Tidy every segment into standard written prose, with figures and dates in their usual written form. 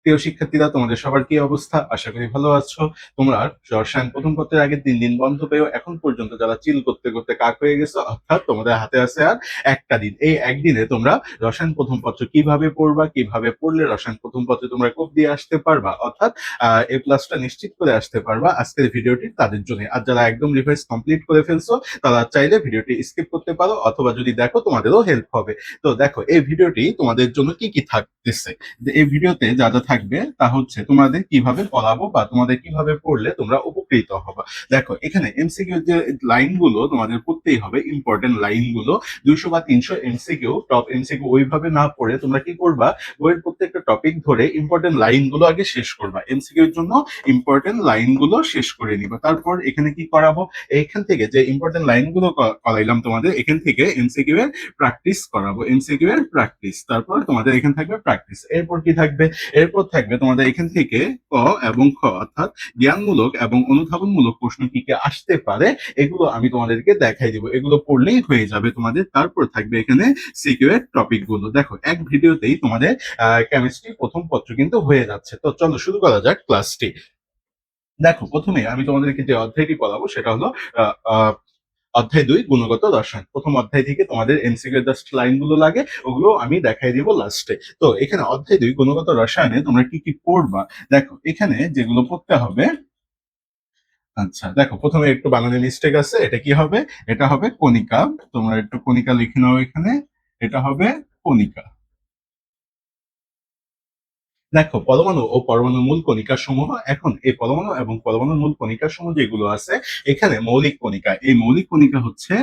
প্রিয় শিক্ষার্থীরা, তোমাদের সবার কি অবস্থা? আশা করি ভালো আছো। তোমরা রসায়ন প্রথম পত্রের আগে 3 দিন বন্ধ পেয়েও এখন পর্যন্ত যারা চিল করতে করতে কাক হয়ে গেছো, অর্থাৎ তোমাদের হাতে আছে আর একটা দিন। এই একদিনে তোমরা রসায়ন প্রথম পত্র কিভাবে পড়বা, কিভাবে পড়লে রসায়ন প্রথম পত্রে তোমরা কোপ দিয়ে আসতে পারবা, অর্থাৎ এ প্লাসটা নিশ্চিত করে আসতে পারবা, আজকের ভিডিওটি তাদের জন্য। আর যারা একদম রিভাইজ কমপ্লিট করে ফেলছো তারা চাইলে ভিডিওটি স্কিপ করতে পারো, অথবা যদি দেখো তোমাদেরও হেল্প হবে। তো দেখো, এই ভিডিওটি তোমাদের জন্য কি কি থাকতেছে। এই ভিডিওতে যা যা থাকবে তা হচ্ছে তোমাদের কিভাবে পড়াবো বা তোমাদের কিভাবে পড়লে তোমরা উপকৃত হবে। দেখো, এখানে এমসিকিউ যে লাইনগুলো তোমাদের পড়তেই হবে, ইম্পর্টেন্ট লাইনগুলো 200 বা 300 এমসিকিউ, টপ এমসিকিউ ওইভাবে না পড়ে তোমরা কি করবা, বইয়ের প্রত্যেকটা টপিক ধরে ইম্পর্টেন্ট লাইনগুলো আগে শেষ করবা। এমসিকিউ এর জন্য ইম্পর্টেন্ট লাইনগুলো শেষ করে নিবা। তারপর এখানে কি করাবো, এইখান থেকে যে ইম্পর্টেন্ট লাইনগুলো করাইলাম তোমাদের, এখান থেকে এমসিকিউ এর প্র্যাকটিস করাবো, এমসিকিউ এর প্র্যাকটিস। তারপর তোমাদের এখানে থাকবে প্র্যাকটিস। এরপর কি থাকবে, এরপর থাকবে তোমাদের এখান থেকে ক এবং খ, অর্থাৎ জ্ঞানমূলক এবং অনুধাবনমূলক প্রশ্ন কি কি আসতে পারে, এগুলো আমি তোমাদেরকে দেখাই দিব। এগুলো পড়লেই হয়ে যাবে তোমাদের। তারপর থাকবে এখানে সিকিউ এর টপিক গুলো। দেখো, এক ভিডিওতেই তোমাদের কেমিস্ট্রি প্রথম পত্র কিন্তু হয়ে যাচ্ছে। তো চলো শুরু করা যাক ক্লাসটি। দেখো, প্রথমে আমি তোমাদেরকে যে অধ্যায়টি পড়াবো সেটা হলো আহ, আহ, অধ্যায় 2 গুণগত রসায়ন। প্রথম অধ্যায় থেকে তোমাদের এমসিকিউ জাস্ট লাইন গুলো লাগে, ওগুলো আমি দেখাই দিব লাস্টে। তো এখানে অধ্যায় 2 গুণগত রসায়নে তোমরা কি কি পড়বা। দেখো, এখানে যেগুলো পড়তে হবে, আচ্ছা দেখো, প্রথমে একটু বানানে মিস্টেক আছে। এটা কি হবে, এটা হবে কণিকা। তোমরা একটু কণিকা লিখে নাও এখানে, এটা হবে কণিকা। দেখো, পরমাণু ও পরমাণু মূল কণিকা সমূহ, এখন এই পরমাণু এবং পরমাণুর মূল কণিকা সমূহ যেগুলো আছে, এখানে মৌলিক কণিকা, এই মৌলিক কণিকা হচ্ছে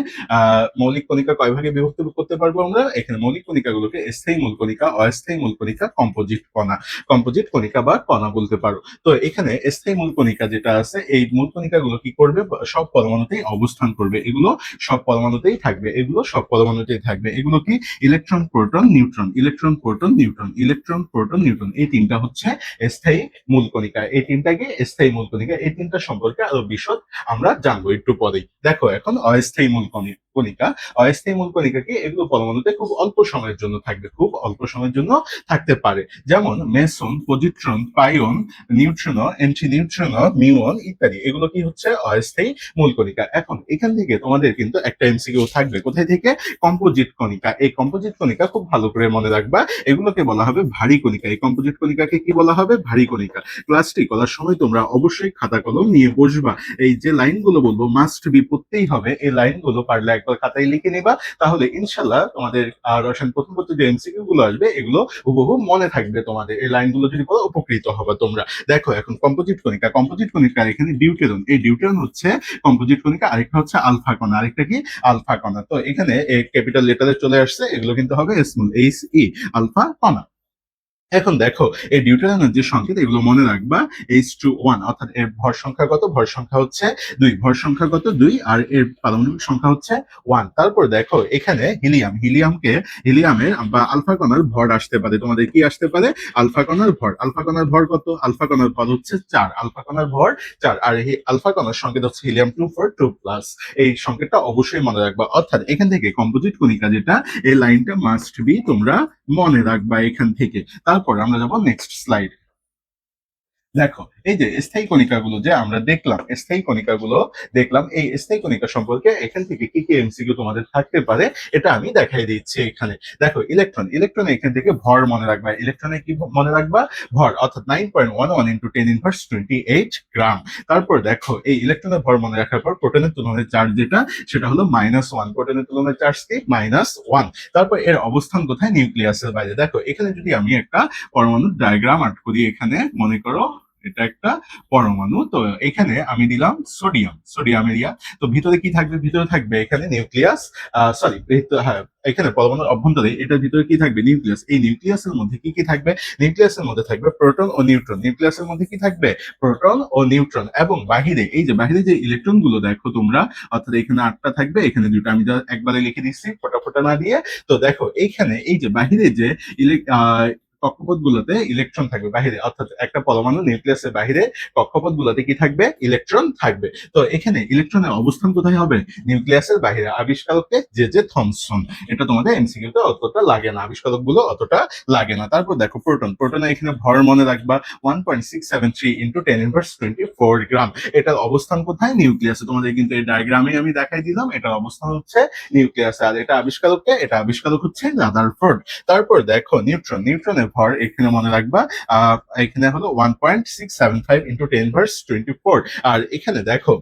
মৌলিক কণিকা কয় ভাগে বিভক্ত করতে পারবো আমরা। এখানে মৌলিক কণিকাগুলোকে স্থায়ী মূল কণিকা, অস্থায়ী মূল কণিকা, কম্পোজিট কণা, কম্পোজিট কণিকা বা কণা বলতে পারো। তো এখানে স্থায়ী মূল কণিকা যেটা আছে, এই মূল কণিকাগুলো কি করবে, সব পরমাণুতেই অবস্থান করবে। এগুলো সব পরমাণুতেই থাকবে, এগুলো সব পরমাণুতেই থাকবে। এগুলো কি, electron, proton, neutron, electron, proton, neutron, electron, proton, neutron. এই তিনটা হচ্ছে স্থায়ী মূল কণিকা। এই তিনটাকে স্থায়ী মূল কণিকা। এই তিনটা সম্পর্কে আরো বিশদ আমরা জানবো একটু পরেই। দেখো, এখন অস্থায়ী মূল কণিকা। অস্থায়ী মূল কণিকা কি, এগুলো পরমাণুতে খুব অল্প সময়ের জন্য থাকবে, খুব অল্প সময়ের জন্য থাকতে পারে। যেমন meson, positron, pion, neutrino, antineutrino, muon ইত্যাদি। এগুলো কি হচ্ছে, অস্থায়ী মূল কণিকা। এখন এখান থেকে তোমাদের কিন্তু একটা এমসিকিউ থাকবে, কোথায় থেকে, কম্পোজিট কণিকা। এই কম্পোজিট কণিকা খুব ভালো করে মনে রাখবা, এগুলোকে বলা হবে ভারী কণিকা। এই কম্পোজিট কণিকাকে কি বলা হবে, ভারী কণিকা। ক্লাসটি করার সময় তোমরা অবশ্যই খাতা কলম নিয়ে বসবা। এই যে লাইনগুলো বলবো মাস্ট বি পড়তেই হবে, এই লাইনগুলো পারলে একবার খাতায় লিখে নিবা, তাহলে ইনশাল্লাহ তোমাদের রসায়ন প্রথম পত্রে যে এমসিকিউ গুলো আসবে, এগুলো হুবহু মনে থাকবে তোমাদের। এই লাইনগুলো যদি পড়ো উপকৃত হবে তোমরা। দেখো, এখন কম্পোজিট কণিকা, কম্পোজিট কণিকার এখানে ডিউটেরন, এই ডিউটেরন হচ্ছে কম্পোজিট কণিকা। আরেকটা হচ্ছে আলফা কণা, আরেকটা কি, আলফা কণা। তো এখানে ক্যাপিটাল লেটারে চলে আসছে, এগুলো কিন্তু হবে স্মল এইচ ই, আলফা কণা। এখন দেখো, এই ডিউটেরানের যে সংকেত, এগুলো মনে রাখবা। H2 1, অর্থাৎ এর ভর সংখ্যা কত, ভর সংখ্যা হচ্ছে 2, ভর সংখ্যা কত 2, আর এর পারমাণবিক সংখ্যা হচ্ছে 1। তারপর দেখো, এখানে হিলিয়াম, হিলিয়ামের বা আলফা কণার ভর আসতে পারে, তোমাদের কি আসতে পারে, আলফা কণার ভর। আলফা কণার ভর কত, আলফা কণার ভর হচ্ছে 4, আলফা কণার ভর 4। আর এই আলফা কণার সংকেত হচ্ছে He2 4 2+। এই সংকেতটা অবশ্যই মনে রাখবা। অর্থাৎ এখান থেকে কম্পোজিট কণিকা যেটা, এই লাইনটা মাস্ট বি তোমরা মনে রাখবা এখান থেকে। তারপর আমরা যাবো নেক্সট স্লাইড। দেখো, এই যে স্থায়ী কণিকাগুলো যে আমরা দেখলাম, স্থায়ী কণিকাগুলো দেখলাম, এই স্থায়ী কণিকা সম্পর্কে এখান থেকে কি কি এমসিকিউ তোমাদের থাকতে পারে, এটা আমি দেখাই দিচ্ছি এখানে। দেখো, ইলেকট্রন, ইলেকট্রন এখান থেকে ভর মনে রাখবা। ইলেকট্রনে কি মনে রাখবা, ভর, অর্থাৎ 9.11 ইন্টু 10⁻28 গ্রাম। তারপর দেখো, এই ইলেকট্রনের ভর মনে রাখার পর প্রোটনের তুলনায় চার্জ যেটা, সেটা হলো -1। প্রোটনের তুলনায় চার্জ কি, -1। তারপর এর অবস্থান কোথায়, নিউক্লিয়াসের বাইরে। দেখো, এখানে যদি আমি একটা পরমাণুর ডায়াগ্রাম আর্ট করি, এখানে মনে করো এটা একটা পরমাণু। তো এখানে আমি দিলাম সোডিয়াম, সোডিয়াম এরিয়া। তো ভিতরে কি থাকবে, ভিতরে থাকবে এখানে নিউক্লিয়াস, সরি, হ্যাঁ, এখানে পরমাণুর অভ্যন্তরে এটার ভিতরে কি থাকবে, নিউক্লিয়াস। এই নিউক্লিয়াসের মধ্যে কি কি থাকবে, নিউক্লিয়াসের মধ্যে থাকবে প্রোটন ও নিউট্রন। নিউক্লিয়াসের মধ্যে কি থাকবে, প্রোটন ও নিউট্রন। এবং বাহিরে, এই যে বাহিরে যে ইলেকট্রন গুলো দেখো তোমরা, অর্থাৎ এখানে 8টা থাকবে, এখানে 2টা। আমি একবারে লিখে দিচ্ছি ফোটা ফোটা না দিয়ে। তো দেখো, এইখানে এই যে বাহিরে যে কক্ষপথগুলোতে ইলেকট্রন থাকবে বাহিরে, অর্থাৎ একটা পরমাণু নিউক্লিয়াসের বাহিরে কক্ষপথগুলোতে কি থাকবে, ইলেকট্রন থাকবে। তো এখানে ইলেকট্রনের অবস্থান কোথায় হবে, নিউক্লিয়াসের বাহিরে। আবিষ্কারককে জে থমসন। এটা তোমাদের এমসিকিউ তে অতটা লাগে না, আবিষ্কারক গুলো অতটা লাগে না। তারপর দেখো প্রোটন, প্রোটনের এখানে ভর মনে রাখবা 1.673 ইন্টু 10^24 গ্রাম। এটার অবস্থান কোথায়, নিউক্লিয়াসে। তোমাদের কিন্তু এই ডায়াগ্রামে আমি দেখাই দিলাম, এটার অবস্থান হচ্ছে নিউক্লিয়াসে। আর এটা আবিষ্কারককে, এটা আবিষ্কারক হচ্ছে রাদারফোর্ড। তারপর দেখো নিউট্রন, নিউট্রনের ভর এখানে মনে রাখবা এখানে হলো 1.675 ইন্টু 10^24। আর এখানে দেখো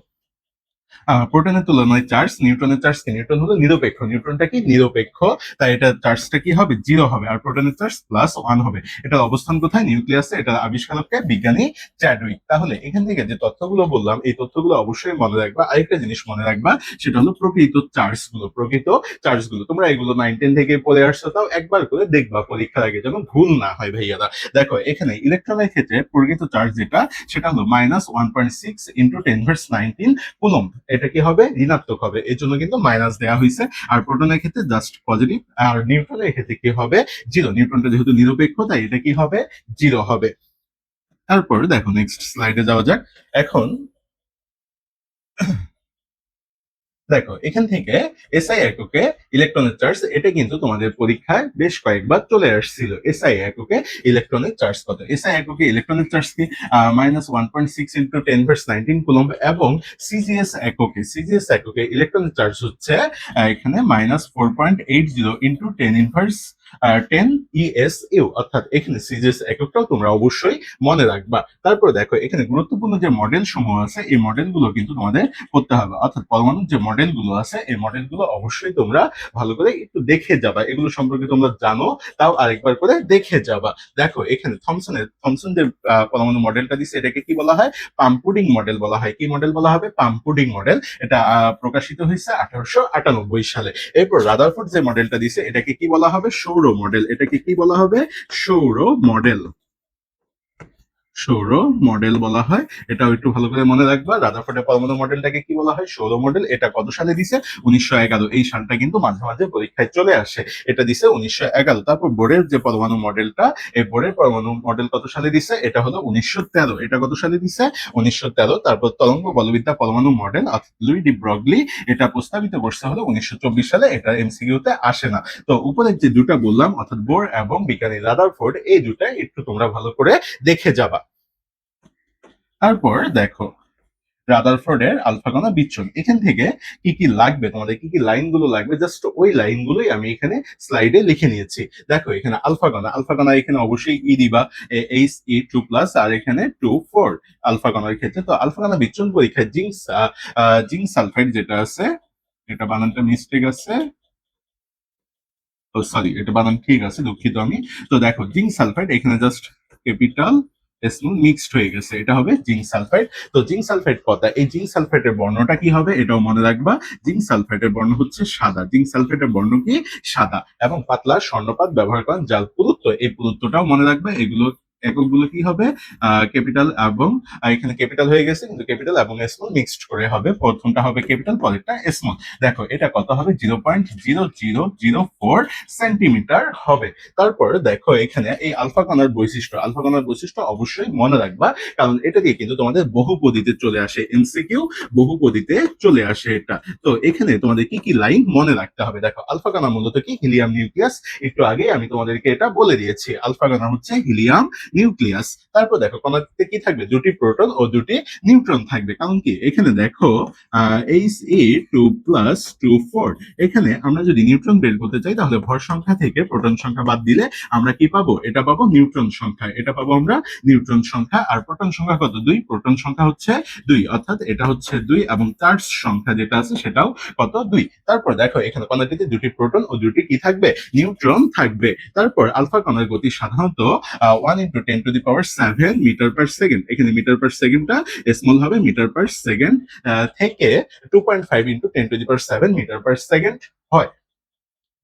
প্রোটনের তুলনায় চার্জ, নিউট্রনের চার্জ কি, নিউট্রন হলো নিরপেক্ষ, নিউট্রনটা কি নিরপেক্ষ, তাই এটা চার্জটা কি হবে, 0 হবে। আর প্রোটনের চার্জ +1 হবে। এটার অবস্থান কোথায়, নিউক্লিয়াসে। এটা আবিষ্কারককে বিজ্ঞানী চ্যাডউইক। তাহলে এখান থেকে যে তথ্যগুলো বললাম, এই তথ্যগুলো অবশ্যই মনে রাখবা। আরেকটা জিনিস মনে রাখবা, সেটা হলো প্রকৃত চার্জগুলো, প্রকৃত চার্জগুলো। তোমরা এগুলো 9-10 থেকে পড়ে আসছো, তাও একবার করে দেখবা পরীক্ষার আগে, যেন ভুল না হয় ভাইয়ারা। দেখো এখানে ইলেকট্রনের ক্ষেত্রে প্রকৃত চার্জ যেটা, সেটা হলো -1.6 ইন্টু 10^19 কুলম্ব। এটা কি হবে, ঋণাত্মক হবে, এই জন্য কিন্তু মাইনাস দেওয়া হয়েছে। আর প্রোটনের ক্ষেত্রে জাস্ট পজিটিভ। আর নিউট্রনের ক্ষেত্রে কি হবে, 0। নিউট্রনটা যেহেতু নিরপেক্ষ, তাই এটা কি হবে, 0 হবে। তারপর দেখো নেক্সট স্লাইডে যাওয়া যাক। এখন দেখো এখান থেকে এসআই এককে ইলেকট্রনের চার্জ, এটা কিন্তু তোমাদের পরীক্ষায় বেশ কয়েকবার চলে আসছিল। এসআই এককে ইলেকট্রনের চার্জ কত, এসআই এককে ইলেকট্রনের চার্জ কি -1.6 ইন্টু 10^19 কুলম্ব। এবং সিজিএস এককে, সিজিএস এককে ইলেকট্রনের চার্জ হচ্ছে এখানে -4.80 ইন্টু 10^10 ESU, অর্থাৎ এখানে সিজিএস এককটাও তোমরা অবশ্যই মনে রাখবা। তারপর দেখো এখানে গুরুত্বপূর্ণ যে মডেল সমূহ আছে, এই মডেলগুলো কিন্তু তোমাদের করতে হবে। অর্থাৎ পরমাণুর যে মডেলগুলো আছে, এই মডেলগুলো অবশ্যই তোমরা ভালো করে একটু দেখে যাবা। এগুলো সম্পর্কে তোমরা জানো, তাও আরেকবার করে দেখে যাবা। দেখো এখানে থমসন যে পরমাণু মডেলটা দিচ্ছে, এটাকে কি বলা হয়, পাম্পুডিং মডেল বলা হয়। কি মডেল বলা হবে, পাম্পুডিং মডেল। এটা প্রকাশিত হয়েছে 1898 সালে। এরপর রাদারফোর্ড যে মডেলটা দিচ্ছে, এটাকে কি বলা হবে, সৌর মডেল। এটাকে কি বলা হবে, সৌর মডেল। সৌর মডেল বলা হয়। এটাও একটু ভালো করে মনে রাখবা। রাদারফোর্ডের পরমাণু মডেলটাকে কি বলা হয়, সৌর মডেল। এটা কত সালে দিছে, 1911। এই সালটা কিন্তু মাঝে মাঝে পরীক্ষায় চলে আসে। এটা দিছে 1911। তারপর বোরের যে পরমাণু মডেলটা, এই বোরের পরমাণু মডেল কত সালে দিছে, এটা হলো 1913। এটা কত সালে দিছে, 1913। তারপর তরঙ্গ বলবিদ্যা পরমাণু মডেল, অর্থাৎ লুই ডি ব্রগলি, এটা প্রস্তাবিত করছে হলো 1924 সালে। এটা এমসিকিউতে আসে না। তো উপরে যে দুটা বললাম, অর্থাৎ বোর এবং বিজ্ঞানী রাদারফোর্ড, এই দুটা একটু তোমরা ভালো করে দেখে যাবা। তারপর দেখো রাদারফোর্ডের আলফা কণা বিচ্ছুরণ, এখান থেকে কি কি লাগবে, তোমাদের কি কি লাইনগুলো লাগবে, জাস্ট ওই লাইনগুলোই আমি এখানে স্লাইডে লিখে নিয়েছি। দেখো এখানে আলফা কণা, আলফা কণা এখানে অবশ্যই ই দিবা, He2+, আর এখানে 2 4 আলফা কণার ক্ষেত্রে। তো আলফা কণা বিচ্ছুরণ পরীক্ষায় জিঙ্ক সালফাইড যেটা আছে, এটা বানানটা মিস্টেক আছে, ও সরি, এটা বানান ঠিক আছে, দুঃখিত আমি। তো দেখো জিঙ্ক সালফাইড এখানে জাস্ট ক্যাপিটাল স্মল মিক্সড হয়ে গেছে, এটা হবে জিঙ্ক সালফাইড। তো জিঙ্ক সালফাইড কথা, এই জিঙ্ক সালফাইডের বর্ণটা কি হবে, এটাও মনে রাখবা। জিঙ্ক সালফাইডের বর্ণ হচ্ছে সাদা, জিঙ্ক সালফাইডের বর্ণ কি, সাদা। এবং পাতলা স্বর্ণপাত ব্যবহার করেন, যার পুরুত্ব, এই পুরুত্বটাও মনে রাখবে। এগুলো এককগুলো কি হবে, ক্যাপিটাল এবং এখানে ক্যাপিটাল হয়ে গেছে, কিন্তু ক্যাপিটাল এবং স্মল মিক্সড করে হবে। প্রথমটা হবে ক্যাপিটাল, পরেরটা স্মল। দেখো এটা কত হবে, 0.0004 সেন্টিমিটার হবে। তারপর দেখো এখানে এই আলফা কণার বৈশিষ্ট্য, আলফা কণার বৈশিষ্ট্য অবশ্যই মনে রাখবা, কারণ এটা দিয়ে কিন্তু তোমাদের বহুপদীতে চলে আসে, এমসিকিউ বহুপদীতে চলে আসে এটা। তো এখানে তোমাদের কি কি লাইন মনে রাখতে হবে, দেখো আলফা কণা মূলত কি, হিলিয়াম নিউক্লিয়াস। একটু আগে আমি তোমাদেরকে এটা বলে দিয়েছি, আলফা কণা হচ্ছে হিলিয়াম নিউক্লিয়াস। তারপর দেখো কণাতে কি থাকবে, দুটি প্রোটন ও দুটি নিউট্রন থাকবে। কারণ কি, এখানে দেখো He2+2 4, এখানে আমরা যদি নিউট্রন বের করতে চাই, তাহলে ভর সংখ্যা থেকে প্রোটন সংখ্যা বাদ দিলে আমরা কি পাবো, এটা পাবো নিউট্রন সংখ্যা, এটা পাবো আমরা নিউট্রন সংখ্যা। আর প্রোটন সংখ্যা কত, 2, প্রোটন সংখ্যা হচ্ছে 2, অর্থাৎ এটা হচ্ছে 2, এবং চার্জ সংখ্যা যেটা আছে সেটাও কত, 2। তারপর দেখো এখানে কণাটিতে দুটি প্রোটন ও দুটি কি থাকবে, নিউট্রন থাকবে। তারপর আলফা কণার গতি সাধারণত 1 × 10⁻⁷ মিটার পার সেকেন্ড। এখানে মিটার পার সেকেন্ডটা স্মল হবে, মিটার পার সেকেন্ড থেকে 2.5 × 10⁻⁷ মিটার পার সেকেন্ড হয়।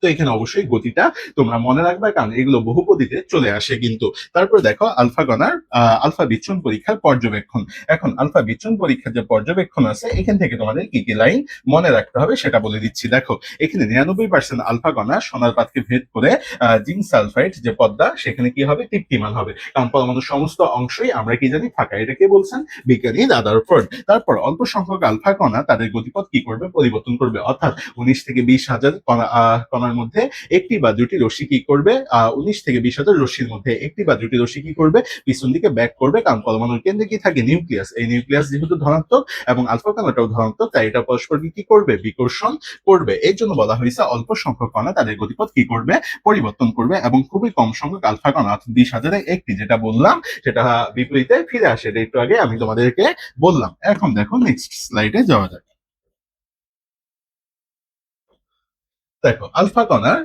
তো এখানে অবশ্যই গতিটা তোমরা মনে রাখবে, কারণ এগুলো বহুপদীতে চলে আসে কিন্তু। তারপর দেখো আলফা গণার আলফা বিচ্ছুরণ পরীক্ষার পর্যবেক্ষণ। এখন আলফা বিচ্ছুরণ পরীক্ষার যে পর্যবেক্ষণ আছে, এখান থেকে তোমাদের কি কি লাইন মনে রাখতে হবে সেটা বলে দিচ্ছি। দেখো এখানে 99% আলফা গণা সোনার পাতকে ভেদ করে জিঙ্ক সালফাইড যে পদ্মা সেখানে কি হবে, দীপ্তিমান হবে, কারণ পরমাণুর সমস্ত অংশই আমরা কি জানি ফাঁকা। এটা কে বলছেন? বিজ্ঞানী রাদারফোর্ড। তারপর অল্প সংখ্যক আলফা কণা তাদের গতিপথ কি করবে, পরিবর্তন করবে, অর্থাৎ 19 থেকে 20,000 কণার মধ্যে একটি বা দুটি রশ্মি কি করবে, 19 থেকে 20,000 রশ্মির মধ্যে একটি বা দুটি রশ্মি কি করবে, পিছন দিকে ব্যাক করবে, কারণ পরমাণুর কেন্দ্রে কি থাকে, নিউক্লিয়াস। এই নিউক্লিয়াস যেহেতু ধনাত্মক এবং আলফা কণাটাও ধনাত্মক, তাই এটা পরস্পরকে কি করবে, বিকর্ষণ করবে। এর জন্য বলা হয়েছে অল্প সংখ্যক কণা তাদের গতিপথ কি করবে, পরিবর্তন করবে, এবং খুবই কম সংখ্যক আলফা কণা অর্থাৎ 20,000-এ একটি যেটা বললাম সেটা বিপরীতে ফিরে আসে। এটা একটু আগে আমি তোমাদেরকে বললাম। এখন দেখো নেক্সট স্লাইডে যাওয়া যাক। দেখো আলফা কণার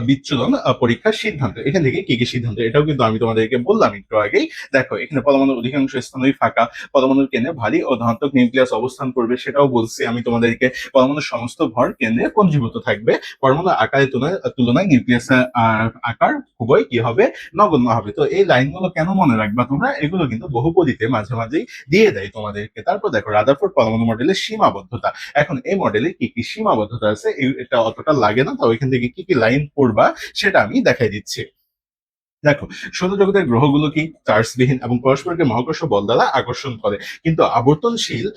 বিচ্ছুরণ পরীক্ষার সিদ্ধান্ত, এখান থেকে কি কি সিদ্ধান্ত, এটাও কিন্তু আমি তোমাদেরকে বললাম একটু আগেই। দেখো এখানে পরমাণুর অধিকাংশ স্থানই ফাঁকা, পরমাণুর কেন্দ্রে ভারী ও ধনাত্মক নিউক্লিয়াস অবস্থান করবে, সেটাও বলছি আমি তোমাদেরকে। পরমাণুর সমস্ত ভর কেন্দ্রে পঞ্জীভূত থাকবে, পরমাণুর আকারের তুলনায় নিউক্লিয়াসের আকার খুবই কি হবে, নগণ্য হবে। তো এই লাইনগুলো কেন মনে রাখবা তোমরা, এগুলো কিন্তু বহুপদীতে মাঝে মাঝেই দিয়ে দেয় তোমাদেরকে। তারপর দেখো রাদারফোর্ড পরমাণু মডেলের সীমাবদ্ধতা। এখন এই মডেলে কি কি সীমাবদ্ধতা আছে, এটা অতটা লাগে না, তো এখান থেকে কি কি লাইন পড়বা সেটা আমি দেখাই দিচ্ছি। দেখো সৌরজগতের গ্রহগুলো কি চার্জবিহীন এবং পরস্পরকে মহাকর্ষ বল দ্বারা আকর্ষণ করে, কিন্তু আবর্তনশীল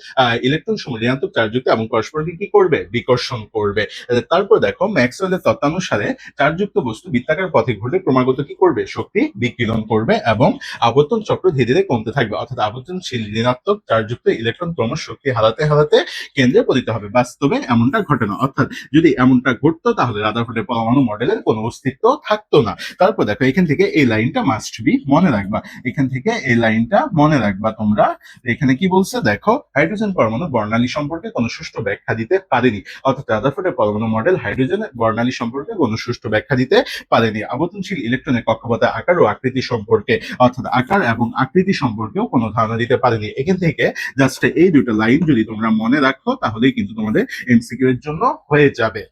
ইলেকট্রন সমূহ ঋণাত্মক চার্জযুক্ত এবং পরস্পরকে কি করবে, বিকর্ষণ করবে। তারপর দেখো ম্যাক্সওয়েলের তত্ত্বানুসারে চার্জযুক্ত বস্তু বৃত্তাকার পথে ঘুরলে ক্রমাগত কি করবে, শক্তি বিকিরণ করবে এবং আবর্তন চক্র ধীরে ধীরে কমতে থাকবে, অর্থাৎ আবর্তনশীল ঋণাত্মক চার্জযুক্ত ইলেকট্রন ক্রমশ শক্তি হারাতে হারাতে কেন্দ্রে পতিত হবে। বাস্তবে এমনটা ঘটে না, অর্থাৎ যদি এমনটা ঘটতো তাহলে রাদারফোর্ডের পরমাণু মডেলের কোনো অস্তিত্ব থাকতো না। তারপর দেখো এখান থেকে এই লাইনটা মাস্ট বি মনে রাখবা, এখান থেকে এই লাইনটা মনে রাখবা তোমরা। এখানে কি বলছে দেখো, হাইড্রোজেন পরমাণু বর্ণালী সম্পর্কে কোনো সুষ্ঠু ব্যাখ্যা দিতে পারেনি, অর্থাৎ রাদারফোর্ডের পরমাণু মডেল হাইড্রোজেনের বর্ণালী সম্পর্কে কোনো সুষ্ঠু ব্যাখ্যা দিতে পারেনি। আবর্তনশীল ইলেকট্রনের কক্ষপথের আকার ও আকৃতি সম্পর্কে, অর্থাৎ আকার এবং আকৃতি সম্পর্কেও কোনো ধারণা দিতে পারেনি। এখান থেকে জাস্ট এই দুটো লাইন যদি তোমরা মনে রাখো তাহলেই কিন্তু তোমাদের এমসিকিউ এর জন্য হয়ে যাবে।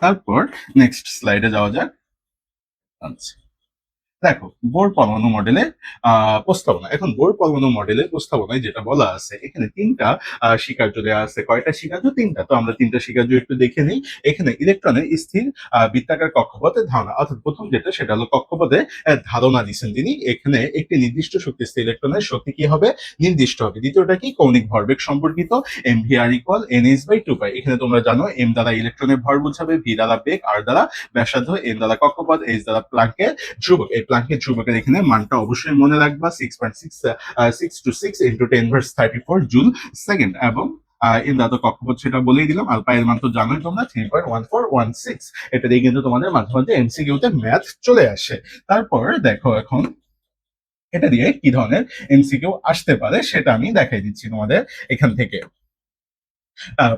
তারপর নেক্সট স্লাইডে যাওয়া যাক। আচ্ছা দেখো বোর পরমাণু মডেলের প্রস্তাবনা। এখন বোর পরমাণু মডেলের প্রস্তাবনায় যেটা বলা আছে, এখানে তিনটা স্বীকার্য দেওয়া আছে। কয়টা স্বীকার্য? তিনটা। তো আমরা তিনটা স্বীকার্য একটু দেখে নিই। এখানে ইলেকট্রনের স্থির বৃত্তাকার কক্ষপথের ধারণা, অর্থাৎ প্রথম যেটা সেটা হলো কক্ষপথে ধারণা দিচ্ছেন তিনি। এখানে একটি নির্দিষ্ট শক্তিস্থ ইলেকট্রনের শক্তি কি হবে, নির্দিষ্ট হবে। দ্বিতীয়টা কি, কৌণিক ভরবেগ সম্পর্কিত, m v r equal n s by two pi. এখানে তোমরা জানো এম দ্বারা ইলেকট্রনের ভর বোঝাবে, ভি দ্বারা বেগ, আর দ্বারা ব্যাসার্ধ, এন দ্বারা কক্ষপথ, এইচ দ্বারা প্লাঙ্কের ধ্রুবক। এই প্লাঙ্কের ধ্রুবকের এখানে মানটা অবশ্যই মনে রাখবা, 6.6 ইন্টু 10⁻34 জুল সেকেন্ড। এবং এর দাদা কক্ষপথ সেটা বলেই দিলাম, আর পায়ের মান তো জানোই তোমরা, 3.1416। এটা দিয়ে কিন্তু তোমাদের মাঝে মাঝে এমসিকিউ তে ম্যাথ চলে আসে। তারপর দেখো এখন এটা দিয়ে কি ধরনের এমসিকিউ আসতে পারে সেটা আমি দেখাই দিচ্ছি তোমাদের এখান থেকে।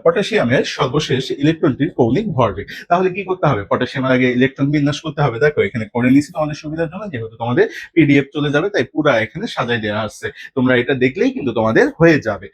পটাশিয়ামের সর্বশেষ ইলেকট্রনটির কৌণিক ভরবেগ। তাহলে কি করতে হবে, পটাশিয়ামের আগে ইলেকট্রন বিন্যাস করতে হবে। দেখো এখানে করে নিচ্ছি তোমাদের সুবিধার জন্য, যেহেতু তোমাদের পিডিএফ চলে যাবে তাই পুরা এখানে সাজাই দেওয়া আছে, তোমরা এটা দেখলেই কিন্তু তোমাদের হয়ে যাবে।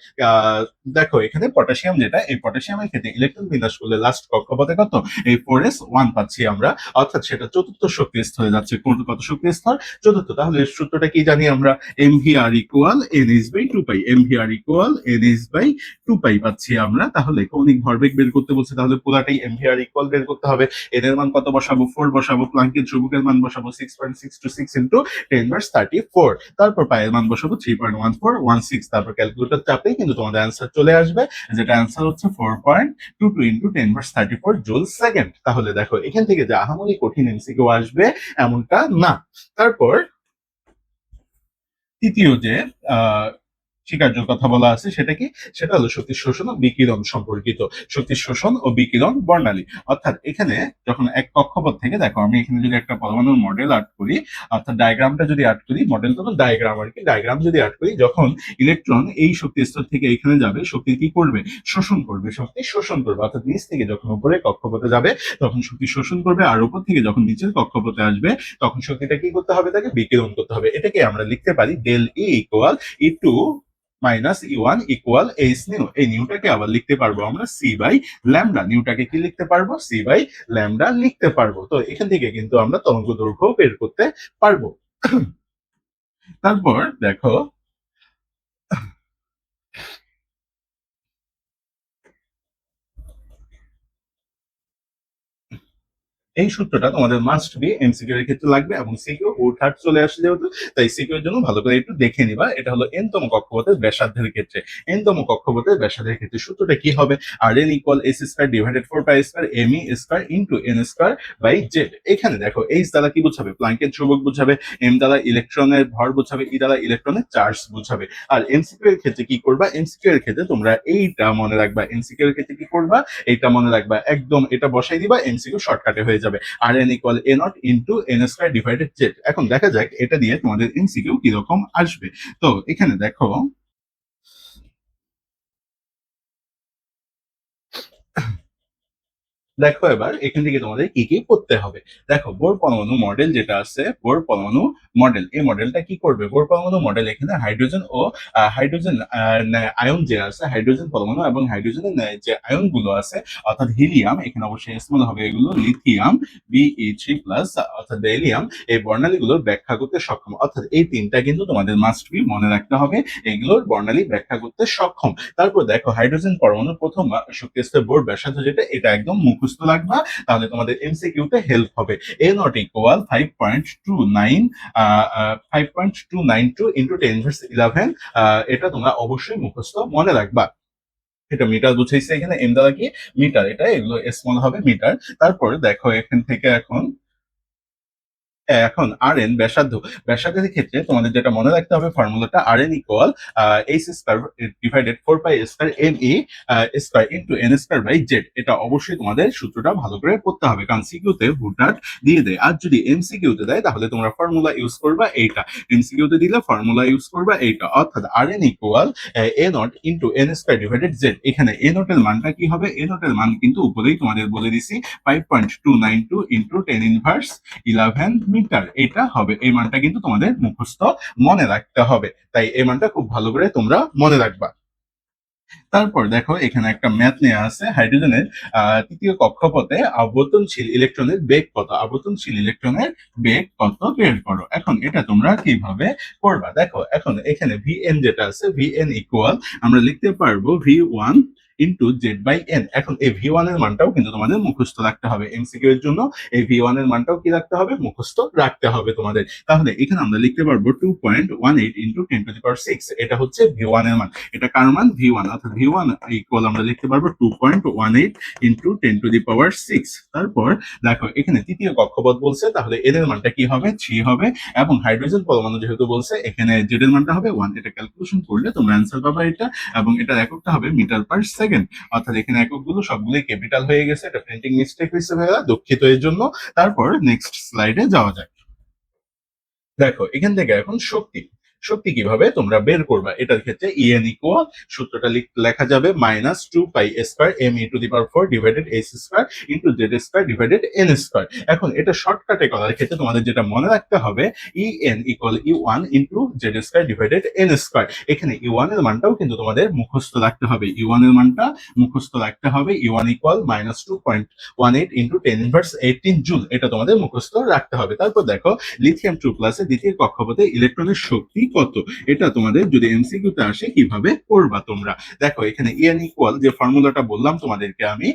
দেখো এখানে পটাশিয়াম যেটা, এই পটাশিয়ামের ক্ষেত্রে ইলেকট্রন বিন্যাস করলে লাস্ট কক্ষপথে কত, এই 4s1 পাচ্ছি আমরা, অর্থাৎ সেটা চতুর্থ শক্তি স্তরে যাচ্ছে। কত শক্তি স্তর, চতুর্থ। তাহলে সূত্রটা কি জানি আমরা, m v r equal n s by two pi, m v r equal n s by two pi পাচ্ছি আমরা। তাহলে কৌণিক ভরবেগ বের করতে বলছে, তাহলে পুরাটাই এমভিআর ইকুয়াল বের করতে হবে। এর এর মান কত বসাবো, 4 বসাবো, প্লাঙ্কের ধ্রুবকের মান বসাবো 6.626 ইন্টু 10⁻34। তারপর পায়ের মান বসাবো 3.1416। তারপর ক্যালকুলেটর চাপলেই কিন্তু তোমাদের অ্যান্সার চলে আসবে, যেটা অ্যান্সার হচ্ছে 4.22 ইন্টু 10⁻34 জুল সেকেন্ড। তাহলে দেখো এখান থেকে যে আহামরি কঠিন এমসিকিউ আসবে এমনটা না। তারপর তৃতীয় যে স্বীকার্যর কথা বলা আছে সেটা কি, সেটা হলো শক্তি শোষণ ও বিকিরণ সম্পর্কিত। শক্তি শোষণ ও বিকিরণ বর্ণালী, অর্থাৎ এখানে যখন এক কক্ষপথ থেকে, দেখো আমি এখানে যদি একটা পরমাণুর মডেল আর্ট করি, অর্থাৎ ডায়াগ্রামটা যদি আর্ট করি, মডেল তো ডায়াগ্রাম আর কি, ডায়াগ্রাম যদি আর্ট করি, যখন ইলেকট্রন এই শক্তি স্তর থেকে এখানে যাবে, শক্তি কি করবে, শোষণ করবে, শক্তি শোষণ করবে। অর্থাৎ নিচ থেকে যখন উপরে কক্ষপথে যাবে তখন শক্তি শোষণ করবে, আর উপর থেকে যখন নিচের কক্ষপথে আসবে তখন শক্তিটা কি করতে হবে, তাকে বিকিরণ করতে হবে। এটাকে আমরা লিখতে পারি del E equal E two minus E1 equal h nu. এই নিউটাকে আবার লিখতে পারবো আমরা সি বাই ল্যামডা। নিউটাকে কি লিখতে পারবো? সি বাই ল্যামডা লিখতে পারবো। তো এখান থেকে কিন্তু আমরা তরঙ্গ দৈর্ঘ্য বের করতে পারবো। তারপর দেখো এই সূত্রটা তোমাদের মাস্ট বি এমসিকিউ এর ক্ষেত্রে লাগবে, এবং সিকিউ হুট হাট চলে আসে যেহেতু, তাই সিকিউ এর জন্য ভালো করে একটু দেখে নিবা। এটা হলো এন তম কক্ষপথের ব্যাসার্ধের ক্ষেত্রে। এন তম কক্ষপথের ব্যাসার্ধের ক্ষেত্রে সূত্রটা কি হবে? R n equal s square divided 4 pi square m e square into n square by Z. এখানে দেখো এইচ দ্বারা কি বোঝাবে? প্ল্যাঙ্কের ধ্রুবক বোঝাবে, এম দ্বারা ইলেকট্রনের ভর বোঝাবে, ই দ্বারা ইলেকট্রনের চার্জ বোঝাবে। আর এমসিকিউ এর ক্ষেত্রে কি করবা? এমসিকিউ এর ক্ষেত্রে তোমরা এইটা মনে রাখবা। এমসিকিউ এর ক্ষেত্রে কি করবা? এইটা মনে রাখবা, একদম এটা বসাই দিবা, এমসিকিউ শর্টকাটে হয়ে যাবে। R n equal a nought into n square divided Z. এখন দেখা যাক এটা দিয়ে তোমাদের এমসিকিউ কিরকম আসবে। তো এখানে দেখো দেখো এবার এখান থেকে তোমাদের কি কি করতে হবে। দেখো বোর পরমাণু মডেল যেটা আছে, বোর পরমাণু মডেল, এই মডেলটা কি করবে? বোর পরমাণু মডেল এখানে হাইড্রোজেন ও হাইড্রোজেন আয়ন যে আছে, হাইড্রোজেন পরমাণু এবং হাইড্রোজেনের যে আয়ন গুলো আছে, অর্থাৎ হিলিয়াম, এখানে অবশ্যই স্মল হবে এগুলো, লিথিয়াম Be3+, অর্থাৎ বেরিলিয়াম, এই বর্ণালীগুলোর ব্যাখ্যা করতে সক্ষম। অর্থাৎ এই তিনটা কিন্তু তোমাদের মাস্ট বি মনে রাখতে হবে, এগুলোর বর্ণালী ব্যাখ্যা করতে সক্ষম। তারপর দেখো হাইড্রোজেন পরমাণুর প্রথম শক্তি স্তর বোর ব্যাসার্ধ যেটা, এটা একদম মুখস্থ রাখবা, তাহলে তোমাদের এমসিকিউ তে হেল্প হবে। এ নট ইকুয়াল 5.292 ইন্টু 10^11। এটা তোমরা অবশ্যই মুখস্থ মনে রাখবা। এটা মিটার বুঝাইছে এখানে, এম দ্বারা কি মিটার, এটা এগুলো স্মল হবে মিটার। তারপর দেখো এখান থেকে এখন আর এন ব্যাসার্ধ, ব্যাসার্ধের ক্ষেত্রে তোমাদের যেটা মনে রাখতে হবে ফর্মুলাটা, r n equal h square divided 4 pi square m e square into n square by Z. এটা অবশ্যই তোমাদের সূত্রটা ভালো করে পড়তে হবে, কারণ সিকিউতে হুটহাট দিয়ে দেয়। আর যদি এমসিকিউতে দেয় তাহলে তোমরা ফর্মুলা ইউজ করবা এইটা, এমসিকিউতে দিলে ফর্মুলা ইউজ করবা এইটা। অর্থাৎ r n equal a nought into n square divided Z. এখানে এ নটের মানটা কি হবে? এ নটের মান কিন্তু উপরেই তোমাদের বলে দিছি, 5.292 ইনটু 10^11 মিটার। এটা হবে, এই মানটা কিন্তু তোমাদের মুখস্থ মনে রাখতে হবে, তাই এই মানটা খুব ভালো করে তোমরা মনে রাখবা। তারপর দেখো এখানে একটা ম্যাথ নেওয়া আছে, হাইড্রোজেনের তৃতীয় কক্ষপথে আবর্তনশীল ইলেকট্রনের বেগ কত, আবর্তনশীল ইলেকট্রনের বেগ কত বের করো। এখন এটা তোমরা কিভাবে করবা? দেখো এখন এখানে ভিএন যেটা আছে, ভিএন ইকুয়াল আমরা লিখতে পারবো V one into Z by N. এখন এই ভি1 এর মানটাও কিন্তু তোমাদের মুখস্থ রাখতে হবে, এমসিকিউ এর জন্য এই ভি1 এর মানটাও কি রাখতে হবে? মুখস্থ রাখতে হবে তোমাদের। তাহলে এখানে আমরা লিখতে পারবো 2.18 ইন্টু 10^6। এটা হচ্ছে ভি1 এর মান। এটা কার মান? ভি1। অর্থাৎ ভি1 ইকুয়াল আমরা লিখতে পারবো 2.18 ইন্টু 10^6। তারপর দেখো এখানে তৃতীয় কক্ষপথ বলছে, তাহলে এর মানটা কি হবে? 3 হবে, এবং হাইড্রোজেন পরমাণু যেহেতু বলছে, এখানে জেড এর মানটা হবে 1। এটা ক্যালকুলেশন করলে তোমরা অ্যান্সার পাবে এটা, এবং এটার এককটা হবে মিটার পার সেকেন্ড। অর্থাৎ এখানে এককগুলো সবগুলোই ক্যাপিটাল হয়ে গেছে, এটা প্রিন্টিং মিস্টেক হয়েছে ভাইয়া, দুঃখিত এর জন্য। তারপর নেক্সট স্লাইডে যাওয়া যায়। দেখো এখান থেকে এখন শক্তি, শক্তি কিভাবে তোমরা বের করবা? এটার ক্ষেত্রে ইএন ইকুয়াল সূত্রটা লেখা যাবে -2 π² divided h square into Z square divided N square. এখন এটা শর্টকাটে করার ক্ষেত্রে তোমাদের যেটা মনে রাখতে হবে, E N equal E one into Z square divided N square. এখানে ই1 এর মানটাও কিন্তু তোমাদের মুখস্থ রাখতে হবে, ই1 এর মানটা মুখস্থ রাখতে হবে। ই1 ইকুয়াল -2.18 ইন্টু 10^18 জুল, এটা তোমাদের মুখস্থ রাখতে হবে। তারপর দেখো লিথিয়াম 2+ এর দ্বিতীয় কক্ষপথে ইলেকট্রনের শক্তি কত, এটা তোমাদের যদি এমসিকিউ তে আসে কিভাবে করবা তোমরা। দেখো এখানে ইএন ইকুয়াল যে ফর্মুলাটা বললাম তোমাদেরকে আমি,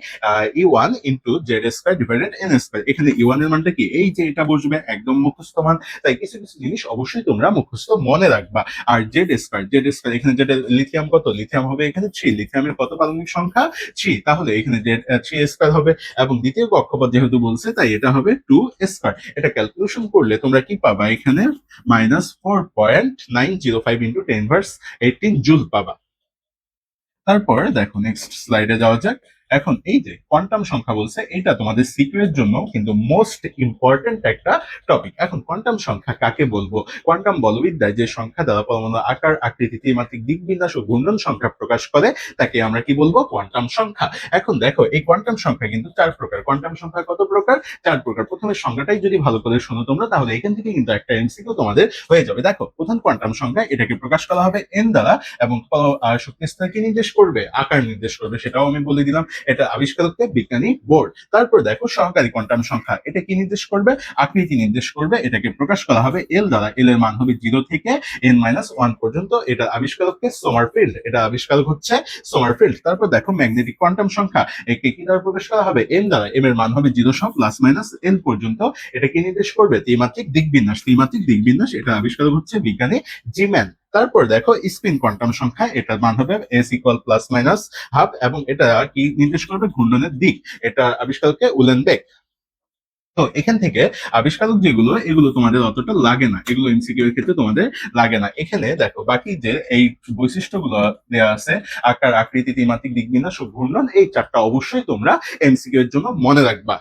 E1 into Z square divided N square. এখানে ই1 এর মানটা কি? এই যে এটা বসবে, একদম মুখস্থ মান। তাই কিছু কিছু জিনিস অবশ্যই তোমরা মুখস্থ মনে রাখবা। আর জেড স্কয়ার, জেড স্কয়ার এখানে যেটা লিথিয়াম কত, লিথিয়াম হবে এখানে 3, লিথিয়ামের কত পারমাণবিক সংখ্যা? 3, তাহলে এখানে জেড 3 স্কয়ার হবে, এবং দ্বিতীয় কক্ষপথ যেহেতু বলছে তাই এটা হবে 2 স্কয়ার। এটা ক্যালকুলেশন করলে তোমরা কি পাবা? এখানে -4.905 ইন্টু 10^18 জুল পাবা। তারপর দেখো নেক্সট স্লাইডে যাওয়া যাক। এখন এই যে কোয়ান্টাম সংখ্যা বলছে, এটা তোমাদের সিকিউ এর জন্য কিন্তু মোস্ট ইম্পর্টেন্ট একটা টপিক। এখন কোয়ান্টাম সংখ্যা কাকে বলবো? কোয়ান্টাম বলবিদ্যায় যে সংখ্যা দ্বারা পরমাণুর আকার, আকৃতি, ত্রিমাত্রিক দিক বিন্যাস ও ঘূর্ণন সংখ্যা প্রকাশ করে তাকে আমরা কি বলবো? কোয়ান্টাম সংখ্যা। এখন দেখো এই কোয়ান্টাম সংখ্যা কিন্তু 4 প্রকার। কোয়ান্টাম সংখ্যা কত প্রকার? 4 প্রকার। প্রথমে সংখ্যাটাই যদি ভালো করে শোনো তোমরা, তাহলে এখান থেকে কিন্তু একটা এমসিকিউ তোমাদের হয়ে যাবে। দেখো প্রথম কোয়ান্টাম সংখ্যা, এটাকে প্রকাশ করা হবে এন দ্বারা, এবং শক্তিস্তরকে নির্দেশ করবে, আকার নির্দেশ করবে, সেটাও আমি বলে দিলাম। এটা আবিষ্কারককে বিজ্ঞানী বোর্ড। তারপর দেখো সহকারী কোয়ান্টাম সংখ্যা, এটা কি নির্দেশ করবে? আকৃতি নির্দেশ করবে। এটাকে প্রকাশ করা হবে এল দ্বারা। এল এর মান হবে 0 থেকে n-1 পর্যন্ত। এটা আবিষ্কারককে সোমারফিল্ড। এটা আবিষ্কারক হচ্ছে সোমারফিল্ড। তারপর দেখো ম্যাগনেটিক কোয়ান্টাম সংখ্যা, একে কি দ্বারা প্রকাশ করা হবে? এম দ্বারা। এম এর মান হবে 0 সহ +-n পর্যন্ত। এটা কি নির্দেশ করবে? ত্রিমাত্রিক দিক বিন্যাস। ত্রিমাত্রিক দিক বিন্যাস, এটা আবিষ্কারক হচ্ছে বিজ্ঞানী জিম্যান। তারপর দেখো স্পিন কোয়ান্টাম সংখ্যা, এটার মান হবে s = +-½ এবং এটা কি নির্দেশ করবে? ঘূর্ণনের দিক। এটা আবিষ্কারককে উলেনবেক। তো এখান থেকে আবিষ্কারক যেগুলো, এগুলো তোমাদের অতটা লাগে না, এগুলো এমসিকিউ এর ক্ষেত্রে তোমাদের লাগে না। এখানে দেখো বাকি যে এই বৈশিষ্ট্যগুলো দেওয়া আছে, আকার, আকৃতি, ত্রিমাত্রিক দিক বিন্যাস ও ঘূর্ণন, এই চারটা অবশ্যই তোমরা এমসিকিউ এর জন্য মনে রাখবা।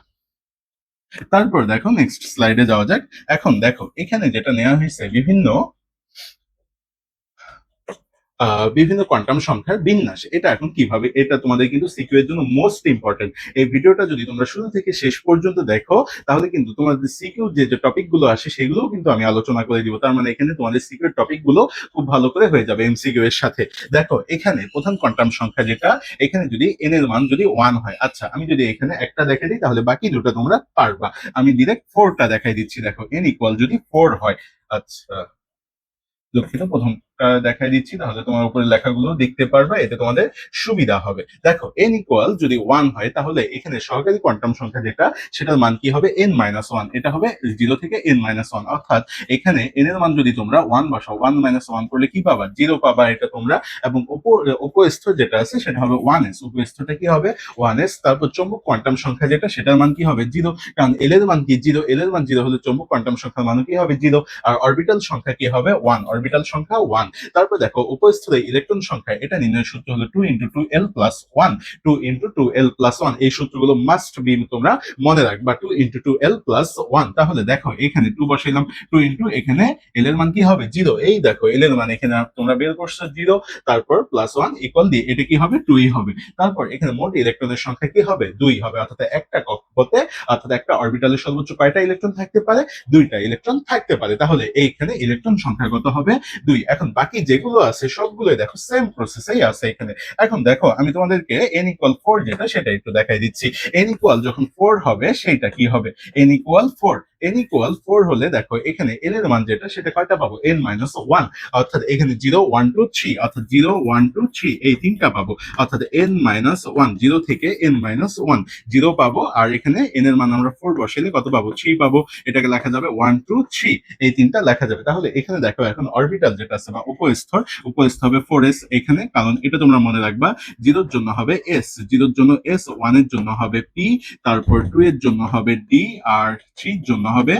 তারপর দেখো নেক্সট স্লাইডে যাওয়া যাক। এখন দেখো এখানে যেটা নেওয়া হয়েছে, বিভিন্ন কোয়ান্টাম সংখ্যার বিন্যাস। এটা এখন কিভাবে, এটা তোমাদের কিন্তু সিকিউ এর জন্য মোস্ট ইম্পর্টেন্ট। এই ভিডিওটা যদি তোমরা শুরু থেকে শেষ পর্যন্ত দেখো, তাহলে কিন্তু তোমাদের সিকিউ যে যে টপিক গুলো আসে সেগুলোও কিন্তু আমি আলোচনা করে দিব। তার মানে এখানে তোমাদের সিকিউ টপিক গুলো খুব ভালো করে হয়ে যাবে এমসিকিউ এর সাথে। দেখো এখানে প্রথম কোয়ান্টাম সংখ্যা যেটা, এখানে যদি এন এর মান যদি 1 হয়, আচ্ছা আমি যদি এখানে একটা দেখাই দিই, তাহলে বাকি দুটো তোমরা পারবা। আমি ডিরেক্ট 4টা দেখাই দিচ্ছি। দেখো এন ইকুয়াল যদি 4 হয়, আচ্ছা দুঃখিত, প্রথমটা দেখাই দিচ্ছি, তাহলে তোমার উপরে লেখাগুলো দেখতে পারবে, এতে তোমাদের সুবিধা হবে। দেখো n ইকুয়াল যদি 1 হয়, তাহলে এখানে সহকারী কোয়ান্টাম সংখ্যা যেটা, সেটার মান কি হবে? n-1। এটা হবে 0 থেকে n-1, অর্থাৎ এখানে n এর মান যদি তোমরা 1 বসাও, 1-1 করলে কি পাবা? 0 পাবা এটা তোমরা। এবং উপস্থ যেটা আছে সেটা হবে 1s। উপস্থটা কি হবে? 1s। তারপর চৌম্বক কোয়ান্টাম সংখ্যা যেটা, সেটার মান কি হবে? 0, কারণ l এর মান কি? 0। l এর মান 0 হলে চৌম্বক কোয়ান্টাম সংখ্যার মান কি হবে? 0। আর অরবিটাল সংখ্যা কি হবে? 1। অরবিটাল সংখ্যা 1। তারপর দেখো উপস্থিত ইলেকট্রন সংখ্যা, এটা নির্ণয়ের সূত্র হলো 2 × 2l + 1। 2 × 2l + 1, এই সূত্রগুলো মাস্ট বি তোমরা মনে রাখবা। 2 × 2l + 1। তাহলে দেখো এখানে 2 বসাইলাম, 2 এখানে l এর মান কি হবে? 0। এই দেখো l এর মান এখানে তোমরা বের করছো 0, তারপর +1 ইকুয়াল দিয়ে এটা কি হবে? 2 হবে। তারপর এখানে মোট ইলেকট্রনের সংখ্যা কি হবে? 2 হবে। অর্থাৎ একটা কক্ষপথে, অর্থাৎ একটা অরবিটালে সর্বোচ্চ কয়টা ইলেকট্রন থাকতে পারে? 2টা ইলেকট্রন থাকতে পারে। তাহলে এইখানে ইলেকট্রন সংখ্যা কত হবে? 2। এখন বাকি যেগুলো আছে সবগুলো দেখো সেম প্রসেসেই আছে এখানে। এখন দেখো আমি তোমাদেরকে n = 4 যেটা, সেটা একটু দেখাই দিচ্ছি। n = যখন 4 হবে, সেইটা কি হবে? n = 4। n = 4 হলে দেখো এখানে n এর মান যেটা, সেটা কয়টা পাবো? n-1। অর্থাৎ এখানে 0, 1, 2, 3, অর্থাৎ 0, 1, 2, 3 এই তিনটা পাবো। অর্থাৎ n-1, 0 থেকে n-1, 0 পাবো। আর এখানে n এর মান আমরা 4 বসাইলে কত পাবো? 3 পাবো। এটাকে লেখা যাবে 1, 2, 3, এই তিনটা লেখা যাবে। তাহলে এখানে দেখো এখন অরবিটাল যেটা আছে বা উপস্তর, উপস্থ হবে 4s এখানে, কারণ এটা তোমরা মনে রাখবা। 0 এর জন্য হবে s, 0 এর জন্য s, 1 এর জন্য হবে p, তারপর 2 এর জন্য হবে d, আর 3 এর জন্য হবে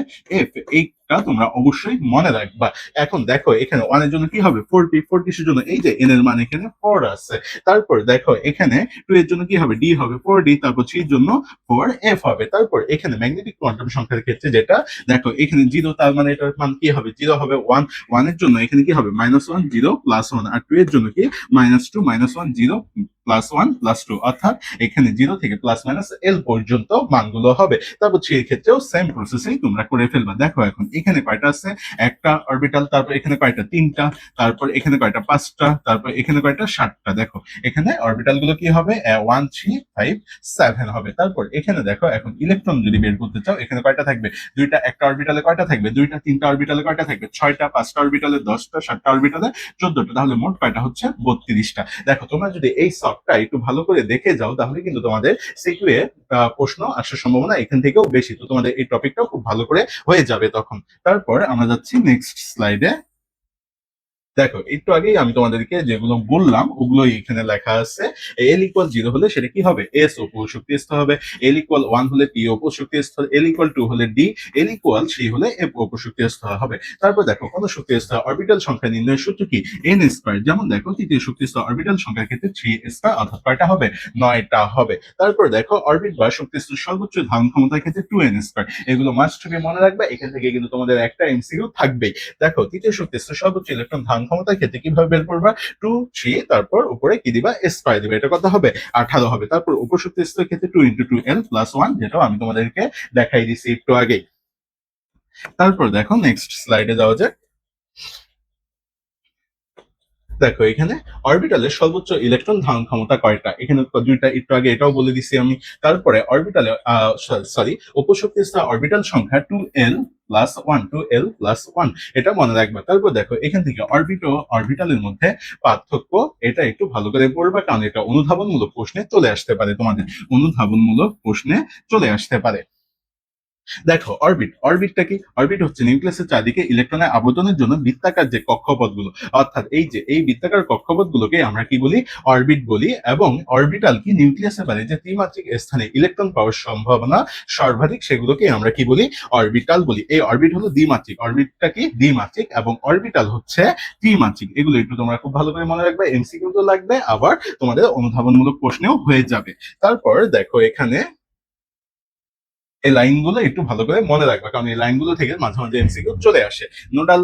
f। এইটা তোমরা অবশ্যই মনে রাখবা। এখন দেখো এখানে 1 এর জন্য কি হবে? 4p। 4 কিসের জন্য? এই যে n এর মান এখানে 4 আছে। তারপর দেখো এখানে 2 এর জন্য কি হবে? d হবে 4d, তারপর 3 এর জন্য 4f হবে। তারপর এখানে ম্যাগনেটিক কোয়ান্টাম সংখ্যার ক্ষেত্রে যেটা, দেখো এখানে 0, তার মানে এটার মান কি হবে? 0 হবে। 1 এর জন্য এখানে কি হবে? -1, 0, +1। আর 2 এর জন্য কি? -2, -1, 0, +1, +2। অর্থাৎ এখানে 0 থেকে +-l পর্যন্ত মানগুলো হবে। তারপর 3 এর ক্ষেত্রেও সেম প্রসেসেই তোমরা করে ফেলবা। দেখো এখন এখানে কয়টা আছে? একটা অরবিটাল। তারপর এখানে কয়টা? 3টা। তারপর এখানে কয়টা? 5টা। তারপর এখানে কয়টা? 7টা। দেখো এখানে অরবিটাল গুলো কি হবে? 1, 3, 5, 7 হবে। তারপর এখানে দেখো এখন ইলেকট্রন যদি বের করতে চাও, এখানে কয়টা থাকবে? 2টা। একটা অরবিটালে কয়টা থাকবে? 2টা। 3টা অরবিটালে কয়টা থাকবে? 6টা। 5টা অরবিটালে 10টা। 7টা অরবিটালে 14টা। তাহলে মোট কয়টা হচ্ছে? 32টা। দেখো তোমরা যদি এই সফটটা একটু ভালো করে দেখে যাও, তাহলে কিন্তু তোমাদের সিকিউ এ প্রশ্ন আসার সম্ভাবনা এখান থেকেও বেশি। তো তোমাদের এই টপিকটাও খুব ভালো করে হয়ে যাবে তখন। তারপর আমরা যাচ্ছি নেক্সট স্লাইডে। দেখো একটু আগেই আমি তোমাদেরকে যেগুলো বললাম ওগুলোই এখানে লেখা আছে। এল ইকুয়াল 0 হলে সেটা কি হবে? এস অপশক্তি স্তর হবে। এল ইকুয়াল 1 হলে পি অপশক্তি স্তর, এল ইকুয়াল 2 হলে ডি, এল ইকুয়াল 3 হলে এফ অপশক্তি স্তর হবে। তারপর দেখো কোন শক্তি স্তর অরবিটাল সংখ্যা নির্ণয়ের সূত্র কি? N square. যেমন দেখো তৃতীয় শক্তি স্তর অরবিটাল সংখ্যার ক্ষেত্রে 3 স্কয়ার, অর্থাৎ কয়টা হবে? 9টা হবে। তারপর দেখো অরবিট বা শক্তি স্তর সর্বোচ্চ ধারণ ক্ষমতার ক্ষেত্রে 2n স্কয়ার। এগুলো মাস্ট বি মনে রাখবে, এখান থেকে কিন্তু তোমাদের একটা এমসিকিউ থাকবে। দেখো তৃতীয় শক্তি স্তর সর্বোচ্চ ইলেকট্রন ধারণ ক্ষমতার ক্ষেত্রে কিভাবে বের করবা? 2 3, তারপর উপরে কি দিবা? স্কয়ার দিবা। এটা কত হবে? 18 হবে। তারপর উপশক্তি স্তরের ক্ষেত্রে 2 × 2n + 1, যেটাও আমি তোমাদেরকে দেখাই দিছি একটু আগেই। তারপর দেখো নেক্সট স্লাইডে যাওয়া যাক। দেখো এখানে অরবিটালের সর্বোচ্চ ইলেকট্রন ধারণ ক্ষমতা কয়টা? এখানে দুইটা, একটু আগে এটাও বলে দিছি আমি। তারপরে অরবিটালে সরি উপশক্তি স্তর অরবিটাল সংখ্যা 2l+1 এটা মনে রাখবা। তারপর দেখো এখান থেকে অরবিট ও অরবিটালের মধ্যে পার্থক্য, এটা একটু ভালো করে পড়বা, কারণ এটা অনুধাবনমূলক প্রশ্নে চলে আসতে পারে, তোমাদের অনুধাবনমূলক প্রশ্নে চলে আসতে পারে। দেখো অরবিটটা কি? অরবিট হচ্ছে নিউক্লিয়াসের চারদিকে ইলেকট্রনের আবর্তনের জন্য বৃত্তাকার যে কক্ষপথগুলো, অর্থাৎ এই যে এই বৃত্তাকার কক্ষপথগুলোকে আমরা কি বলি? অরবিট বলি। এবং অরবিটাল কি? নিউক্লিয়াসের বাইরে যে ত্রিমাত্রিক স্থানে ইলেকট্রন পাওয়ার সম্ভাবনা সর্বাধিক, সেগুলোকে আমরা কি বলি? অরবিটাল বলি। এই অরবিট হলো দ্বিমাত্রিক, অরবিটটা কি? দ্বিমাত্রিক, এবং অরবিটাল হচ্ছে ত্রিমাত্রিক। এগুলো একটু তোমরা খুব ভালো করে মনে রাখবে, এমসিকিউ তো লাগবে, আবার তোমাদের অনুধাবনমূলক প্রশ্নেও হয়ে যাবে। তারপর দেখো এখানে এই লাইনগুলো একটু ভালো করে মনে রাখবা, কারণ এই লাইনগুলো থেকে মাঝে মাঝে এমসিকিউ চলে আসে। নোডাল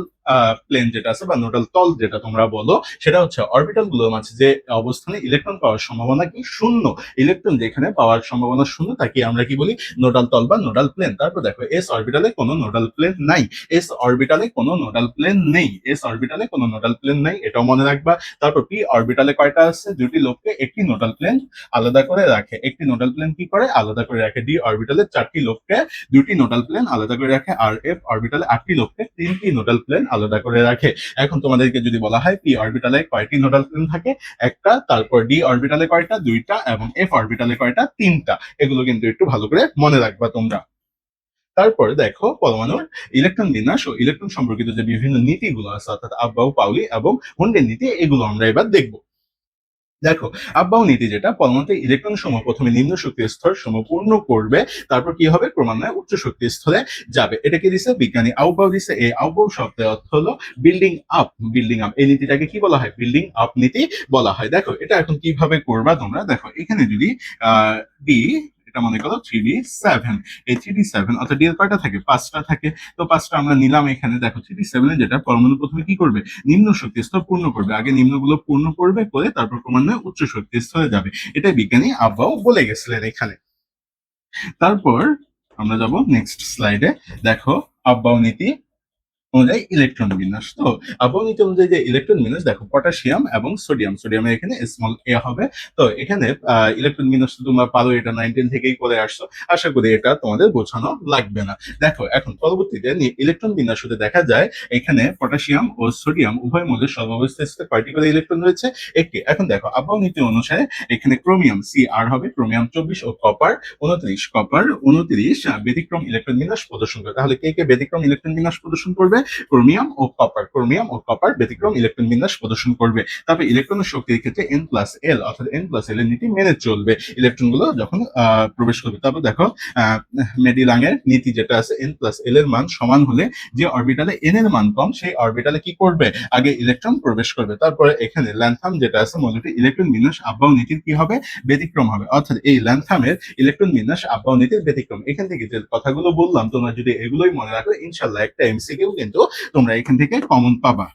প্লেন যেটা আছে বা নোডাল তল যেটা তোমরা বলো, সেটা হচ্ছে অরবিটাল গুলোর মাঝে যে অবস্থানে ইলেকট্রন পাওয়ার সম্ভাবনা কি? শূন্য। ইলেকট্রন যেখানে পাওয়ার সম্ভাবনা শূন্য, তাকে আমরা কি বলি? নোডাল তল বা নোডাল প্লেন। তারপর দেখো এস অরবিটালে কোনো নোডাল প্লেন নাই, এস অরবিটালে কোনো নোডাল প্লেন নেই, এস অরবিটালে কোনো নোডাল প্লেন নাই, এটাও মনে রাখবা। তারপর পি অরবিটালে কয়টা আছে? দুটি লোককে একটি নোডাল প্লেন আলাদা করে রাখে। একটি নোডাল প্লেন কি করে? আলাদা করে রাখে। ডি অরবিটালে 4টি লোককে দুটি নোডাল প্লেন আলাদা করে রাখে। আর এফ অরবিটালে 8টি লোককে 3টি নোডাল প্লেন আলাদা করে রাখে। এখন তোমাদেরকে যদি বলা হয় পি অরবিটালে কয়টি নোডাল প্লেন থাকে? একটা। তারপর ডি অরবিটালে কয়টা? দুইটা। এবং এফ অরবিটালে কয়টা? তিনটা। এগুলো কিন্তু একটু ভালো করে মনে রাখবা তোমরা। তারপর দেখো পরমাণুর ইলেকট্রন বিন্যাস ও ইলেকট্রন সম্পর্কিত যে বিভিন্ন নীতিগুলো আছে, অর্থাৎ আব্বাউ পাউলি এবং হুন্ডের নীতি, এগুলো আমরা এবার দেখবো। দেখো আব্বাউ নীতি যেটা, পরমাণুতে ইলেকট্রন সমূহ প্রথমে নিম্ন শক্তি স্তর সমূহ পূর্ণ করবে, তারপর কি হবে? ক্রমান্বয়ে উচ্চ শক্তি স্তরে যাবে। এটা কি দিছে? বিজ্ঞানী আউবাউ দিছে। এই আউবাউ শব্দের অর্থ হলো বিল্ডিং আপ। বিল্ডিং আপ, এই নীতিটাকে কি বলা হয়? বিল্ডিং আপ নীতি বলা হয়। দেখো এটা এখন কিভাবে করবা তোমরা, দেখো এখানে যদি ডি, এটা মনে করো 3d7, এই 3d7 অর্থাৎ ডি এর কয়টা থাকে? 5টা থাকে। তো 5টা আমরা নিলাম এখানে। দেখো 3d7 এ যেটা পরমাণু প্রথমে কি করবে? নিম্ন শক্তি স্তর পূর্ণ করবে। আগে নিম্নগুলো পূর্ণ করবে, করে তারপর ক্রমান্বয়ে উচ্চ শক্তি স্তরে যাবে। এটা বিজ্ঞানী আব্বাও বলে গেছিলেন এখানে। তারপর আমরা যাব নেক্সট স্লাইডে। দেখো আব্বাও নীতি অনুযায়ী ইলেকট্রন বিন্যাস। তো আবহাওয়া নীতি অনুযায়ী যে ইলেকট্রন বিন্যাস, দেখো পটাশিয়াম এবং সোডিয়াম, সোডিয়ামের এখানে স্মল এ হবে। তো এখানে ইলেকট্রন বিন্যাস তোমরা পারো, এটা 9-10 থেকেই করে আসছো, আশা করি এটা তোমাদের বোঝানো লাগবে না। দেখো এখন পরবর্তীতে ইলেকট্রন বিন্যাস হতে দেখা যায় এখানে পটাশিয়াম ও সোডিয়াম উভয় মৌলের সর্বাবস্থায় কয়টি করে ইলেকট্রন রয়েছে? একটি। এখন দেখো আবহাওয়া নীতি অনুসারে এখানে ক্রোমিয়াম সি আর হবে, ক্রোমিয়াম 24 ও কপার 29, কপার 29 ব্যতিক্রম ইলেকট্রন বিন্যাস প্রদর্শন করে। তাহলে কে কে ব্যতিক্রম ইলেকট্রন বিন্যাস প্রদর্শন করবে? ক্রোমিয়াম ও কপার। ক্রোমিয়াম ও কপার ব্যতিক্রম ইলেকট্রন বিন্যাস প্রদর্শন করবে। তারপর ইলেকট্রনের শক্তির ক্ষেত্রে n+l, অর্থাৎ n+l এর নীতি মেনে চলবে ইলেকট্রন গুলো যখন প্রবেশ করবে। তারপর দেখো মেডিলাং এর নীতি যেটা আছে, n+l এর মান সমান হলে যে অরবিটালে n এর মান কম, সেই অরবিটালে কি করবে? আগে ইলেকট্রন প্রবেশ করবে। তারপরে এখানে ল্যান্থাম যেটা আছে, মৌলটি ইলেকট্রন বিন্যাস আব্বাউ নীতির কি হবে? ব্যতিক্রম হবে। অর্থাৎ এই ল্যান্থামের ইলেকট্রন বিন্যাস আব্বাউ নীতির ব্যতিক্রম। এখান থেকে যে কথাগুলো বললাম, তোমরা যদি এগুলোই মনে রাখো, ইনশাল্লাহ একটা এমসিকিউ কিন্তু তোমরা এখান থেকে কমন পাবা।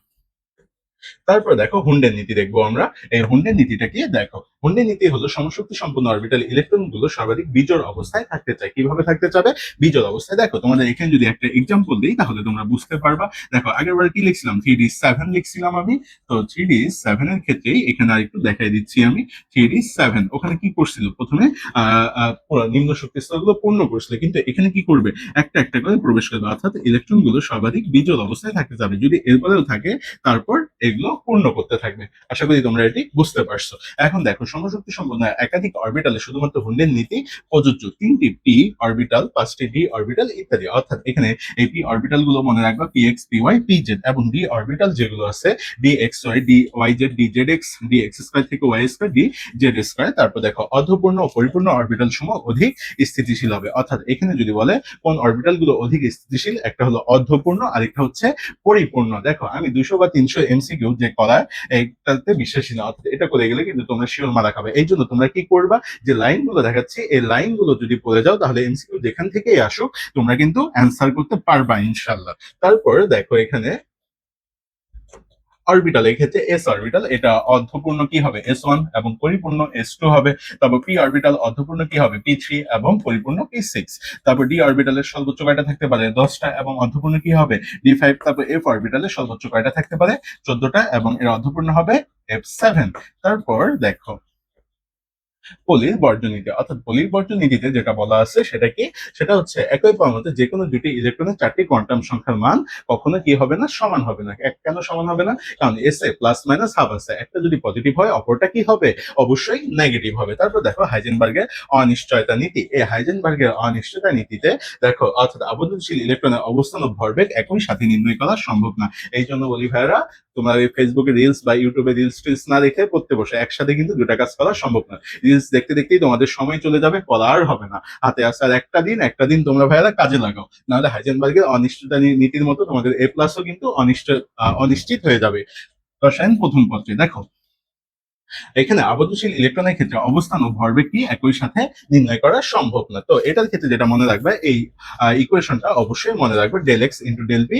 তারপর দেখো হুন্ডের নীতি দেখবো আমরা। এই হুন্ডের নীতিটা কি? দেখো হুন্ডের নীতি হলো সমশক্তি সম্পন্ন অরবিটাল ইলেকট্রন গুলো সর্বাধিক বিজোড় অবস্থায় থাকতে চায়। কিভাবে থাকতে চাবে? বিজোড় অবস্থায়। দেখো তোমাদের এখানে যদি একটা এক্সাম্পল দিই, তাহলে তোমরা বুঝতে পারবা। দেখো আগের বার কি লিখছিলাম? 3d7 লিখছিলাম আমি। তো 3d7 এর ক্ষেত্রেই এখানে আরেকটু দেখাই দিচ্ছি আমি। 3d7 ওখানে কি করছিল? প্রথমে নিম্ন শক্তি স্তর গুলো পূর্ণ করছিল, কিন্তু এখানে কি করবে? একটা একটা করে প্রবেশ করবে, অর্থাৎ ইলেকট্রন গুলো সর্বাধিক বিজোড় অবস্থায় থাকতে যাবে। যদি এরপরেও থাকে, তারপর এগুলো পূর্ণ করতে থাকবে। আশা করি তোমরা এটি বুঝতে পারছো। এখন দেখো সমশক্তি সম্পন্ন একাধিক অরবিটালে শুধুমাত্র হুন্ডের নীতি প্রযোজ্য। 3টি পি অরবিটাল, 5টি ডি অরবিটাল ইত্যাদি। অর্থাৎ এখানে এই পি অরবিটাল গুলো মনে রাখবা p x, p y, p z, এবং ডি অরবিটাল যেগুলো আছে d x y, d y z, d z x, d x square থেকে y square, d z square. তারপর দেখো অর্ধপূর্ণ ও পরিপূর্ণ অরবিটাল সমূহ অধিক স্থিতিশীল হবে। অর্থাৎ এখানে যদি বলে কোন অরবিটাল গুলো অধিক স্থিতিশীল, একটা হলো অর্ধপূর্ণ, আরেকটা হচ্ছে পরিপূর্ণ। দেখো আমি 200 বা 300 এমসিকিউ যে করায় এইটাতে বিশ্বাসী না, অর্থাৎ এটা করে গেলে কিন্তু তোমরা শিওর মারা খাবে। এই জন্য তোমরা কি করবা, যে লাইন গুলো দেখাচ্ছি এই লাইন গুলো যদি পড়ে যাও তাহলে এমসিকিউ যেখান থেকেই আসুক তোমরা কিন্তু অ্যান্সার করতে পারবা ইনশাল্লাহ। তারপর দেখো এখানে অরবিটাল, এই ক্ষেত্রে এস অরবিটাল এটা অর্ধপূর্ণ কি হবে এস ওয়ান এবং পরিপূর্ণ এস টু হবে। তারপর পি অরবিটাল অর্ধপূর্ণ কি হবে পি থ্রি এবং পরিপূর্ণ পি সিক্স। তারপর ডি অরবিটালের সর্বোচ্চ কয়টা থাকতে পারে 10টা এবং অর্ধপূর্ণ কি হবে ডি ফাইভ। তারপর এফ অরবিটালের সর্বোচ্চ কয়টা থাকতে পারে 14টা এবং এর অর্ধপূর্ণ হবে এফ সেভেন। তারপর দেখো পলির বর্জনীতি, অর্থাৎ পলির বর্জনীতিতে যেটা বলা আছে সেটা কি, সেটা হচ্ছে একই পরমাণুতে যে কোনো দুটি ইলেকট্রনের 4টি কোয়ান্টাম সংখ্যার মান কখনো কি হবে না সমান হবে না। কেন সমান হবে না, কারণ S A plus minus half আছে, একটা যদি পজিটিভ হয় অপরটা কি হবে অবশ্যই নেগেটিভ হবে। তারপর দেখো হাইজেনবার্গের অনিশ্চয়তা নীতি, এই হাইজেনবার্গের অনিশ্চয়তা নীতিতে দেখো অর্থাৎ আবর্তনশীল ইলেকট্রনের অবস্থান ও ভরবেগ একই সাথে নির্ণয় করা সম্ভব না। এই জন্য বলি ভাইরা তোমার ফেসবুকে রিলস বা ইউটিউবে রিলস টিলস না দেখে পড়তে বসে, একসাথে কিন্তু দুটা কাজ করা সম্ভব না। রিলস দেখতে দেখতেই তোমাদের সময় চলে যাবে, পড়া আর হবে না। হাতে আসে আর একটা দিন তোমরা ভাইয়ারা কাজে লাগাও, নাহলে হাইজেনবার্গের অনিশ্চয়তা নীতির মতো তোমাদের এ প্লাসও কিন্তু অনিশ্চিত হয়ে যাবে। রসায়ন প্রথম পত্রে দেখো এখানে আবদ্ধশীল ইলেকট্রনের ক্ষেত্রে অবস্থান ও ভরবেগ কি একই সাথে নির্ণয় করা সম্ভব না। তো এটার ক্ষেত্রে যেটা মনে রাখবে, এই ইকুয়েশনটা অবশ্যই মনে রাখবে, del X into del P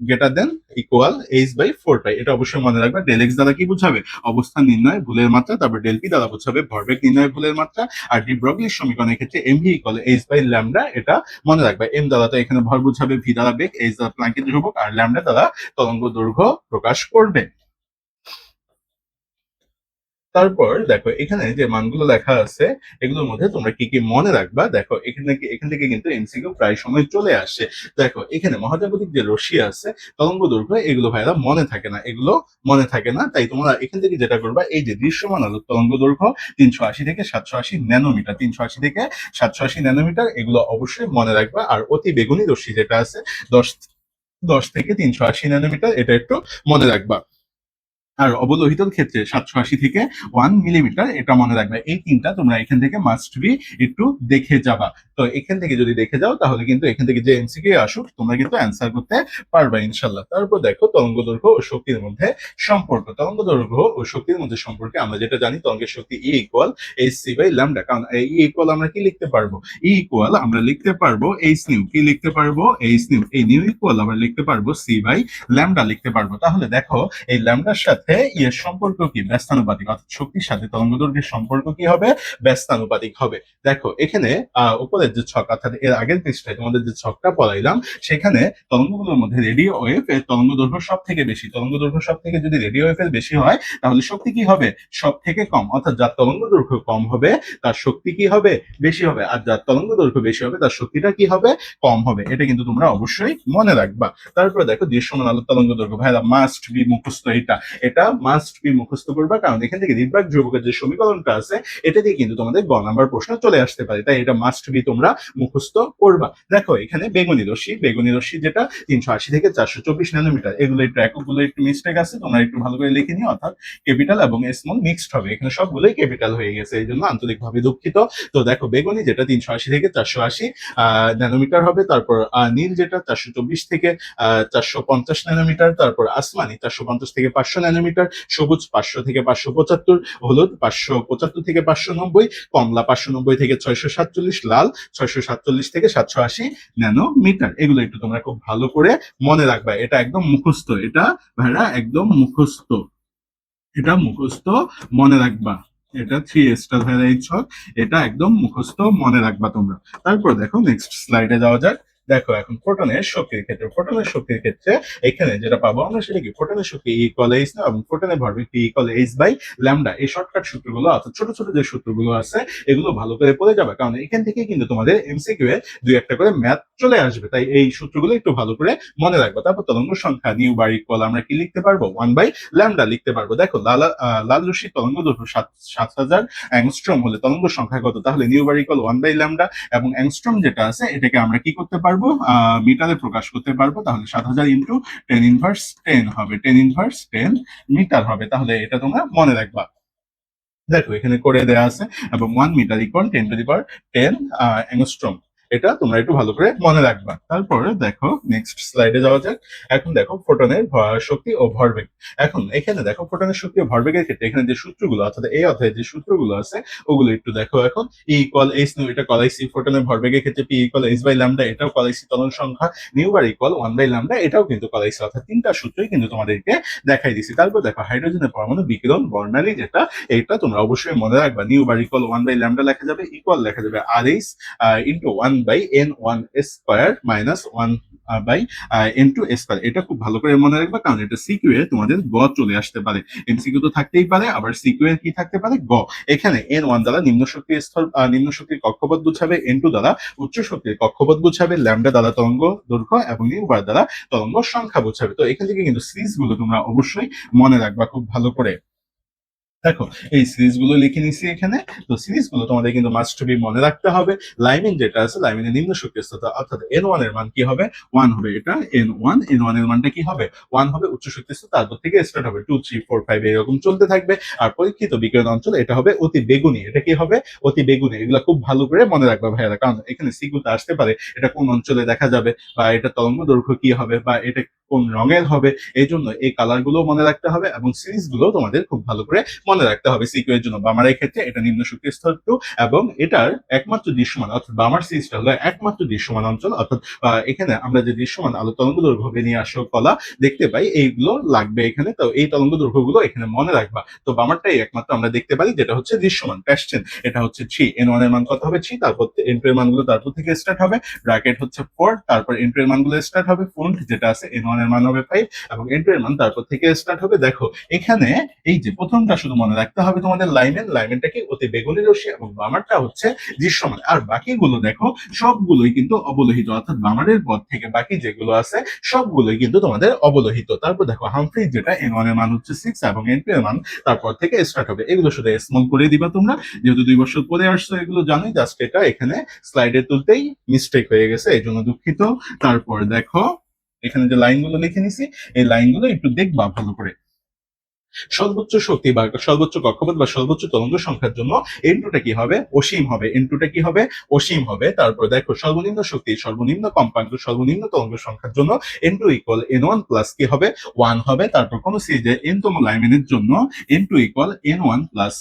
greater than equal H by 4 pi. এটা অবশ্যই মনে রাখবে। ডেল এক্স দ্বারা কি বুঝাবে অবস্থান নির্ণয় ভুলের মাত্রা, তারপর ডেল পি দ্বারা বুঝাবে ভরবেগ নির্ণয় ভুলের মাত্রা। আর ডি ব্রগলির সমীকরণের ক্ষেত্রে M V equal H by lambda, এটা মনে রাখবে। এম দ্বারা তো এখানে ভর বুঝাবে, ভি দ্বারা বেগ, এইচ দ্বারা প্ল্যাঙ্কের ধ্রুবক, আর ল্যামডা দ্বারা তরঙ্গ দৈর্ঘ্য প্রকাশ করবে। তারপর দেখো এখানে যে মানগুলো লেখা আছে এগুলোর মধ্যে তোমরা কি কি মনে রাখবা, দেখো এখান থেকে কিন্তু এমসিকিউ প্রায় সময় চলে আসে। দেখো এখানে মহাজাগতিক যে রশ্মি আছে তরঙ্গ দৈর্ঘ্য এগুলো ভাইরা মনে থাকে না, এগুলো মনে থাকে না। তাই তোমরা এখান থেকে যেটা করবা, এই যে দৃশ্যমান আলোর তরঙ্গ দৈর্ঘ্য 380 থেকে 780 ন্যানোমিটার, 380 থেকে 780 ন্যানোমিটার, এগুলো অবশ্যই মনে রাখবা। আর অতি বেগুনি রশ্মি যেটা আছে 10 10 থেকে 380 ন্যানোমিটার, এটা একটু মনে রাখবা। আর অবলোহিতর ক্ষেত্রে 780 থেকে 1 মিলিমিটার, এটা মনে রাখবে। এই তিনটা তোমরা এখান থেকে মাস্ট বি একটু দেখে যাবা। তো এখান থেকে যদি দেখে যাও তাহলে কিন্তু এখান থেকে যে এমসিকিউ আসুক তোমরা কিন্তু অ্যান্সার করতে পারবা ইনশাল্লাহ। তারপর দেখো তরঙ্গ দৈর্ঘ্য ও শক্তির মধ্যে সম্পর্ক, তরঙ্গ দৈর্ঘ্য ও শক্তির মধ্যে সম্পর্কে আমরা যেটা জানি তরঙ্গের শক্তি E equal h c by lambda. কারণ ই ইকুয়াল আমরা কি লিখতে পারবো, ই ইকুয়াল আমরা লিখতে পারবো এইচ নিউ, কি লিখতে পারবো এইচ নিউ, এই নিউ ইকুয়াল আমরা লিখতে পারবো সি বাই ল্যামডা লিখতে পারবো। তাহলে দেখো এই ল্যামডার সাথে ইয়ের সম্পর্ক কি ব্যস্তানুপাতিক, অর্থাৎ শক্তির সাথে তরঙ্গ দৈর্ঘ্যের সম্পর্ক কি হবে ব্যস্তানুপাতিক হবে। দেখো এখানে উপরের যে ছক, অর্থাৎ এর আগের পৃষ্ঠায় তোমাদের যে ছকটা পড়াইলাম সেখানে তরঙ্গগুলোর মধ্যে রেডিও ওয়েভ এর তরঙ্গ দৈর্ঘ্য সব থেকে বেশি, তরঙ্গ দৈর্ঘ্য সব থেকে যদি রেডিও ওয়েভ এর বেশি হয় তাহলে শক্তি কি হবে সব থেকে কম, অর্থাৎ যার তরঙ্গ দৈর্ঘ্য কম হবে তার শক্তি কি হবে বেশি হবে, আর যার তরঙ্গ দৈর্ঘ্য বেশি হবে তার শক্তিটা কি হবে কম হবে। এটা কিন্তু তোমরা অবশ্যই মনে রাখবা। তারপরে দেখো দৃশ্যমান আলোর তরঙ্গ দৈর্ঘ্য, ভাইরা মাস্ট বি মুখস্থ, এটা মাস্ট বি মুখস্থ করবা, কারণ এখান থেকে নির্বাক ধ্রুবকের যে সমীকরণটা আছে এটা দিয়ে কিন্তু তোমাদের গ নাম্বার প্রশ্ন চলে আসতে পারে, তাই এটা মাস্ট বি তোমরা মুখস্থ করবা। দেখো এখানে বেগুনি রশ্মি যেটা 380 থেকে 424 ন্যানোমিটার, এগুলো একটু এককগুলো একটু মিস্টেক আছে, তোমরা একটু ভালো করে লিখে নিও, অর্থাৎ ক্যাপিটাল এবং স্মল মিক্সড হবে, এখানে সবগুলোই ক্যাপিটাল হয়ে গেছে, এই জন্য আন্তরিকভাবে দুঃখিত। তো দেখো বেগুনি যেটা 380 থেকে 480 ন্যানোমিটার হবে, তারপর নীল যেটা 424 থেকে 450 ন্যানোমিটার, তারপর আসমানি 450 থেকে 500 ন্যানোমিটার, সবুজ 500 থেকে 575, হলুদ 575 থেকে 590, কমলা 590 থেকে 647, লাল 647 থেকে 780 ন্যানোমিটার। এগুলো একটু তোমরা খুব ভালো করে মনে রাখবা, এটা একদম মুখস্থ, এটা ভাইরা একদম মুখস্থ, এটা মুখস্থ মনে রাখবা। এটা 3 স্টার ভাইরা এই ছক, এটা একদম মুখস্থ মনে রাখবা তোমরা। তারপর দেখো নেক্সট স্লাইডে যাওয়া যাক। দেখো এখন ফোটনের শক্তির ক্ষেত্রে এখানে যেটা পাবো আমরা সেটা কি, ফোটনের শক্তি ইকুয়াল এইচ না, এবং ফোটনের ভরবেগ P equal H by lambda. এই শর্টকাট সূত্রগুলো অর্থাৎ ছোট ছোট যে সূত্রগুলো আছে এগুলো ভালো করে পড়ে যাবে, কারণ এখান থেকে কিন্তু তোমাদের এমসিকিউ এ দুই একটা করে ম্যাথ চলে আসবে, তাই এই সূত্রগুলো একটু ভালো করে মনে রাখবো। তারপর তরঙ্গ সংখ্যা নিউ বার ইকুয়াল আমরা কি লিখতে পারবো, 1/ল্যামডা লিখতে পারবো। দেখো লাল রশ্মির তরঙ্গ দৈর্ঘ্য 7000 অ্যাংস্ট্রম হলে তরঙ্গ সংখ্যা কত, তাহলে নিউ বার ইকুয়াল 1/ল্যামডা, এবং অ্যাংস্ট্রম যেটা আছে এটাকে আমরা কি করতে পারবো, মিটারে প্রকাশ করতে পারবো। তাহলে 7000 ইন্টু 10 হবে, 10 মিটার হবে। তাহলে এটা তোমরা মনে রাখবা। দেখো এখানে করে দেওয়া আছে, এবং 1 মিটার ইকুয়াল 10 অ্যাংস্ট্রম। এটা তোমরা একটু ভালো করে মনে রাখবা। তারপরে দেখো নেক্সট স্লাইডে যাওয়া যাক। এখন দেখো ফোটনের শক্তি ও ভরবেগ। এখন এখানে দেখো ফোটনের শক্তি ও ভরবেগের ক্ষেত্রে এখানে যে সূত্রগুলো অর্থাৎ এই অধ্যায়ে যে সূত্রগুলো আছে ওগুলো একটু দেখো। এখন ই ইকুয়াল এইচ নিউ, এটা কলাইসি। ফোটনের ভরবেগের ক্ষেত্রে P equal H by lambda, এটাও কলাইসি। তরল সংখ্যা নিউ বার ইকুয়াল 1/ল্যামডা, এটাও কিন্তু কলাইসি। অর্থাৎ তিনটা সূত্রই কিন্তু তোমাদেরকে দেখাই দিছি। তারপর দেখো হাইড্রোজেনের পরমাণু বিকিরণ বর্ণালী, যেটা এইটা তোমরা অবশ্যই মনে রাখবা। নিউ বার ইকুয়াল 1/ল্যামডা লেখা যাবে, ইকুয়াল লেখা যাবে R H into 1/n1 square minus 1/n2 square. এটা খুব ভালো করে মনে রাখবা, কারণ এটা সিকিউ এ তোমাদের গ চলে আসতে পারে। এমসিকিউ তো থাকতেই পারে, আবার সিকিউ এর কি থাকতে পারে, গ। এখানে n1 দ্বারা নিম্ন শক্তির স্তর, নিম্ন শক্তির কক্ষপথ বুঝাবে, n2 দ্বারা উচ্চ শক্তির কক্ষপথ বুঝাবে, ল্যামডা দ্বারা তরঙ্গ দৈর্ঘ্য, এবং নিউ বার দ্বারা তরঙ্গ সংখ্যা বুঝাবে। তো এখান থেকে কিন্তু সিরিজ গুলো তোমরা অবশ্যই মনে রাখবা খুব ভালো করে। দেখো এই সিরিজ গুলো লিখে নিছি এখানে। তো সিরিজ গুলো তোমাদের কিন্তু মাস্ট বি মনে রাখতে হবে। লাইমিন যেটা আছে, লাইমিনের নিম্ন শক্তি স্তর অর্থাৎ n1 এর মান কি হবে, 1 হবে। এটা n1 এর মানটা কি হবে, 1 হবে। উচ্চ শক্তি স্তর তারপর থেকে স্টার্ট হবে 2 3 4 5 এরকম চলতে থাকবে। আর পরীক্ষিত বিকিরণ অঞ্চল এটা হবে অতি বেগুনি। এটা কি হবে, অতি বেগুনি। এগুলো খুব ভালো করে মনে রাখবা ভাইয়ারা, কারণ এখানে সিকিউতে আসতে পারে এটা কোন অঞ্চলে দেখা যাবে, বা এটা তরঙ্গ দৈর্ঘ্য কি হবে, বা এটা কোন রঙের হবে। এই জন্য এই কালার গুলো মনে রাখতে হবে, এবং সিরিজ গুলো তোমাদের খুব ভালো করে মনে রাখতে হবে সিকিউ এর জন্য। বামারের ক্ষেত্রে এটা নিম্ন শক্তির স্তর 2, এবং এটার একমাত্র দৃশ্যমান অর্থাৎ বামার সিরিজটা হলো একমাত্র দৃশ্যমান অঞ্চল। অর্থাৎ এখানে আমরা যে দৃশ্যমান আলো তরঙ্গ দৈর্ঘ্য বেরিয়ে আসো কলা দেখতে পাই, এইগুলো লাগবে এখানে। তো এই তরঙ্গ দৈর্ঘ্য গুলো এখানে মনে রাখবা। তো বামারটাই একমাত্র আমরা দেখতে পারি যেটা হচ্ছে দৃশ্যমান। কোশ্চেন এটা হচ্ছে 3, n1 এর মান কত হবে 3, তারপর n2 এর মানগুলো তারপর থেকে স্টার্ট হবে, ব্র্যাকেট হচ্ছে 4, তারপর n2 এর মানগুলো স্টার্ট হবে, ফন্ট যেটা আছে n1 এর মান হবে 5, এবং n2 এর মান তারপর থেকে স্টার্ট হবে। দেখো এখানে এই যে প্রথমটা শুধু মনে রাখতে হবে তোমাদের, লাইমেনটা কি অতি বেগুনি রশ্মি, এবং বামারটা হচ্ছে দৃশ্যমান। আর বাকিগুলো দেখো সবগুলোই কিন্তু অবলোহিত, অর্থাৎ বামারের পর থেকে বাকি যেগুলো আছে সবগুলোই কিন্তু তোমাদের অবলোহিত। তারপর দেখো হামফ্রি যেটা n1 এর মান হচ্ছে 6, এবং n2 এর মান তারপর থেকে স্টার্ট হবে। এগুলো শুধু স্মল করে দিবা তোমরা, যেহেতু 2 বছর পরে আসছো এগুলো জানোই। জাস্ট এটা এখানে স্লাইডে তুলতেই মিস্টেক হয়ে গেছে, এই জন্য দুঃখিত। তারপর দেখো এখানে যে লাইনগুলো লিখে নিছি, এই লাইনগুলো একটু দেখবা ভালো করে। সর্বোচ্চ শক্তি বা সর্বোচ্চ কক্ষপথ বা সর্বোচ্চ তরঙ্গ সংখ্যার জন্য n2টা কি হবে, অসীম হবে। n2টা কি হবে, অসীম হবে। তারপর দেখো সর্বনিম্ন শক্তি, সর্বনিম্ন কম্পাঙ্ক, সর্বনিম্ন তরঙ্গ সংখ্যার জন্য n2 ইকুয়াল n1 প্লাস কি হবে, 1 হবে। তারপর কোন সিরিজে n তম লাইনের জন্য n2 equal n1 plus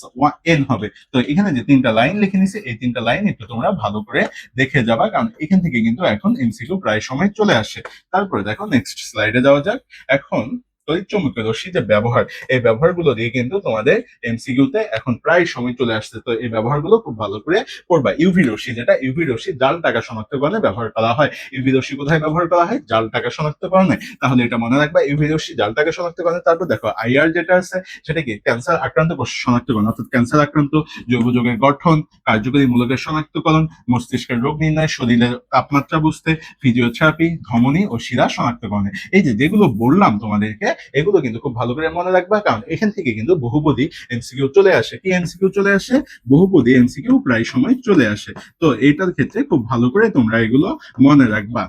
n হবে। তো এখানে যে তিনটা লাইন লিখে নিছে, এই তিনটা লাইন একটু তোমরা ভালো করে দেখে যাবা, কারণ এখান থেকে কিন্তু এখন এমসিকিউ প্রায় সময় চলে আসে। তারপরে দেখো নেক্সট স্লাইডে যাওয়া যাক। এখন তড়িৎচুম্বকীয় রশ্মি যে ব্যবহার, এই ব্যবহারগুলো দিয়ে কিন্তু তোমাদের এমসিকিউতে এখন প্রায় সময় চলে আসছে। তো এই ব্যবহারগুলো খুব ভালো করে পড়বা। ইউভি রশ্মি, যেটা ইউভি রশ্মি জাল টাকা শনাক্তকরণে ব্যবহার করা হয়। ইউভি রশ্মি কোথায় ব্যবহার করা হয়, জাল টাকা শনাক্তকরণে। তাহলে এটা মনে রাখবা, ইউভি রশ্মি জাল টাকা শনাক্তকরণে। তারপর দেখো আইআর যেটা আছে সেটা কি, ক্যান্সার আক্রান্ত কোষ শনাক্তকরণ, অর্থাৎ ক্যান্সার আক্রান্ত জৈব যৌগের গঠন, কার্যকরী মূলকের শনাক্তকরণ, মস্তিষ্কের রোগ নির্ণয়, শরীরের তাপমাত্রা বুঝতে, ফিজিওথেরাপি, ধমনী ও শিরা শনাক্তকরণে। এই যে যেগুলো বললাম তোমাদেরকে, এগুলো কিন্তু খুব ভালো করে মনে রাখবা, কারণ এখান থেকে কিন্তু বহুপদী এমসিকিউ চলে আসে। কি এমসিকিউ চলে আসে, বহুপদী এমসিকিউ প্রায় সময় চলে আসে। তো এইটার ক্ষেত্রে খুব ভালো করে তোমরা এগুলো মনে রাখবা।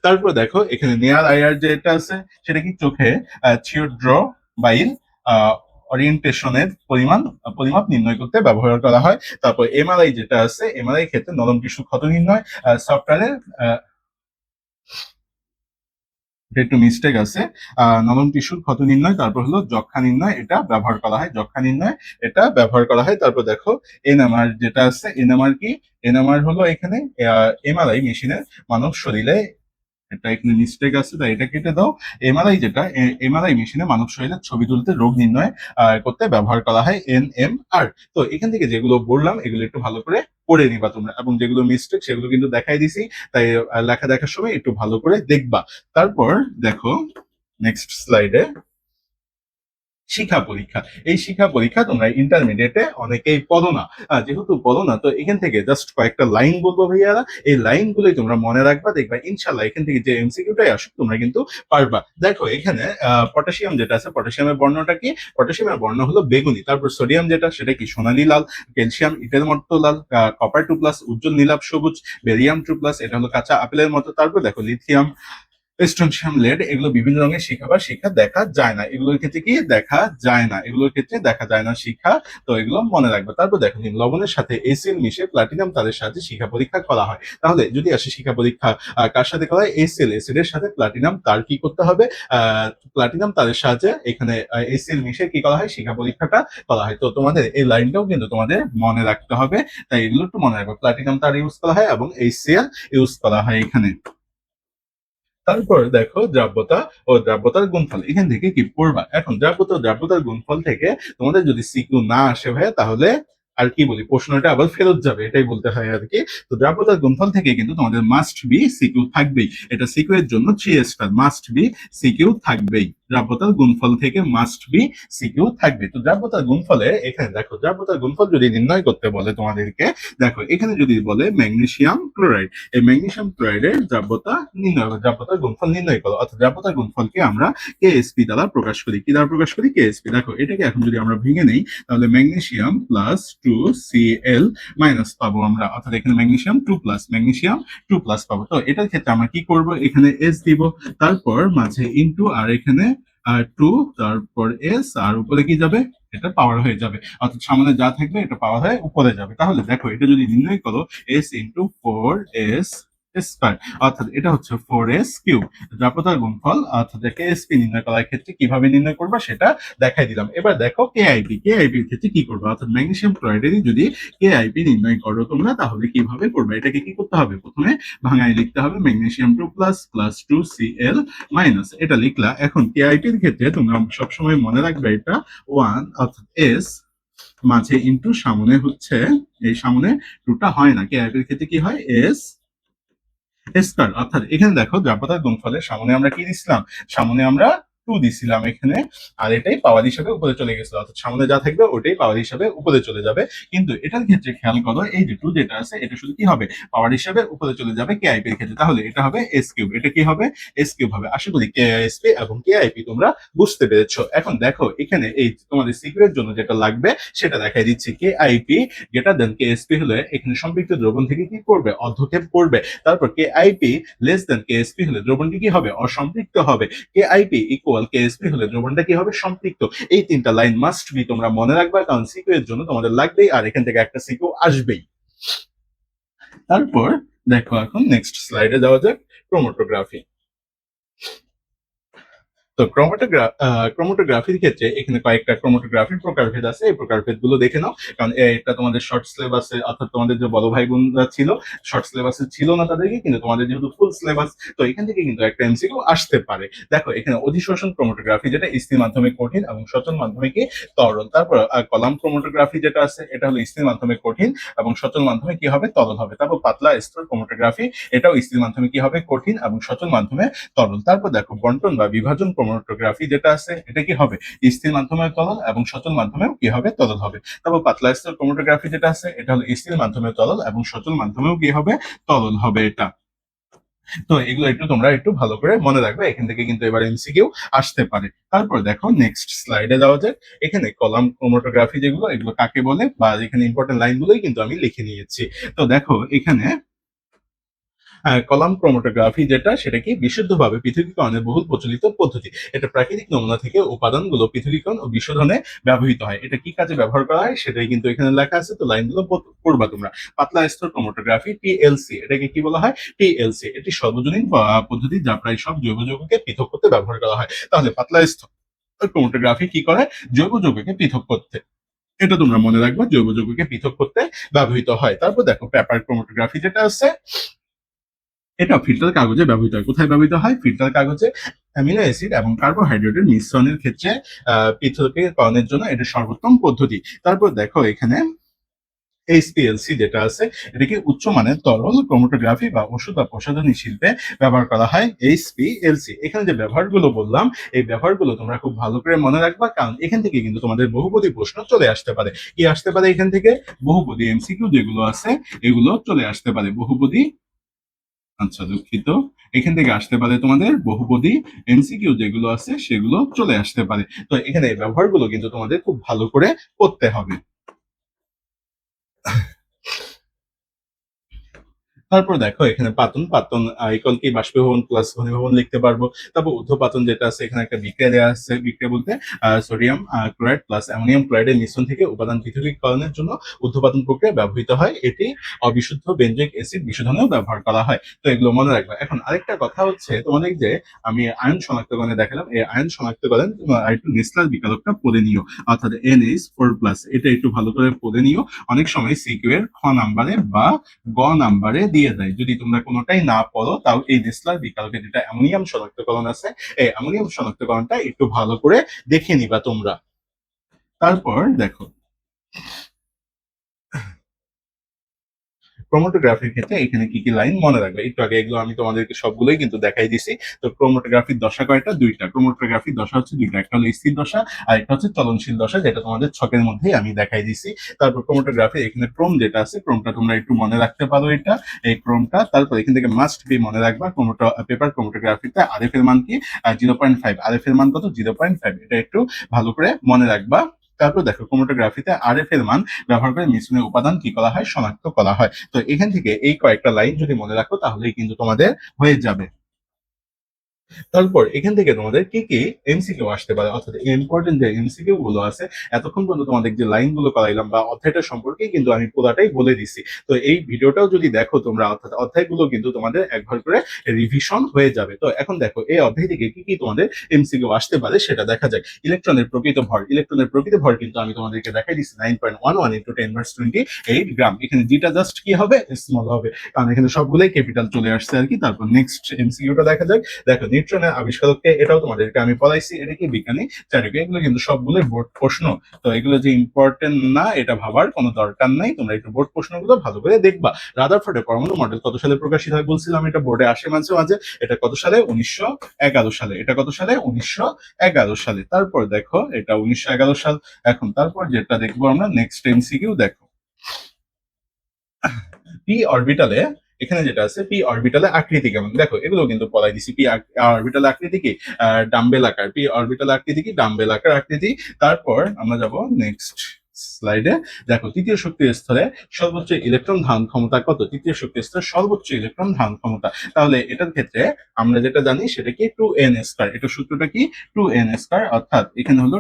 তারপর দেখো এখানে নিয়ার আইআর যেটা আছে সেটা কি, চোখে থিওড্র বাইল ওরিয়েন্টেশনের পরিমাপ নির্ণয় করতে ব্যবহার করা হয়। তারপর এমআরআই যেটা আছে, এমআরআই ক্ষেত্রে নরম টিস্যু ক্ষত নির্ণয় সফটওয়্যারে, একটু মিস্টেক আছে, নরম টিস্যুর ক্ষত নির্ণয়, তারপর হলো যক্ষা নির্ণয়, এটা ব্যবহার করা হয়, যক্ষা নির্ণয় এটা ব্যবহার করা হয়। তারপর দেখো এনএমআর যেটা আছে, এনএমআর কি, এনএমআর হলো এখানে এমআরআই মেশিনের মানব শরীরে এটা এখানে মিস্টেক আছে, তাই এটা কেটে দাও। এমআরআই যেটা, এমআরআই মেশিনে মানব শরীরের ছবি তুলতে, রোগ নির্ণয় করতে ব্যবহার করা হয় এনএমআর। তো এখান থেকে যেগুলো বললাম এগুলো একটু ভালো করে পড়ে নিবা তোমরা, এবং যেগুলো মিস্টেক সেগুলো কিন্তু দেখাই দিছি, তাই লেখা দেখার সময় একটু ভালো করে দেখবা। তারপর দেখো নেক্সট স্লাইডে শিক্ষা পরীক্ষা। এই শিক্ষা পরীক্ষা তোমরা ইন্টারমিডিয়েটে অনেকেই পড়ো না, যেহেতু পড়ো না তো এখান থেকে জাস্ট কয়েকটা লাইন বলবো ভাইয়ারা, এই লাইনগুলোই তোমরা মনে রাখবা, দেখবা ইনশাল্লাহ এখান থেকে যে এমসিকিউটাই আসুক তোমরা কিন্তু পারবা। দেখো এখানে পটাশিয়াম যেটা আছে, পটাশিয়ামের বর্ণটা কি? পটাশিয়ামের বর্ণ হলো বেগুনি। তারপর সোডিয়াম যেটা, সেটা কি? সোনালী লাল। ক্যালসিয়াম ইটের মতো লাল। কপার 2+, উজ্জ্বল নীলাভ সবুজ। বেরিয়াম 2+, এটা হলো কাঁচা আপেলের মতো। তারপর দেখো লিথিয়াম, স্ট্রনশিয়াম, লেড, এগুলো বিভিন্ন রঙের শিখা বা শিখা দেখা যায় না, এগুলোর ক্ষেত্রে কি দেখা যায় না, এগুলোর ক্ষেত্রে দেখা যায় না শিখা। তো এগুলো মনে রাখবে। তারপর দেখো লবণের সাথে এসিএল মিশে প্লাটিনাম তারের সাহায্যে শিখা পরীক্ষা করা হয়। তাহলে যদি আসে শিখা পরীক্ষা কার সাথে করা হয়? এসিএল, এসিডের সাথে প্লাটিনাম তার কি করতে হবে? প্লাটিনাম তারের সাহায্যে এখানে এসিএল মিশে কি করা হয়? শিখা পরীক্ষাটা করা হয়। তো তোমাদের এই লাইনটাও কিন্তু তোমাদের মনে রাখতে হবে, তাই এগুলো একটু মনে রাখবে। প্লাটিনাম তার ইউজ করা হয় এবং এসিএল ইউজ করা হয় এখানে। তারপর দেখো দ্রাব্যতা ও দ্রাব্যতার গুণফল, এখান থেকে কি পড়বা? এখন দ্রাব্যতা ও দ্রাব্যতার গুণফল থেকে তোমাদের যদি সিকিউ না আসে ভাইয়া, তাহলে আর কি বলি, প্রশ্নটা আবার ফেরত যাবে, এটাই বলতে হয় আর কি। তো দ্রাব্যতার গুণফল থেকে কিন্তু তোমাদের মাস্ট বি সিকিউ থাকবেই, এটা সিকিউ এর জন্য 3 স্টার, মাস্ট বি সিকিউ থাকবেই। দ্রাব্যতার গুণফল থেকে মাস্ট বি সিকিউ থাকবে। তো দ্রাব্যতার গুণফলে এখানে দেখো, দ্রাব্যতার গুণফল যদি নির্ণয় করতে বলে তোমাদেরকে, দেখো এখানে যদি বলে ম্যাগনেসিয়াম ক্লোরাইড, এই ম্যাগনেসিয়াম ক্লোরাইডের দ্রাব্যতা নির্ণয়, দ্রাব্যতার গুণফল নির্ণয় করো। অর্থাৎ দ্রাব্যতার গুণফলকে আমরা কেএসপি দ্বারা প্রকাশ করি। কি দ্বারা প্রকাশ করি? কেএসপি। দেখো এটাকে এখন যদি আমরা ভেঙে নেই, তাহলে ম্যাগনেসিয়াম +2Cl মাইনাস পাবো আমরা, অর্থাৎ এখানে ম্যাগনেসিয়াম 2+, ম্যাগনেসিয়াম 2+ পাবো। তো এটার ক্ষেত্রে আমরা কি করব? এখানে এস দিব, তারপর মাঝে ইনটু, আর এখানে 2, তারপর এস, আর উপরে কি যাবে? এটা পাওয়ার হয়ে যাবে, অর্থাৎ সামনে যা থাকবে এটা পাওয়ার হয়ে উপরে যাবে। তাহলে দেখো এটা যদি নির্ণয় করো, S × 4S স্কয়ার, অর্থাৎ এটা হচ্ছে 4S³ দ্রাব্যতার গুণফল। অর্থাৎ কেএসপি নির্ণয় করার ক্ষেত্রে কিভাবে নির্ণয় করবা সেটা দেখাই দিলাম। এবার দেখো কেআইপি, কেআইপি এর ক্ষেত্রে কি করবা? অর্থাৎ ম্যাগনেসিয়াম ক্লোরাইডেরই যদি কেআইপি নির্ণয় করো তোমরা, তাহলে কিভাবে করবে? এটাকে কি করতে হবে? প্রথমে ভাঙায় লিখতে হবে ম্যাগনেসিয়াম 2+ +2Cl মাইনাস, এটা লিখলা। এখন কেআইপি এর ক্ষেত্রে তোমরা সবসময় মনে রাখবে এটা 1, অর্থাৎ এস মাঝে ইনটু, সামনে হচ্ছে, এই সামনে টুটা হয় না, কেআইপি এর ক্ষেত্রে কি হয়? S square. অর্থাৎ এখানে দেখো দ্রাব্যতার গুণফলের সামনে আমরা কি দিছিলাম? সামনে আমরা 2 দিছিলাম এখানে, আর এটাই পাওয়ার হিসাবে উপরে চলে গেছিল, অর্থাৎ সামনে যা থাকবে ওটাই পাওয়ার হিসাবে উপরে চলে যাবে। কিন্তু এটার ক্ষেত্রে খেয়াল করো, এই যে 2 যেটা আছে এটা শুধু কি হবে? পাওয়ার হিসাবে উপরে চলে যাবে কেআইপি এর ক্ষেত্রে। তাহলে এটা হবে S³ এটা কি হবে? S³ হবে। আশা করি কেএসপি এবং কেআইপি তোমরা বুঝতে পেরেছো। এখন দেখো এখানে এই তোমাদের সিকিউ এর জন্য যেটা লাগবে সেটা দেখাই দিচ্ছি। কেআইপি গ্রেটার দেন কেএসপি হলে এখানে সম্পৃক্ত দ্রবণ থেকে কি করবে? অর্ধক্ষেপ করবে। তারপর কেআইপি লেস দেন কেএসপি হলে দ্রবণটি কি হবে? অসম্পৃক্ত হবে। কেআইপি ইকুয়াল কেএসপি হলে দ্রবণটা কি হবে? সম্পৃক্ত। এই তিনটা লাইন মাস্ট বি তোমরা মনে রাখবা, কারণ সিকিউ এর জন্য তোমাদের লাগবেই, আর এখান থেকে একটা সিকিউ আসবেই। তারপর দেখো এখন নেক্সট স্লাইডে যাওয়া যাক, ক্রোমাটোগ্রাফি। তো ক্রোমাটোগ্রাফির ক্ষেত্রে এখানে কয়েকটা ক্রোমাটোগ্রাফির প্রকারভেদ আছে, এই প্রকারভেদ গুলো দেখে নাও, কারণ এটা তোমাদের শর্ট সিলেবাসে, অর্থাৎ তোমাদের যে বড় ভাই বোনরা ছিল শর্ট সিলেবাসে ছিল না তাদেরকে, কিন্তু তোমাদের যেহেতু ফুল সিলেবাস, তো এখান থেকে কিন্তু একটা এমসিকিউ আসতে পারে। দেখো এখানে অধিশোষণ ক্রোমাটোগ্রাফি যেটা স্থির মাধ্যমে কঠিন এবং সচল মাধ্যমে কি তরল। তারপর কলাম ক্রোমাটোগ্রাফি যেটা আছে এটা হলো স্থির মাধ্যমে কঠিন এবং সচল মাধ্যমে কি হবে? তরল হবে। তারপর পাতলা স্তর ক্রোমাটোগ্রাফি, এটাও স্থির মাধ্যমে কি হবে? কঠিন এবং সচল মাধ্যমে তরল। তারপর দেখো বন্টন বা বিভাজন ক্রোমাটোগ্রাফি যেটা আছে এটা কি হবে? স্থির মাধ্যমে তরল এবং সচল মাধ্যমেও কি হবে? তরল হবে। তারপর পাতলা স্তর ক্রোমাটোগ্রাফি যেটা আছে এটা হলো স্থির মাধ্যমে তরল এবং সচল মাধ্যমেও কি হবে? তরল হবে এটা। তো এগুলো একটু তোমরা একটু ভালো করে মনে রাখবে, এখান থেকে কিন্তু এবার এমসিকিউ আসতে পারে। তারপর দেখো নেক্সট স্লাইডে যাওয়া যাক। এখানে কলাম ক্রোমাটোগ্রাফি যেগুলো, এগুলো কাকে বলে, বা এখানে ইম্পর্টেন্ট লাইনগুলোই কিন্তু আমি লিখে নিয়েছি। তো দেখো এখানে কলাম ক্রোমাটোগ্রাফি যেটা, সেটা কি বিশুদ্ধভাবে পৃথকীকরণের বহুল প্রচলিত পদ্ধতি। এটা প্রাকৃতিক নমুনা থেকে উপাদানগুলো পৃথকীকরণ ও বিশোধনে ব্যবহৃত হয়। এটা কি কাজে ব্যবহার করা হয় সেটাই কিন্তু এখানে লেখা আছে, তো লাইনগুলো পড়বা তোমরা। পাতলা স্তর ক্রোমাটোগ্রাফি টিএলসি, এটাকে কি বলা হয়? টিএলসি। এটি সর্বজনীন পদ্ধতি যা প্রায় সব জৈব যৌগকে পৃথক করতে ব্যবহার করা হয়। তাহলে পাতলা স্তর ক্রোমাটোগ্রাফি কি করে? জৈব যৌগকে পৃথক করতে, এটা তোমরা মনে রাখবা, জৈব যৌগকে পৃথক করতে ব্যবহৃত হয়। তারপর দেখো পেপার ক্রোমাটোগ্রাফি যেটা আছে, এটা ফিল্টার কাগজে ব্যবহৃত হয়। কোথায় ব্যবহৃত হয়? ফিল্টার কাগজে অ্যামিনো অ্যাসিড এবং কার্বোহাইড্রেটের মিশ্রণের ক্ষেত্রে পৃথকীকরণের জন্য এটা সর্বোত্তম পদ্ধতি। তারপর দেখো এখানে এইচপিএলসি যেটা আছে, এটাকে উচ্চমানের তরল ক্রোমাটোগ্রাফি বা ওষুধ বা প্রসাধনী শিল্পে ব্যবহার করা হয়। এইচপিএলসি এখানে যে ব্যবহারগুলো বললাম, এই ব্যবহারগুলো তোমরা খুব ভালো করে মনে রাখবা, কারণ এখান থেকে কিন্তু তোমাদের বহুপদী প্রশ্ন চলে আসতে পারে। কি আসতে পারে এখান থেকে? বহুপদী এমসিকিউ যেগুলো আছে এগুলো চলে আসতে পারে। বহুপদী, আচ্ছা দুঃখিত, এখান থেকে আসতে পারে তোমাদের বহুপদী এমসিকিউ যেগুলো আছে সেগুলো চলে আসতে পারে। তো এখানে এই ব্যবহারগুলো কিন্তু তোমাদের খুব ভালো করে করতে হবে। তারপর দেখো এখানে পাতন পাতন ইকুয়াল কি বাষ্পীভবন প্লাস ঘনীভবন লিখতে পারবো। তারপর ঊর্ধ্বপাতন যেটা আছে, এখানে একটা বিক্রিয়া দেওয়া আছে। বিক্রিয়া বলতে সোডিয়াম ক্লোরাইড প্লাস অ্যামোনিয়াম ক্লোরাইডের মিশ্রণ থেকে উপাদান পৃথকীকরণের জন্য ঊর্ধ্বপাতন প্রক্রিয়া ব্যবহৃত হয়। এটি অবিশুদ্ধ বেঞ্জিক অ্যাসিড বিশোধনেও ব্যবহার করা হয়। তো এগুলো মনে রাখবে। এখন আরেকটা কথা হচ্ছে, তোমাদের যে আমি আয়ন শনাক্তকরণে দেখালাম, এই আয়ন শনাক্তকরণ একটু নেসলার বিকারকটা পড়ে নিও, অর্থাৎ NH4+, এটা একটু ভালো করে পড়ে নিও। অনেক সময় সিকিউ এর খ নাম্বারে বা গ নাম্বারে দিয়ে দেয়। যদি তোমরা কোনোটাই না পড়ো, তাও এই নেসলার বিকারকে যেটা অ্যামোনিয়াম শনাক্তকরণ আছে, এই অ্যামোনিয়াম শনাক্তকরণটা একটু ভালো করে দেখে নিবা তোমরা। তারপর দেখো ক্রোমাটোগ্রাফির ক্ষেত্রে এখানে কি কি লাইন মনে রাখবে একটু আগে, এগুলো আমি তোমাদেরকে সবগুলোই কিন্তু দেখাই দিছি। তো ক্রোমাটোগ্রাফির দশা কয়টা? দুইটা। ক্রোমাটোগ্রাফির দশা হচ্ছে দুইটা, একটা হলো স্থির দশা আর একটা হচ্ছে চলনশীল দশা, যেটা তোমাদের ছকের মধ্যেই আমি দেখাই দিছি। তারপর ক্রোমাটোগ্রাফি এখানে ক্রোম যেটা আছে, ক্রোমটা তোমরা একটু মনে রাখতে পারো, এটা এই ক্রোমটা। তারপর এখান থেকে মাস্ট বি মনে রাখবা পেপার ক্রোমাটোগ্রাফিতে আরএফ এর মান কি? 0.5। আরএফ এর মান কত? 0.5। এটা একটু ভালো করে মনে রাখবা। তারপর দেখো ক্রোমাটোগ্রাফিতে আরএফ এর মান ব্যবহার করে মিশ্রণের উপাদান কি করা হয়? শনাক্ত করা হয়। তো এখান থেকে এই কয়েকটা লাইন যদি মনে রাখো তাহলেই কিন্তু তোমাদের হয়ে যাবে। তারপর এখান থেকে তোমাদের কি কি এমসিকিউ আসতে পারে, অর্থাৎ ইম্পর্টেন্ট যে এমসিকিউ গুলো আছে, এতক্ষণ পর্যন্ত তোমাদের যে লাইন গুলো করাইলাম বা অধ্যায়টা সম্পর্কে কিন্তু আমি পুরাটাই বলে দিছি। তো এই ভিডিওটাও যদি দেখো তোমরা, অর্থাৎ অধ্যায়গুলো কিন্তু তোমাদের একবার করে রিভিশন হয়ে যাবে। তো এখন দেখো এই অধ্যায় থেকে কি কি তোমাদের এমসিকিউ আসতে পারে সেটা দেখা যায়। ইলেকট্রনের প্রকৃত ভর, ইলেকট্রনের প্রকৃত ভর কিন্তু আমি তোমাদেরকে দেখাই দিচ্ছি 9.11 ইন্টু 10⁻28 গ্রাম। এখানে জিটা জাস্ট কি হবে? স্মল হবে, কারণ এখানে সবগুলোই ক্যাপিটাল চলে আসছে আর কি। তারপর নেক্সট এমসিকিউটা দেখা যাক। দেখো নিউট্রনের আবিষ্কারককে, এটাও তোমাদেরকে আমি পড়াইছি, এটা কি বিজ্ঞানী চারিকে, এগুলো কিন্তু সবগুলোই বোর্ড প্রশ্ন। তো এগুলো যে ইম্পর্টেন্ট না এটা ভাবার কোনো দরকার নাই, তোমরা একটু বোর্ড প্রশ্নগুলো ভালো করে দেখবা। রাদারফোর্ডের পরমাণু মডেল কত সালে প্রকাশিত হয় বলছিলাম, এটা বোর্ডে আসে মাঝে মাঝে। এটা কত সালে? 1911 সালে। এটা কত সালে? 1911 সালে। তারপর দেখো এটা 1911 সাল। এখন তারপর যেটা দেখবো আমরা নেক্সট এমসিকিউ, দেখো পি অরবিটালে, এখানে যেটা আছে পি অরবিটালে আকৃতি কেমন? দেখো এগুলো কিন্তু পড়াই দিছি। পি অরবিটাল আকৃতি কি? ডাম্বেল আকার। পি অরবিটাল আকৃতি কি? ডাম্বেল আকার আকৃতি। তারপর আমরা যাব নেক্সট স্লাইডে। দেখো তৃতীয় শক্তির স্তরে সর্বোচ্চ ইলেকট্রন ধারণ ক্ষমতা কত? তৃতীয় শক্তির স্তরে সর্বোচ্চ ইলেকট্রন ধারণ ক্ষমতা। তাহলে এটার ক্ষেত্রে আমরা যেটা জানি সেটা কি? 2n²। এটা সূত্রটা কি? 2n², অর্থাৎ এখানে হলো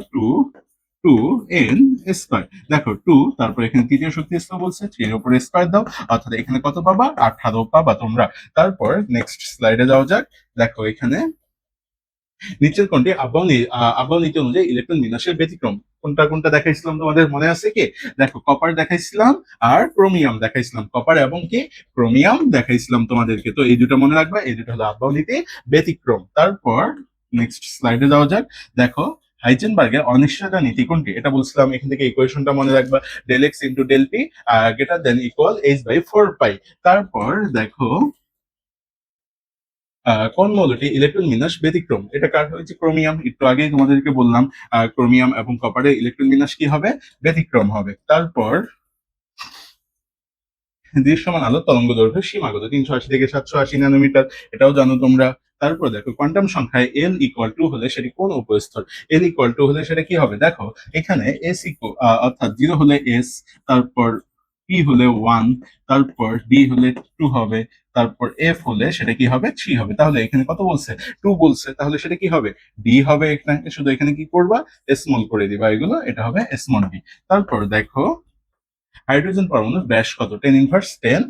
2n²। দেখো 2, তারপর এখানে তৃতীয় শক্তি স্তর বলছে, 3 এর উপরে স্কয়ার দাও, অর্থাৎ এখানে কত পাবা? 18 পাবা তোমরা। তারপর নেক্সট স্লাইডে যাওয়া যাক। দেখো এখানে নিচের কোনটি আবহাওয়া নীতি অনুযায়ী ইলেকট্রন বিন্যাসের ব্যতিক্রম? কোনটা কোনটা দেখাইছিলাম তোমাদের মনে আছে কি? দেখো কপার দেখাইছিলাম আর ক্রোমিয়াম দেখাইছিলাম। কপার এবং কি ক্রোমিয়াম দেখাইছিলাম তোমাদেরকে। তো এই দুটো মনে রাখবা, এই দুটো হলো আবহাওয়া নীতি ব্যতিক্রম। তারপর নেক্সট স্লাইডে যাওয়া যাক। দেখো হাইজেনবার্গের অনিশ্চয়তা নীতি কোনটি? এটা বলছিলাম, এখান থেকে ইকুয়েশনটা মনে রাখবা, del X into del P greater than equal h/4 pi. তারপর দেখো কোন মৌলটি ইলেকট্রন বিন্যাস ব্যতিক্রম? এটা কার হয়েছে? ক্রোমিয়াম। একটু আগেই তোমাদেরকে বললাম ক্রোমিয়াম এবং কপারের ইলেকট্রন বিন্যাস কি হবে? ব্যতিক্রম হবে। তারপর দৃশ্যমান আলোর তরঙ্গ দৈর্ঘ্য সীমাগত 380 থেকে 780 ন্যানোমিটার, এটাও জানো তোমরা। তারপর দেখো কোয়ান্টাম সংখ্যায় এল ইকুয়াল টু হলে সেটি কোন উপস্তর? এল ইকুয়াল টু হলে সেটা কি হবে? দেখো এখানে এস অর্থাৎ 0 হলে এস, তারপর পি হলে 1, তারপর ডি হলে 2 হবে, তারপর এফ হলে সেটা কি হবে? 3 হবে। তাহলে এখানে কত বলছে? 2 বলছে, তাহলে সেটা কি হবে? ডি হবে। এখানে শুধু এখানে কি করবা? স্মল করে দিবা এগুলো, এটা হবে স্মল ডি। তারপর দেখো হাইড্রোজেন পরমাণুর ব্যাস কত? 10⁻10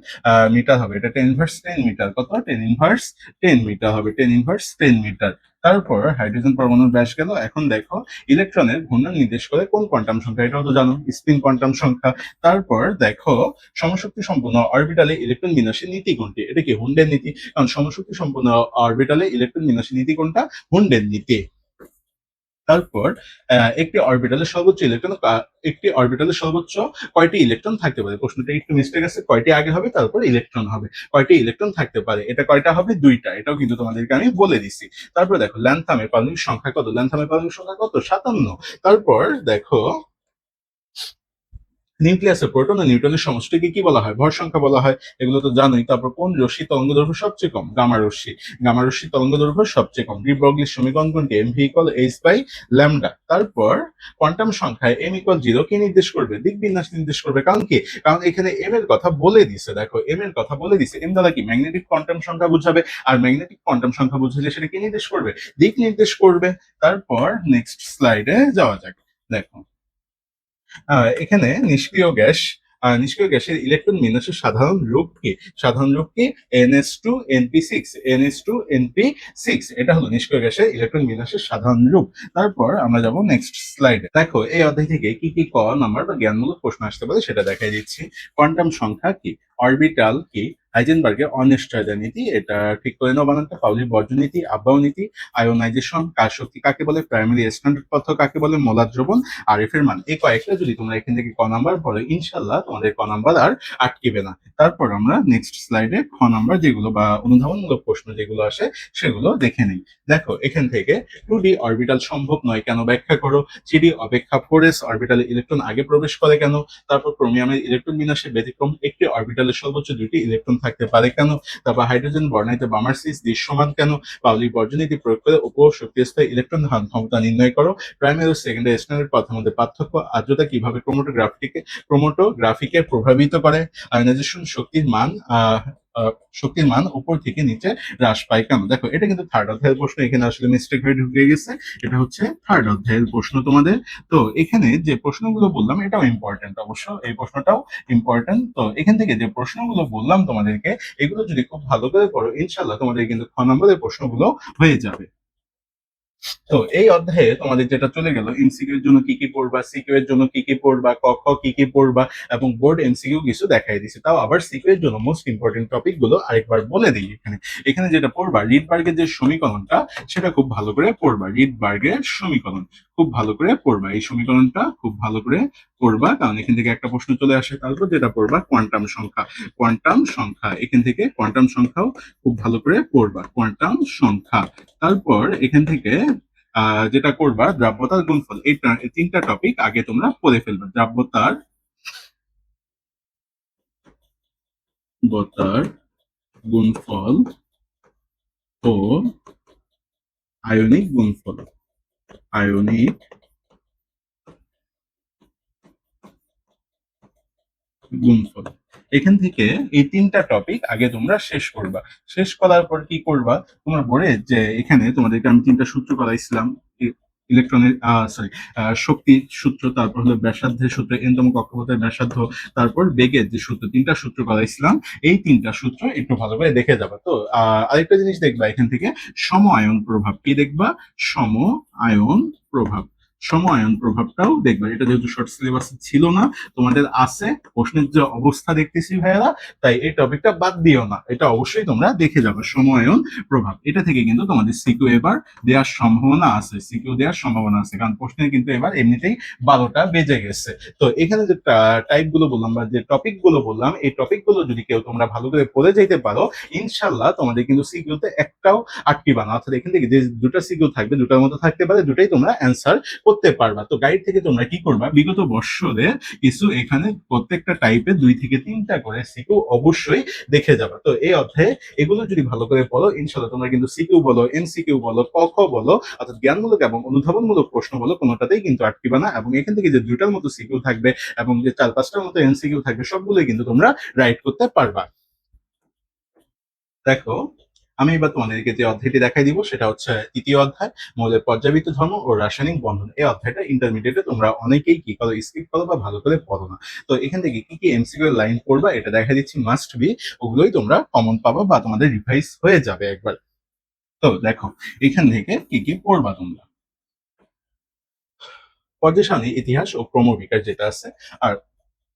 মিটার হবে। এটা 10⁻10 মিটার। কত? 10⁻10 মিটার হবে। 10⁻10 মিটার। তারপর হাইড্রোজেন পরমাণুর ব্যাস গেল। এখন দেখো ইলেকট্রনের ঘূর্ণন নির্দেশ করে কোন কোয়ান্টাম সংখ্যা, এটাও তো জানো, স্পিন কোয়ান্টাম সংখ্যা। তারপর দেখো সমশক্তি সম্পন্ন অরবিটালে ইলেকট্রন বিন্যাসের নীতি কোনটি, এটা কি হুন্ডের নীতি, কারণ সমশক্তি সম্পন্ন অরবিটালে ইলেকট্রন বিন্যাসের নীতি কোনটা, হুন্ডের নীতি। তারপর একটি অরবিটালে সর্বোচ্চ কয়টি ইলেকট্রন থাকতে পারে, প্রশ্নটা একটু মিস্টেক আছে, কয়টি আগে হবে তারপর ইলেকট্রন হবে, কয়টি ইলেকট্রন থাকতে পারে, এটা কয়টা হবে, দুইটা, এটাও কিন্তু তোমাদেরকে আমি বলে দিছি। তারপর দেখো ল্যান্থামের পারমাণবিক সংখ্যা কত, ল্যান্থামের পারমাণবিক সংখ্যা কত, 57। তারপর দেখো নিউক্লিয়াসে প্রোটন ও নিউট্রনের সমষ্টিকে কি বলা হয়, ভর সংখ্যা বলা হয়, এগুলো তো জানোই। তারপর কোন রশ্মি তরঙ্গ দৈর্ঘ্য সবচেয়ে কম, গামা রশ্মি, গামা রশ্মি তরঙ্গ দৈর্ঘ্য সবচেয়ে কম। ডি ব্রগলির সমীকরণ কোনটি, M V equal H by lambda. তারপর কোয়ান্টাম সংখ্যায় এম ইকুয়াল 0 কি নির্দেশ করবে, দিক বিন্যাস নির্দেশ করবে, কারণ কি, কারণ এখানে এম এর কথা বলে দিছে, দেখো এম এর কথা বলে দিছে, এম দ্বারা কি ম্যাগনেটিক কোয়ান্টাম সংখ্যা বুঝাবে, আর ম্যাগনেটিক কোয়ান্টাম সংখ্যা বুঝালে সেটা কি নির্দেশ করবে, দিক নির্দেশ করবে। তারপর নেক্সট স্লাইডে যাওয়া যাক। দেখো এখানে নিষ্ক্রিয় গ্যাসের ইলেকট্রন বিন্যাসের সাধারণ রূপ কি, সাধারণ রূপ কি, NH2NP6, NH2NP6, এটা হলো নিষ্ক্রিয় গ্যাসের ইলেকট্রন বিন্যাসের সাধারণ রূপ। তারপর আমরা যাব নেক্সট স্লাইডে। দেখো এই অধ্যায় থেকে কি কি ক নাম্বার বা জ্ঞানমূলক প্রশ্ন আসতে পারে সেটা দেখাই দিচ্ছি। কোয়ান্টাম সংখ্যা কি, অরবিটাল কি, হাইজেনবার্গের অনিশ্চয়তা নীতি, এটা ঠিক করে নাও বানানটা, পাউলির বর্জ্য নীতি, আব্বাও নীতি, আয়োনাইজেশন, কার শক্তি কাকে বলে, প্রাইমারি স্ট্যান্ডার্ড পদার্থ কাকে বলে, মোলার দ্রবণ, আর এফ এর মান, এই কয়েকটা যদি তোমরা এখান থেকে ক নাম্বার পড়ো ইনশাল্লাহ তোমাদের ক নাম্বার আর আটকিবে না। তারপর আমরা নেক্সট স্লাইডে খ নাম্বার যেগুলো বা অনুধাবনমূলক প্রশ্ন যেগুলো আসে সেগুলো দেখে নিই। দেখো এখান থেকে 2D অরবিটাল সম্ভব নয় কেন ব্যাখ্যা করো, 3D অপেক্ষা 4s অরবিটালে ইলেকট্রন আগে প্রবেশ করে কেন, তারপর ক্রোমিয়ামের ইলেকট্রন বিন্যাসের ব্যতিক্রম একটি অরবিটালে সর্বোচ্চ 2টি ইলেকট্রন থাকতে পারে কেন, তারপর হাইড্রোজেন বর্ণাইতে বামার সিস দৃশ্যমান কেন, পাউলির বর্জ্য নীতি প্রয়োগ করে উপ শক্তিস্তর ইলেকট্রন ধারণ ক্ষমতা নির্ণয় করো, প্রাইমারি ও সেকেন্ডারি স্ট্যান্ডার্ড পদার্থের মধ্যে পার্থক্য, আর্দ্রতা কিভাবে ক্রোমোটোগ্রাফিকে প্রভাবিত করে, আয়নাইজেশন শক্তির মান উপর থেকে নিচে হ্রাস পায় কেন। দেখো এটা কিন্তু থার্ড অধ্যায়ের প্রশ্ন, এখানে আসলে মিস্টেক হয়ে ঢুকে গেছে, এটা হচ্ছে থার্ড অধ্যায়ের প্রশ্ন তোমাদের। তো এখানে যে প্রশ্নগুলো বললাম এটাও ইম্পর্টেন্ট, অবশ্য এই প্রশ্নটাও ইম্পর্টেন্ট। তো এখান থেকে যে প্রশ্নগুলো বললাম তোমাদেরকে, এগুলো যদি খুব ভালো করে পড়ো ইনশাল্লাহ তোমাদের কিন্তু খ নম্বরের প্রশ্নগুলো হয়ে যাবে। তো এই অধ্যায়ে তোমাদের যেটা চলে গেল এমসিকিউ এর জন্য কি কি পড়বা, সিকিউ এর জন্য কি কি পড়বা, ক খ কি কি পড়বা, এবং বোর্ড এমসিকিউ কিছু দেখাই দিছে। তাও আবার সিকিউ এর জন্য মোস্ট ইম্পর্টেন্ট টপিক গুলো আরেকবার বলে দিই। এখানে এখানে যেটা পড়বা, রিডবার্গের যে সমীকরণটা সেটা খুব ভালো করে পড়বা, রিডবার্গের সমীকরণ খুব ভালো করে পড়বা, এই সমীকরণটা খুব ভালো করে পড়বা, কারণ এখান থেকে একটা প্রশ্ন চলে আসে। তারপর যেটা পড়বা কোয়ান্টাম সংখ্যা, কোয়ান্টাম সংখ্যা এখান থেকে কোয়ান্টাম সংখ্যাও খুব ভালো করে পড়বা, কোয়ান্টাম সংখ্যা। তারপর এখান থেকে যেটা করবা দ্রাব্যতার গুণফল, এই তিনটা টপিক আগে তোমরা পড়ে ফেলবে, দ্রাব্যতার গুণফল ও আয়নিক গুণফল, আয়নিক গুণফল, এখান থেকে এই তিনটা টপিক আগে তোমরা শেষ করবা। শেষ করার পর কি করবা, তোমরা বোর্ডে যে এখানে তোমাদেরকে আমি তিনটা সূত্র করাইছিলাম, ইলেকট্রনের সরি শক্তির সূত্র, তারপর হলো ব্যাসার্ধের সূত্র, এনতম কক্ষপথের ব্যাসার্ধ, তারপর বেগের যে সূত্র, তিনটা সূত্র করাইছিলাম, এই তিনটা সূত্র একটু ভালো করে দেখে যাবা। তো আরেকটা জিনিস দেখবা এখান থেকে, সম আয়ন প্রভাব, কি দেখবা, সম আয়ন প্রভাব, সম আয়ন প্রভাবটাও দেখবা। এটা যেহেতু শর্ট সিলেবাসে ছিল না, তোমাদের আছে, প্রশ্নের যে অবস্থা দেখতেছি ভাইয়ারা, তাই এই টপিকটা বাদ দিও না, এটা অবশ্যই তোমরা দেখে যাবে, সম আয়ন প্রভাব। এটা থেকে কিন্তু তোমাদের সিকিউ এবার দেওয়ার সম্ভাবনা আছে, সিকিউ দেওয়ার সম্ভাবনা আছে, কারণ প্রশ্নের কিন্তু এবার এমনিতেই 12টা বেজে গেছে। তো এখানে যে টাইপ গুলো বললাম বা যে টপিক গুলো বললাম, এই টপিক গুলো যদি কেউ তোমরা ভালো করে পড়ে যাইতে পারো ইনশাল্লাহ তোমাদের কিন্তু সিকিউতে একটাও আটকিবা না, অর্থাৎ এখান থেকে যে দুটা সিকিউ থাকবে দুটার মতো থাকতে পারে, দুটাই তোমরা অ্যান্সার করতে পারবা। তো গাইড থেকে তোমরা কি করবা, বিগত বর্ষরে কিছু এখানে প্রত্যেকটা টাইপে 2 থেকে 3টা করে সিকিউ অবশ্যই দেখে যাবা। তো এই অধ্যায়ে এগুলো যদি ভালো করে পড়ো ইনশাল্লাহ তোমরা কিন্তু সিকিউ বলো, এমসিকিউ বলো, ক খ বলো, অর্থাৎ জ্ঞানমূলক এবং অনুধাবনমূলক প্রশ্ন বলো, কোনোটাতেই কিন্তু আটকিবা না, এবং এখান থেকে যে 2টার মতো সিকিউ থাকবে এবং যে 4-5টার মতো এমসিকিউ থাকবে সবগুলোই কিন্তু তোমরা রাইট করতে পারবা। দেখো আমি এবার তোমাদেরকে যে অধ্যায়টি দেখাই দিব সেটা হচ্ছে তৃতীয় অধ্যায়, মৌলের পর্যাবৃত্ত ধর্ম ও রাসায়নিক বন্ধন। এই অধ্যায়টা ইন্টারমিডিয়েটে তোমরা অনেকেই কি করো, স্কিপ করো বা ভালো করে পড়ো না। তো এখান থেকে কি কি এমসিকিউ লাইন পড়বা এটা দেখা দিচ্ছি, মাস্ট বি, ওগুলোই তোমরা কমন পাবা বা তোমাদের রিভাইজ হয়ে যাবে একবার। তো দেখো এখান থেকে কি কি পড়বা তোমরা। পর্যায় সারণী ইতিহাস ও ক্রমবিকাশ যেটা আছে। আর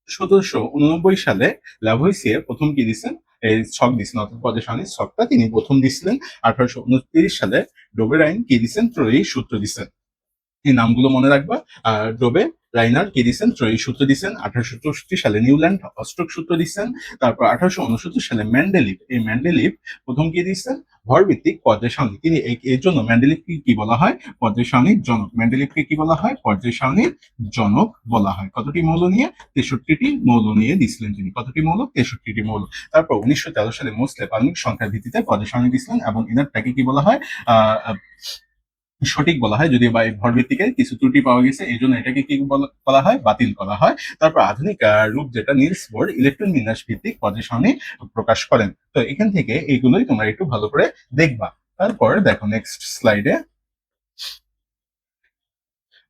1789 সালে ল্যাভোইসিয়ে প্রথম কি দিচ্ছেন, এই ছক দিচ্ছেন, অর্থাৎ পর্যায় সারণীর ছকটা তিনি প্রথম দিচ্ছিলেন। 1829 সালে ডোবের আইন কি দিচ্ছেন, ত্রয়ী সূত্র দিচ্ছেন। এই নামগুলো মনে রাখবা। ডোবে, রাইনার কি দিচ্ছেন, ত্রয়ী সূত্র দিচ্ছেন। 1864 সালে নিউল্যান্ড অষ্টক সূত্র দিচ্ছেন। তারপর 1869 সালে মেন্ডেলিভ, এই মেন্ডেলিভ প্রথম কি দিচ্ছেন, ভরভিত্তিক পর্যায় সারণী। তিনি এর জন্য মেন্ডেলিভকে কি বলা হয়, পর্যায় সারণীর জনক। মেন্ডেলিভকে কি বলা হয়, পর্যায় সারণীর জনক বলা হয়। কতটি মৌল নিয়ে, 63টি মৌল নিয়ে দিছিলেন তিনি। কতটি মৌল, 63টি মৌল। তারপর 1913 সালে মোসলে পারমিক সংখ্যার ভিত্তিতে পর্যায় সারণী দিছিলেন এবং এনারটাকে কি বলা হয়, আহ সঠিক বলা হয়, যদিও বা এই ভরভিত্তিকে কিছু ত্রুটি পাওয়া গেছে, এই জন্য এটাকে কি বলা হয়, বাতিল করা হয়। তারপর আধুনিক রূপ যেটা নিলস বোর ইলেকট্রন বিন্যাস ভিত্তিক পর্যায় সারণী প্রকাশ করেন। তো এখান থেকে এইগুলোই তোমরা একটু ভালো করে দেখবা। তারপর দেখো নেক্সট স্লাইডে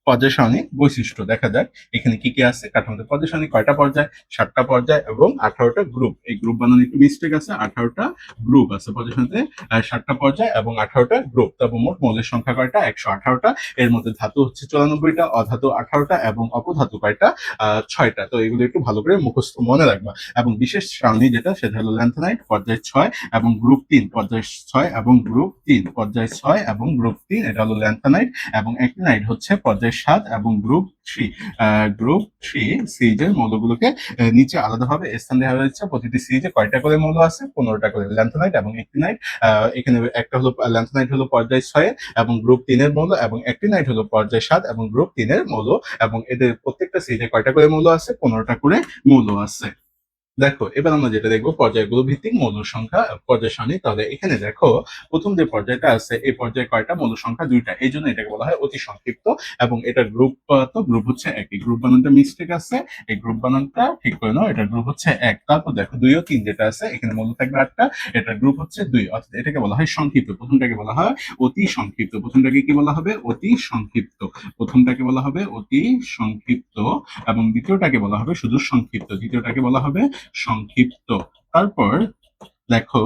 পর্যায় সারণী বৈশিষ্ট্য দেখা যাক এখানে কি কি আছে। কাঠামোতে পর্যায় সারণী কয়টা পর্যায়, 7টা পর্যায় এবং 18টা গ্রুপ। এই গ্রুপ বানানো একটু মিস্টেক আছে, 18টা গ্রুপ আছে পর্যায় সারণীতে, 7টা পর্যায় এবং 18টা গ্রুপ। তারপর মোট মৌলের সংখ্যা কয়টা, 118টা। এর মধ্যে ধাতু হচ্ছে 94টা, অধাতু 18টা এবং অপধাতু কয়টা, 6টা। তো এগুলো একটু ভালো করে মুখস্থ মনে রাখবা। এবং বিশেষ সারণী যেটা, সেটা হলো ল্যান্থানাইট পর্যায় 6 এবং গ্রুপ 3, পর্যায় 6 এবং গ্রুপ 3, পর্যায় 6 এবং গ্রুপ 3, এটা হলো ল্যান্থানাইট। এবং অ্যাক্টিনাইট হচ্ছে পর্যায় 7 এবং গ্রুপ 3। গ্রুপ 3 সিরিজের মৌলগুলোকে নিচে আলাদাভাবে স্থান দেওয়া হয়েছে। প্রতিটি সিরিজে কয়টা করে মৌল আছে, 15টা করে। ল্যান্থানাইট এবং অ্যাক্টিনাইট, এখানে একটা হলো ল্যান্থানাইট হলো পর্যায় 6 এবং গ্রুপ 3 এর মৌল, এবং অ্যাক্টিনাইট হলো পর্যায় 7 এবং গ্রুপ 3 এর মৌল। এবং এদের প্রত্যেকটা সিরিজে কয়টা করে মৌল আছে, 15টা করে মৌল আছে। দেখো এবার আমরা যেটা দেখবো পর্যায়গুলো ভিত্তিক মৌল সংখ্যা পর্যায় সারণী। তাহলে এখানে দেখো প্রথম যে পর্যায়টা আছে, এই পর্যায়ে কয়টা, মৌল সংখ্যা 2টা, এই জন্য এটাকে বলা হয় অতি সংক্ষিপ্ত। এবং এটা গ্রুপ, তো গ্রুপ হচ্ছে একই। গ্রুপ বানানটা মিস্টেক আছে, এই গ্রুপ বানানটা ঠিক করে নাও। এটা গ্রুপ হচ্ছে 1। তারপর দেখো 2 ও 3 যেটা আছে, এখানে মৌল থাকবে 8টা, এটা গ্রুপ হচ্ছে 2, অর্থাৎ এটাকে বলা হয় সংক্ষিপ্ত। প্রথমটাকে বলা হয় অতি সংক্ষিপ্ত। প্রথমটাকে কি বলা হবে, অতি সংক্ষিপ্ত। প্রথমটাকে বলা হবে অতি সংক্ষিপ্ত এবং দ্বিতীয়টাকে বলা হবে শুধু সংক্ষিপ্ত। দ্বিতীয়টাকে বলা হবে সংক্ষিপ্ত। তারপর দেখো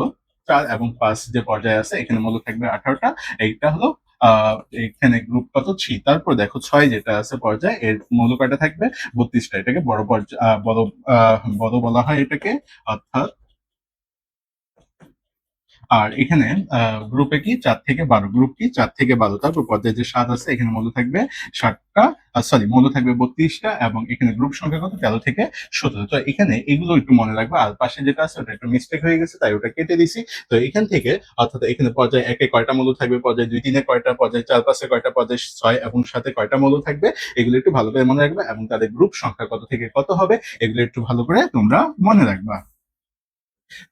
4 এবং 5 যে পর্যায়ে আছে, এখানে মৌল থাকবে 18টা। এইটা হলো এখানে গ্রুপ কত, 3। তারপর দেখো 6 যেটা আছে পর্যায়ে, এর মৌল কয়টা থাকবে, 32টা। এটাকে বড় পর্যায়, বড় বলা হয় এটাকে, অর্থাৎ। আর এখানে গ্রুপে কি 4 থেকে 12, গ্রুপ কি 4 থেকে 12। তারপর পর্যায়ে যে 7 আছে, এখানে মৌল থাকবে 7টা, সরি মৌল থাকবে 32টা। এবং এখানে গ্রুপ সংখ্যা কত, 13 থেকে 17। তো এখানে এগুলো একটু মনে রাখবে। আর পাশে যেটা আছে ওটা একটু মিস্টেক হয়ে গেছে, তাই ওটা কেটে দিছি। তো এখান থেকে অর্থাৎ এখানে পর্যায়ে 1 এ কয়টা মৌল থাকবে, পর্যায়ে 2, 3 এ কয়টা, পর্যায়ে 4, 5 এ কয়টা, পর্যায়ে 6 এবং 7 এ কয়টা মৌল থাকবে, এগুলো একটু ভালো করে মনে রাখবে। এবং তাদের গ্রুপ সংখ্যা কত থেকে কত হবে, এগুলো একটু ভালো করে তোমরা মনে রাখবা।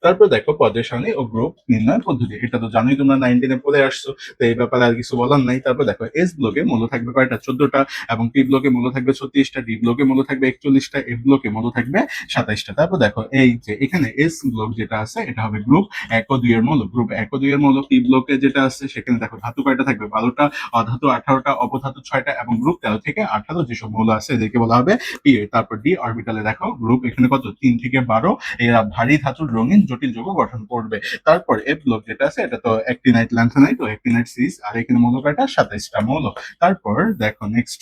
তারপর দেখো পর্যায় সারণী ও গ্রুপ নির্ণয় পদ্ধতি। এটা তো জানোই, তোমরা 9-10 পড়ে আসছো, তো এই ব্যাপারে আর কিছু বলার নাই। তারপর দেখো এস ব্লকে মৌল থাকবে কয়টা, 14টা। এবং পি ব্লকে মৌল থাকবে 36টা, ডি ব্লকে মৌল থাকবে 41টা, এফ ব্লকে মৌল থাকবে 27টা। তারপর দেখো এই যে এখানে এস ব্লক যেটা আছে, এটা হবে গ্রুপ 1 ও 2 এর মৌল। গ্রুপ 1 ও 2 এর মৌল। পি ব্লকে যেটা আছে, সেখানে দেখো ধাতু কয়টা থাকবে, 12টা, অধাতু 18টা, অপধাতু 6টা। এবং গ্রুপ 13 থেকে 18 যেসব মৌল আছে, এদেরকে বলা হবে পি। তারপর ডি অরবিটালে দেখো গ্রুপ এখানে কত, 3 থেকে 12, এরা ভারী ধাতুর রঙিন জটিল যৌগ গঠন করবে। তারপর এফ ব্লক যেটা আছে, এটা তো অ্যাক্টিনাইট, ল্যান্থানাইট ও অ্যাক্টিনাইট সিরিজ। আর এখানে মৌল কয়টা, 27টা মৌল। তারপর দেখো নেক্সট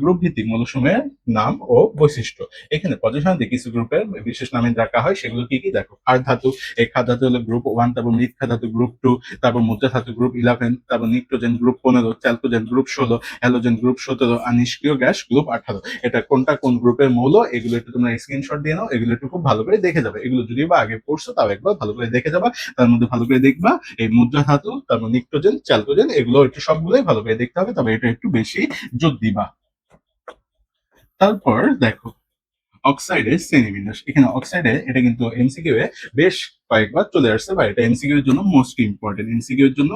গ্রুপ ভিত্তিক মৌলসমূহের নাম ও বৈশিষ্ট্য। এখানে পর্যায় সারণীতে কিছু গ্রুপের বিশেষ নামে রাখা হয়, সেগুলো কি কি দেখো। ক্ষার ধাতু, এই ক্ষার ধাতু হলো গ্রুপ 1। তারপর মৃৎ ধাতু গ্রুপ 2। তারপর মুদ্রা ধাতু গ্রুপ 11। তারপর pnictogen group 15, chalcogen group 16, halogen group 17 আর নিষ্ক্রিয় গ্যাস গ্রুপ 18। এটা কোনটা কোন গ্রুপের মৌল, এগুলো একটু তোমরা স্ক্রিনশট দিয়ে নাও। এগুলো একটু খুব ভালো করে দেখে যাবে। এগুলো যদিও বা আগে পড়ছো, তাও একবার ভালো করে দেখে যাবা। তার মধ্যে ভালো করে দেখবা এই মুদ্রা ধাতু, তারপর নিক্টোজেন, চ্যালকোজেন, এগুলো একটু সবগুলোই ভালো করে দেখতে হবে, তবে এটা একটু বেশি জোর দিবা। তারপর দেখো অক্সাইডের শ্রেণীবিন্যাস। এখানে অক্সাইডে এটা কিন্তু এমসিকিউ এ বেশ কয়েকবার চলে আসছে, বা এটা এমসিকিউ এর জন্য মোস্ট ইম্পর্টেন্ট। এমসিকিউ এর জন্য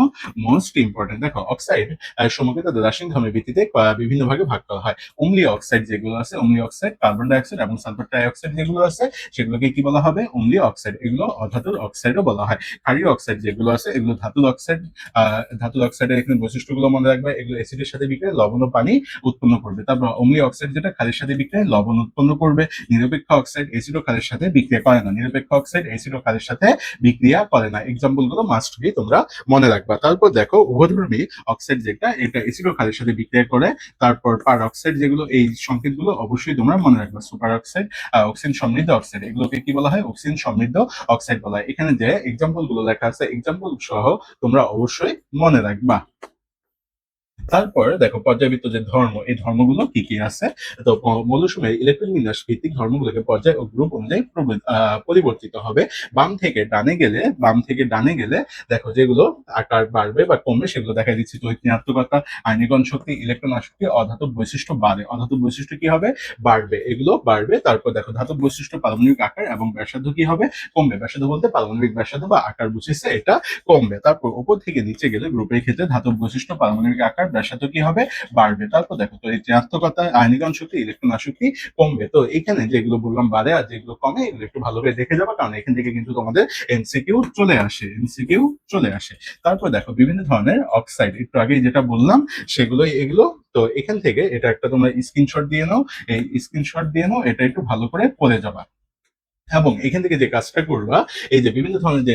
মোস্ট ইম্পর্টেন্ট। দেখো অক্সাইড সমূহকে তাদের রাসায়নিক ধর্মের ভিত্তিতে বিভিন্ন ভাগে ভাগ করা হয়। অম্লীয় অক্সাইড যেগুলো আছে, অম্লীয় অক্সাইড, কার্বন ডাই অক্সাইড এবং সালফার ট্রাই অক্সাইড যেগুলো আছে, সেগুলোকে কি বলা হবে, অম্লীয় অক্সাইড। এগুলো অধাতুর অক্সাইডও বলা হয়। ক্ষারীয় অক্সাইড যেগুলো আছে, এগুলো ধাতুর অক্সাইড। ধাতুর অক্সাইডের এখানে বৈশিষ্ট্যগুলো মনে রাখবে। এগুলো অ্যাসিডের সাথে বিক্রিয়ায় লবণ ও পানি উৎপন্ন করবে। তারপর অম্লীয় অক্সাইড যেটা ক্ষারের সাথে বিক্রিয়ায় লবণ উৎপন্ন করবে। নিরপেক্ষ অক্সাইড অ্যাসিড ও ক্ষারের সাথে বিক্রিয়া করে না। নিরপেক্ষ অক্সাইড অ্যাসিড ও ক্ষারের সাথে সাথে বিক্রিয়া করে না। এক্সাম্পল গুলো মাস্ট বি তোমরা মনে রাখবা। তারপর দেখো উভধর্মী অক্সাইড যেটা, এটা এসিডো ক্ষারের সাথে বিক্রিয়া করে। তারপর পার অক্সাইড যেগুলো, এই সংকেতগুলো অবশ্যই তোমরা মনে রাখবা। সুপার অক্সাইড, অক্সিজেন সমৃদ্ধ অক্সাইড, এগুলোকে কি বলা হয়? অক্সিজেন সমৃদ্ধ অক্সাইড বলা হয়। এখানে যে এক্সাম্পল গুলো লেখা আছে, এক্সাম্পল সহ তোমরা অবশ্যই মনে রাখবা। তারপর দেখো পর্যায়বৃত্ত যে ধর্ম, এই ধর্মগুলো কি কি আছে। তো মৌলসমূহের ইলেকট্রন বিন্যাস ভিত্তিক ধর্মগুলোকে পর্যায় ও গ্রুপ অনুযায়ী পরিবর্তিত হবে। বাম থেকে ডানে গেলে দেখো যেগুলো আকার বাড়বে বা কমবে সেগুলো দেখা দিচ্ছে। তড়িৎ ঋণাত্মকতা, আয়নীকরণ শক্তি, ইলেকট্রন আসক্তি, অধাতব বৈশিষ্ট্য বাড়ে। অধাতব বৈশিষ্ট্য কি হবে? বাড়বে, এগুলো বাড়বে। তারপর দেখো ধাতব বৈশিষ্ট্য, পারমাণবিক আকার এবং ব্যাসার্ধ কি হবে? কমবে। ব্যাসার্ধ বলতে পারমাণবিক ব্যাসার্ধ বা আকার বুঝেছে, এটা কমবে। তারপর উপর থেকে নিচে গেলে গ্রুপের ক্ষেত্রে ধাতব বৈশিষ্ট্য, পারমাণবিক আকার, ব্যাসার্ধ কি হবে? বাড়বে। তারপর দেখো তো এই ঋণাত্মকতা, আয়নীকরণ শক্তি, ইলেকট্রন আসক্তি কমবে। তো এখানে যেগুলো বললাম বাড়ে আর যেগুলো কমে, এগুলো একটু ভালোভাবে দেখে যাবে, কারণ এখান থেকে কিন্তু তোমাদের এমসিকিউ চলে আসে। তারপর দেখো বিভিন্ন ধরনের অক্সাইড, একটু আগে যেটা বললাম সেগুলোই এগুলো। তো এখান থেকে এটা একটা তোমরা স্ক্রিনশট দিয়ে নাও, এই স্ক্রিনশট দিয়ে নাও, এটা একটু ভালো করে পড়ে যাবা। এবং এখান থেকে যে কাজটা করবা, এই যে বিভিন্ন ধরনের যে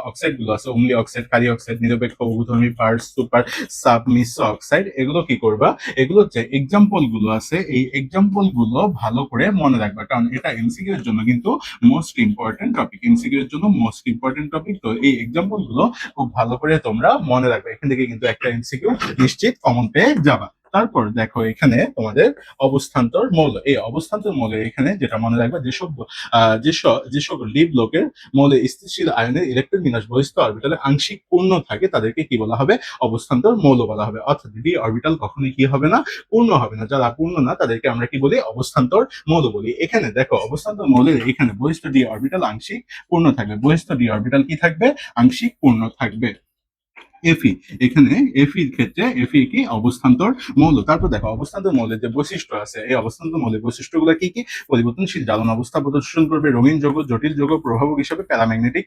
অক্সাইড গুলো আছে, অম্লীয় অক্সাইড, ক্ষারীয় অক্সাইড, নিরপেক্ষ, উভধর্মী, পার, সুপার, সাব, মিশ্র অক্সাইড, এগুলো কি করবা? এগুলো যে এক্সাম্পল গুলো আছে, এই এক্সাম্পল গুলো ভালো করে মনে রাখবা, কারণ এটা এমসিকিউ এর জন্য কিন্তু মোস্ট ইম্পর্টেন্ট টপিক। এমসিকিউ এর জন্য মোস্ট ইম্পর্টেন্ট টপিক। তো এই এক্সাম্পল গুলো খুব ভালো করে তোমরা মনে রাখবে, এখান থেকে কিন্তু একটা এমসিকিউ নিশ্চিত কমন পেয়ে যাবা। তারপর দেখো এখানে তোমাদের অবস্থান্তর মৌল, এই অবস্থান্তর মৌলের এখানে যেটা মনে রাখবে, যে সকল লিভ লোকের মৌলে স্থিতিশীল আয়নের ইলেকট্রন বিন্যাস বহিস্থ অরবিটালে আংশিক পূর্ণ থাকে, তাদেরকে কি বলা হবে? অবস্থান্তর মৌল বলা হবে। অর্থাৎ ডি অরবিটাল কখনোই কি হবে না? পূর্ণ হবে না। যারা পূর্ণ না তাদেরকে আমরা কি বলি? অবস্থান্তর মৌল বলি। এখানে দেখো অবস্থান্তর মৌলের এখানে বহিস্থ ডি অরবিটাল আংশিক পূর্ণ থাকবে। বহিস্থ ডি অরবিটাল কি থাকবে? আংশিক পূর্ণ থাকবে। এফি, এখানে এফির ক্ষেত্রে এফি কি? অবস্থান্তর মৌল। তারপর দেখো অবস্থান্তর মৌলের যে বৈশিষ্ট্য আছে, এই অবস্থান্তর মৌলের বৈশিষ্ট্যগুলো কি কি? পরিবর্তনশীল জ্বালন অবস্থা প্রদর্শন করবে, রঙিন যৌগ, জটিল যৌগ, প্রভাবক হিসেবে প্যারাম্যাগনেটিক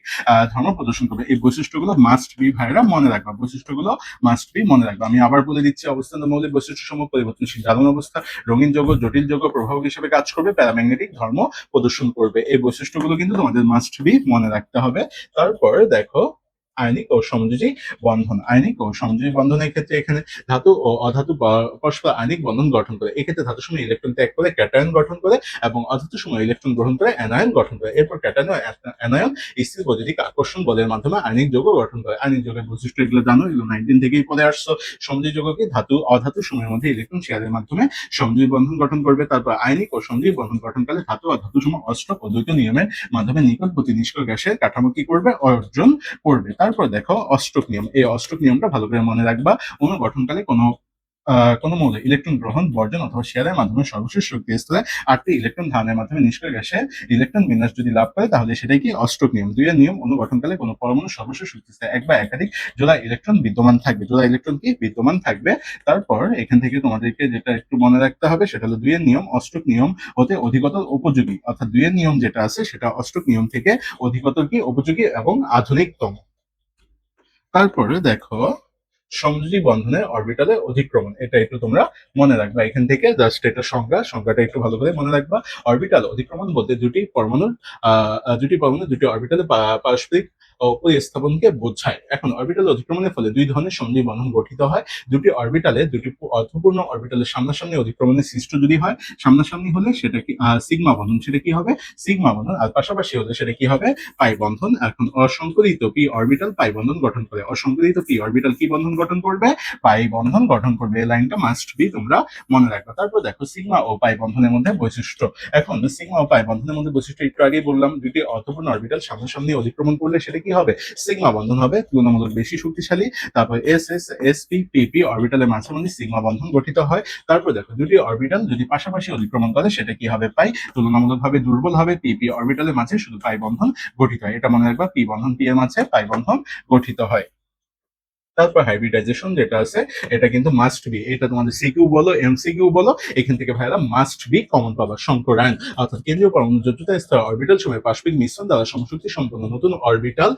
ধর্ম প্রদর্শন করবে। এই বৈশিষ্ট্যগুলো মাস্ট বি ভাইরা মনে রাখবা, বৈশিষ্ট্যগুলো মাস্ট বি মনে রাখবা। আমি আবার বলে দিচ্ছি, অবস্থান্তর মৌলের বৈশিষ্ট্য সমূহ পরিবর্তনশীল জ্বালন অবস্থা, রঙিন যৌগ, জটিল যৌগ, প্রভাবক হিসেবে কাজ করবে, প্যারাম্যাগনেটিক ধর্ম প্রদর্শন করবে। এই বৈশিষ্ট্যগুলো কিন্তু তোমাদের মাস্ট বি মনে রাখতে হবে। তারপর দেখো আয়নিক ও সমযোজী বন্ধন। আয়নিক ও সমযোজী বন্ধনের ক্ষেত্রে এখানে ধাতু ও অধাতু পরস্পর আয়নিক বন্ধন গঠন করে। এক্ষেত্রে ধাতু সময় ইলেকট্রন ত্যাগ করে ক্যাটায়ন গঠন করে, এবং অধাতু সময় ইলেকট্রন গ্রহণ করে অ্যানায়ন গঠন করে। এরপর ক্যাটায়ন ও অ্যানায়ন স্থির বৈদ্যুতিক আকর্ষণ বলের মাধ্যমে আয়নিক যৌগ গঠন করে। আয়নিক যৌগের বৈশিষ্ট্য এগুলো জানো, এগুলো 19 থেকেই পড়ে আসছো। সমযোজী যৌগ কি? ধাতু অধাতু সময়ের মধ্যে ইলেকট্রন শেয়ারের মাধ্যমে সমযোজী বন্ধন গঠন করবে। তারপর আয়নিক ও সমযোজী বন্ধন গঠনকালে ধাতু ও ধাতু সময় অষ্টক ও দ্বৈত নিয়মের মাধ্যমে নিকটবর্তী নিষ্ক্রিয় গ্যাসের কাঠামো কি করবে? অর্জন করবে। তারপর দেখো অষ্টক নিয়ম, এই অষ্টক নিয়মটা ভালো করে মনে রাখবা। অণু গঠনকালে কোনো মৌলে ইলেকট্রন গ্রহণ, বর্জন অথবা শেয়ারের মাধ্যমে সর্বশেষ শক্তি স্তরে 8টি ইলেকট্রন ধারণের মাধ্যমে নিষ্ক্রিয় গ্যাসে ইলেকট্রন বিন্যাস যদি লাভ করে, তাহলে সেটাই কি? অষ্টক নিয়ম। 2 এর নিয়ম, অণু গঠনকালে কোনো পরমাণু সর্বশেষ শক্তি স্তরে এক বা একাধিক জোড়া ইলেকট্রন বিদ্যমান থাকবে। জোড়া ইলেকট্রন কি? বিদ্যমান থাকবে। তারপর এখান থেকে তোমাদেরকে যেটা একটু মনে রাখতে হবে সেটা হলো 2 এর নিয়ম অষ্টক নিয়ম হতে অধিকতর উপযোগী। অর্থাৎ 2 এর নিয়ম যেটা আছে সেটা অষ্টক নিয়ম থেকে অধিকতর কি? উপযোগী এবং আধুনিকতম। তারপরে দেখো সমযোজী বন্ধনের অরবিটালে অধিক্রমণ, এটা একটু তোমরা মনে রাখবা। এখান থেকে জাস্ট এটা সংজ্ঞাটা একটু ভালো করে মনে রাখবা। অরবিটাল অধিক্রমণ বলতে দুটি পরমাণু দুটি অরবিটালে পারস্পরিক পরিস্থাপনকে বোঝায়। এখন অরবিটাল অধিক্রমণের ফলে 2 ধরনের সমযোজী বন্ধন গঠিত হয়। দুটি অরবিটালে দুটি অর্থপূর্ণ অরবিটালের সামনাসামনি অধিক্রমণের সৃষ্ট যদি হয়, সামনাসামনি হলে সেটা কি? সিগমা বন্ধন। সেটা কি হবে? সিগমা বন্ধন। আর পাশাপাশি হলে সেটা কি হবে? পাই বন্ধন। এখন অসংকরিত পি অরবিটাল পাই বন্ধন গঠন করে। অসংকরিত পি অরবিটাল কি বন্ধন গঠন করবে? পাই বন্ধন গঠন করবে। এই লাইনটা মাস্ট বি তোমরা মনে রাখবা। তারপর দেখো সিগমা ও পাই বন্ধনের মধ্যে বৈশিষ্ট্য। এখন সিগমা ও পাই বন্ধনের মধ্যে বৈশিষ্ট্য একটু আগেই বললাম, দুটি অর্থপূর্ণ অরবিটাল সামনাসামনি অতিক্রমণ করলে সেটা কি হবে? সিগমা বন্ধন হবে, তুলনামূলক বেশি শক্তিশালী। তারপর এস পি অরবিটালের মাঝামাঝি সিগমা বন্ধন গঠিত হয়। তারপর দেখো দুটি অরবিটাল যদি পাশাপাশি অতিক্রমণ করে সেটা কি হবে? পাই। তুলনামূলকভাবে দুর্বল হবে, পি অরবিটালের মাঝে শুধু পাই বন্ধন গঠিত হয়। এটা মনে রাখবা, পি বন্ধন পি এর মাঝে পাই বন্ধন গঠিত হয়। তারপর হাইব্রিডাইজেশন যেটা আছে এটা কিন্তু মাস্ট বি, এটা তোমাদের সিকিউ বলো এমসিকিউ বলো, এখান থেকে ভাইরা মাস্ট বি কমন পাবা। সংকরায়ন অর্থাৎ কেন্দ্রীয় পরমাণু যোজ্যতা স্তর অরবিটাল সময় পারস্পরিক মিশ্রণ দ্বারা সমশক্তি সম্পন্ন নতুন অরবিটাল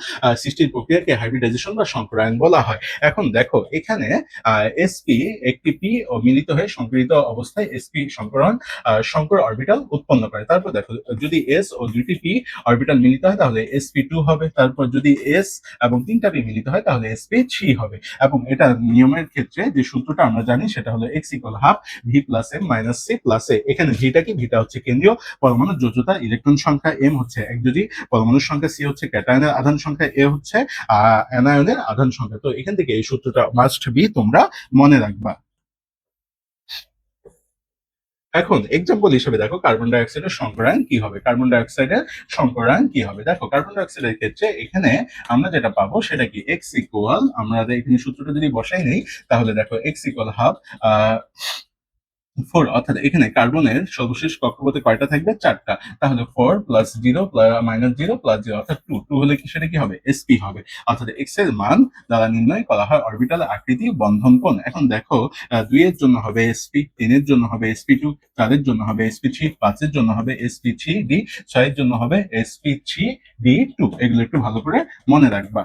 সৃষ্টির প্রক্রিয়াকে হাইব্রিডাইজেশন বা সংকরায়ন বলা হয়। এখন দেখো এখানে এসপি একটি পি ও মিলিত হয়ে সংকরিত অবস্থায় এসপি সংকরণ সংকর অরবিটাল উৎপন্ন করে। তারপর দেখো যদি এস ও দুইটি পি অরবিটাল মিলিত হয় তাহলে sp2 হবে। তারপর যদি এস এবং তিনটা পি মিলিত হয় তাহলে sp3 হবে। এবং এটা নিয়মের ক্ষেত্রে যে সূত্রটা আমরা জানি সেটা হলো x equal half v plus m minus c plus a. এখানে ভিটা কি, ভিটা হচ্ছে কেন্দ্রীয় পরমাণুর যোজ্যতা, ইলেকট্রন সংখ্যা, এম হচ্ছে একযোজী পরমাণুর সংখ্যা, সি হচ্ছে ক্যাটায়নের আধান সংখ্যা, এ হচ্ছে অ্যানায়নের আধান সংখ্যা। তো এখান থেকে এই সূত্রটা মাস্ট বি তোমরা মনে রাখবা। এখন এক্সাম্পল হিসেবে দেখো কার্বন ডাই অক্সাইডের সংকরায়ন কি হবে। কার্বন ডাই অক্সাইডের সংকরায়ন কি হবে, দেখো কার্বন ডাই অক্সাইডের ক্ষেত্রে এখানে আমরা যেটা পাবো সেটা কি, এক্স ইকুয়াল, আমরা এখানে সূত্রটা যদি বসাই নেই তাহলে দেখো এক্স ইকুয়াল হাফ 4, অর্থাৎ এখানে কার্বনের সর্বশেষ কক্ষপথে কয়টা থাকবে, 4টা। তাহলে 4 প্লাস 0 মাইনাস 0 প্লাস 0 অর্থাৎ 2, 2 হলে কি সেটা কি হবে, sp হবে। অর্থাৎ x এর মান দ্বারা নির্ণয় করা হয় অরবিটালের আকৃতি বন্ধন কোণ। এখন দেখো 2 এর জন্য হবে sp, 3 এর জন্য হবে sp2, 4 এর জন্য হবে sp3, 5 এর জন্য হবে sp3d, 6 এর জন্য হবে sp3d2। এগুলো একটু ভালো করে মনে রাখবা।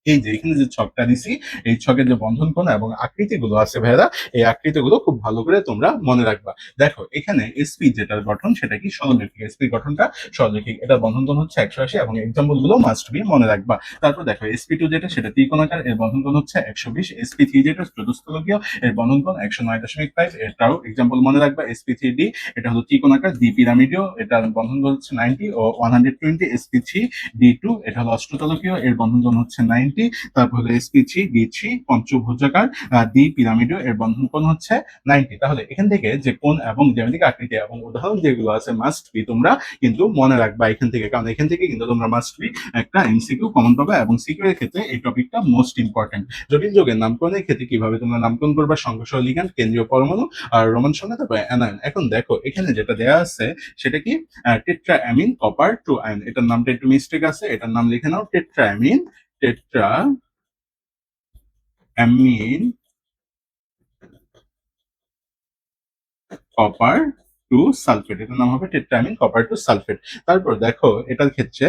এই যে এখানে যে ছকটা দিছি, এই ছকের যে বন্ধন কোণ এবং আকৃতিগুলো আছে ভাইরা, এই আকৃতিগুলো খুব ভালো করে তোমরা মনে রাখবা। দেখো এখানে sp যেটার গঠন সেটা কি সরলরেখিক, sp গঠনটা সরলরেখিক, এটা বন্ধন কোণ হচ্ছে 180 এবং এক্সাম্পল গুলো মাস্ট বি মনে রাখবা। তারপর দেখো sp2 যেটা সেটা ত্রিকোণাকার, এর বন্ধন কোণ হচ্ছে 120, sp3 যেটা চতুষ্ফলকীয়, এর বন্ধন কোণ 109.5, এটাও এক্সাম্পল মনে রাখবা। sp3d এটা হলো ত্রিকোণাকার দ্বিপিরামিডীয়, এটার বন্ধন কোণ হচ্ছে 90 ও 120, sp3d2 এটা হলো অষ্টতলকীয়, এর বন্ধন কোণ হচ্ছে 90। তারপর হলো sp3d3 পঞ্চভুজাকার দ্বিপিরামিডীয়, এর বন্ধন কোণ হচ্ছে 90। তাহলে এখান থেকে যে কোণ এবং জ্যামিতিক আকৃতি এবং উদাহরণ যেগুলো আছে মাস্ট বি তোমরা কিন্তু মনে রাখবা এখান থেকে, কারণ এখান থেকে কিন্তু তোমরা মাস্ট বি একটা এমসিকিউ কমন পাবে এবং সিকিউ এর ক্ষেত্রে এই টপিকটা মোস্ট ইম্পর্টেন্ট। জটিল যৌগের নামকরণের ক্ষেত্রে কিভাবে তোমরা নামকরণ করবা, সংঘর্ষ লিগ্যান্ড, কেন্দ্রীয় পরমাণু আর রোমান সংখ্যা, তারপর অ্যানায়ন। এখন দেখো এখানে যেটা দেয়া আছে সেটা কি, tetraammine copper two ion, এটার নামটা একটু মিস্টেক আছে, এটার নাম লিখে নাও tetraammine, tetraammine copper two sulphate, এটার নাম হবে tetraammine copper two sulphate. তারপর দেখো এটার ক্ষেত্রে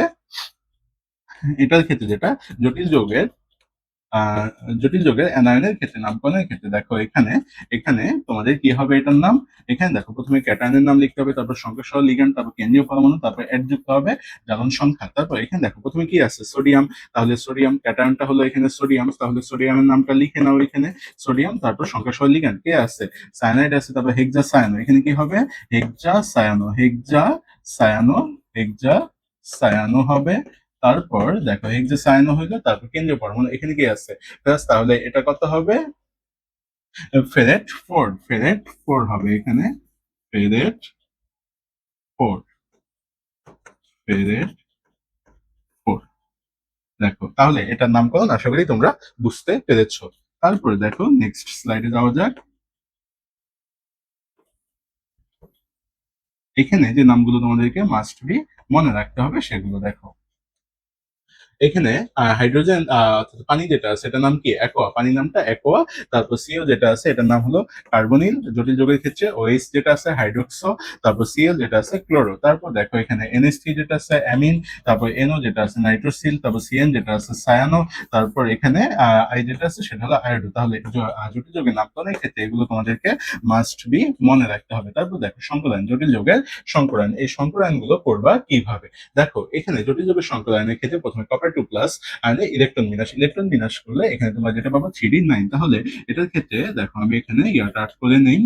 যেটা জটিল যৌগের জটিল যৌগের অ্যানায়নের ক্ষেত্রে নামকরণের ক্ষেত্রে দেখো এখানে এখানে তোমাদের কি হবে এটার নাম, এখানে দেখো প্রথমে ক্যাটায়নের নাম লিখতে হবে, তারপর সংখ্যা সহ লিগ্যান্ড, তারপর কেন্দ্রীয় পরমাণু, তারপর অ্যাড যুক্ত হবে জ্বালন সংখ্যা। তারপর এখানে দেখো প্রথমে কি আছে, সোডিয়াম, তাহলে সোডিয়াম ক্যাটায়নটা হলো এখানে সোডিয়াম, তাহলে সোডিয়ামের নামটা লিখে নাও এখানে সোডিয়াম, তারপর সংখ্যা সহ লিগ্যান্ড কে আছে, সায়ানাইড আছে, তারপর হেক্সা সায়ানো, এখানে কি হবে হেক্সা সায়ানো, হেক্সা সায়ানো, হেক্সা সায়ানো হবে। তারপর দেখো হেক্সা সায়ানো হইলো, তারপর কেন্দ্রীয় পরমাণু এখানে কি আছে প্লাস, তাহলে এটা কত হবে, ফেরেট 4, ফেরেট 4 হবে এখানে, ফেরেট 4, ফেরেট 4। দেখো তাহলে এটার নামকরণ আশা করি তোমরা বুঝতে পেরেছো। তারপরে দেখো নেক্সট স্লাইডে যাওয়া যাক। এখানে যে নামগুলো তোমাদেরকে মাস্ট বি মনে রাখতে হবে সেগুলো দেখো। এখানে হাইড্রোজেন পানি যেটা আছে এটার নাম কি, অ্যাকোয়া, পানির নামটা অ্যাকোয়া। তারপর সিও যেটা আছে এটার নাম হলো কার্বনিল, জটিল যৌগের ক্ষেত্রে ওএইচ যেটা আছে হাইড্রোক্সো, তারপর সিএল যেটা আছে ক্লোরো। তারপর দেখো এখানে এনএস3 যেটা আছে অ্যামিন, তারপর এনও যেটা আছে নাইট্রোসিল, তারপর সিএন যেটা আছে সায়ানো, তারপর এখানে আই যেটা আছে সেটা হলো আয়োডো। তাহলে জটিল যৌগের নামকরণের ক্ষেত্রে এগুলো তোমাদেরকে মাস্ট বি মনে রাখতে হবে। তারপর দেখো সংকরায়ন, জটিল যৌগের সংকরায়ন, এই সংকরায়ন গুলো করবা কিভাবে, দেখো এখানে জটিল যৌগের সংকরায়নের ক্ষেত্রে প্রথমে কপার 2 প্লাস আয়নে ইলেকট্রন বিন্যাস করলে এখানে তোমরা যেটা পাবো 3d9। তাহলে এটার ক্ষেত্রে দেখো আমি এখানে ইয়াটা আট করে নেই,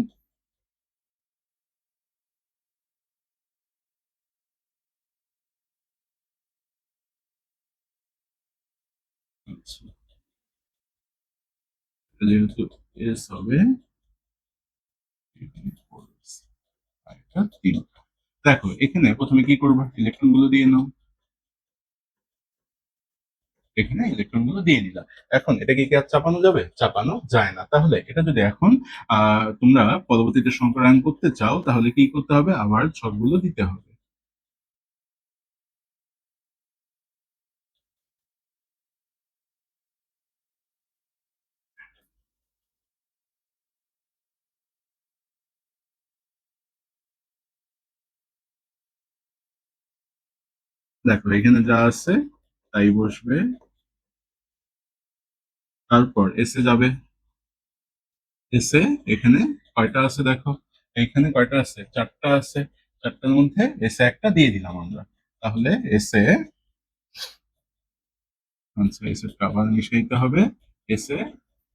আচ্ছা, যেহেতু এস হবে এটা 3। দেখো এখানে প্রথমে কি করবো, ইলেকট্রন গুলো দিয়ে নাও, এখানে ইলেকট্রন গুলো দিয়ে নিলাম। এখন এটাকে কি আর চাপানো যাবে, চাপানো যায় না। তাহলে এটা যদি এখন তোমরা পরবর্তীতে সংকরায়ন করতে চাও তাহলে কি করতে হবে, আবার ছকগুলো দিতে হবে। দেখো এখানে যা আছে তাই বসবে, তারপর এসে যাবে, এসে এখানে কয়টা আছে দেখো, এখানে কয়টা আছে, চারটা আছে, চারটার মধ্যে এসে একটা দিয়ে দিলাম আমরা, তাহলে এসে, আচ্ছা এসে আবার মিশাইতে হবে, এসে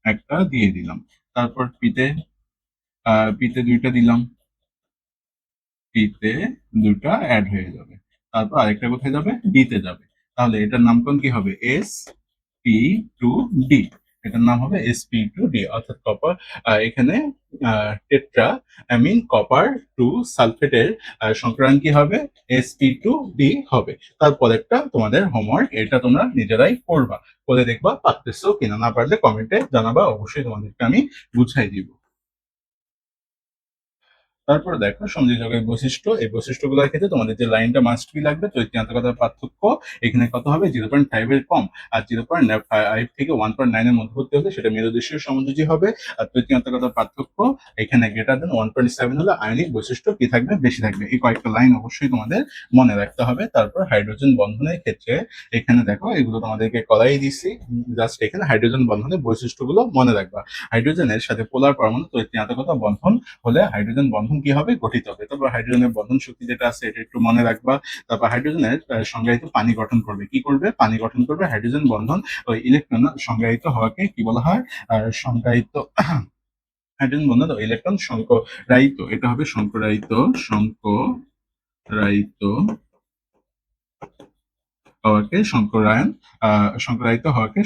একটা দিয়ে দিলাম, তারপর পিতে, পিতে দুইটা দিলাম, পিতে দুটা অ্যাড হয়ে যাবে, তারপর আরেকটা কোথায় যাবে, ডিতে যাবে, তাহলে এটার নামকরণ কি হবে, এস পি টু ডি, এটার নাম হবে এসপি টু ডি, অর্থাৎ কপার, এখানে টেট্রা অ্যামিন কপার টু সালফেটের সংক্রান্ত কি হবে, এসপি টু ডি হবে। তারপর একটা তোমাদের হোমওয়ার্ক, এটা তোমরা নিজেরাই করবা, করে দেখবা পারতেছো কিনা, না পারলে কমেন্টে জানাবা, অবশ্যই তোমাদেরকে আমি বুঝাই দিব। তারপরে দেখো সংযোজকের বৈশিষ্ট্য, এই বৈশিষ্ট্যগুলোর ক্ষেত্রে তোমাদের যে লাইনটা মাস্ট বি লাগবে, চৈত্রান্তকতার পার্থক্য এখানে কত হবে, 0.5 এর কম, আর 0.5 থেকে 1.9 এর মধ্যবর্তী হলে সেটা মেরুদেশীয় সমযোজী হবে, আর চৈত্রান্তকতার পার্থক্য এখানে গ্রেটার দেন 1.7 হলে আয়নিক বৈশিষ্ট্য কি থাকবে, বেশি থাকবে। এই কয়েকটা লাইন অবশ্যই তোমাদের মনে রাখতে হবে। তারপর হাইড্রোজেন বন্ধনের ক্ষেত্রে এখানে দেখো এগুলো তোমাদেরকে করাই দিছি, জাস্ট এখানে হাইড্রোজেন বন্ধনের বৈশিষ্ট্যগুলো মনে রাখবা। হাইড্রোজেনের সাথে পোলার পরমাণু চৈত্রান্তকতা বন্ধন হলে হাইড্রোজেন বন্ধন কি হবে, গঠিত হবে। তারপর হাইড্রোজেনের বন্ধন শক্তি যেটা আছে এটা একটু মনে রাখবা। তারপর হাইড্রোজেনের সংজ্ঞায়িত পানি গঠন করবে, কি করবে, পানি গঠন করবে। হাইড্রোজেন বন্ধন ওই ইলেকট্রন সংজ্ঞায়িত হওয়াকে কি বলা হয়, সংজ্ঞায়িত, হাইড্রোজেন বন্ধন ও ইলেকট্রন সংকরায়িত, এটা হবে সংকরায়িত, সংকরায়িত হওয়াকে সংকরায়ন, সংকরায়িত হওয়াকে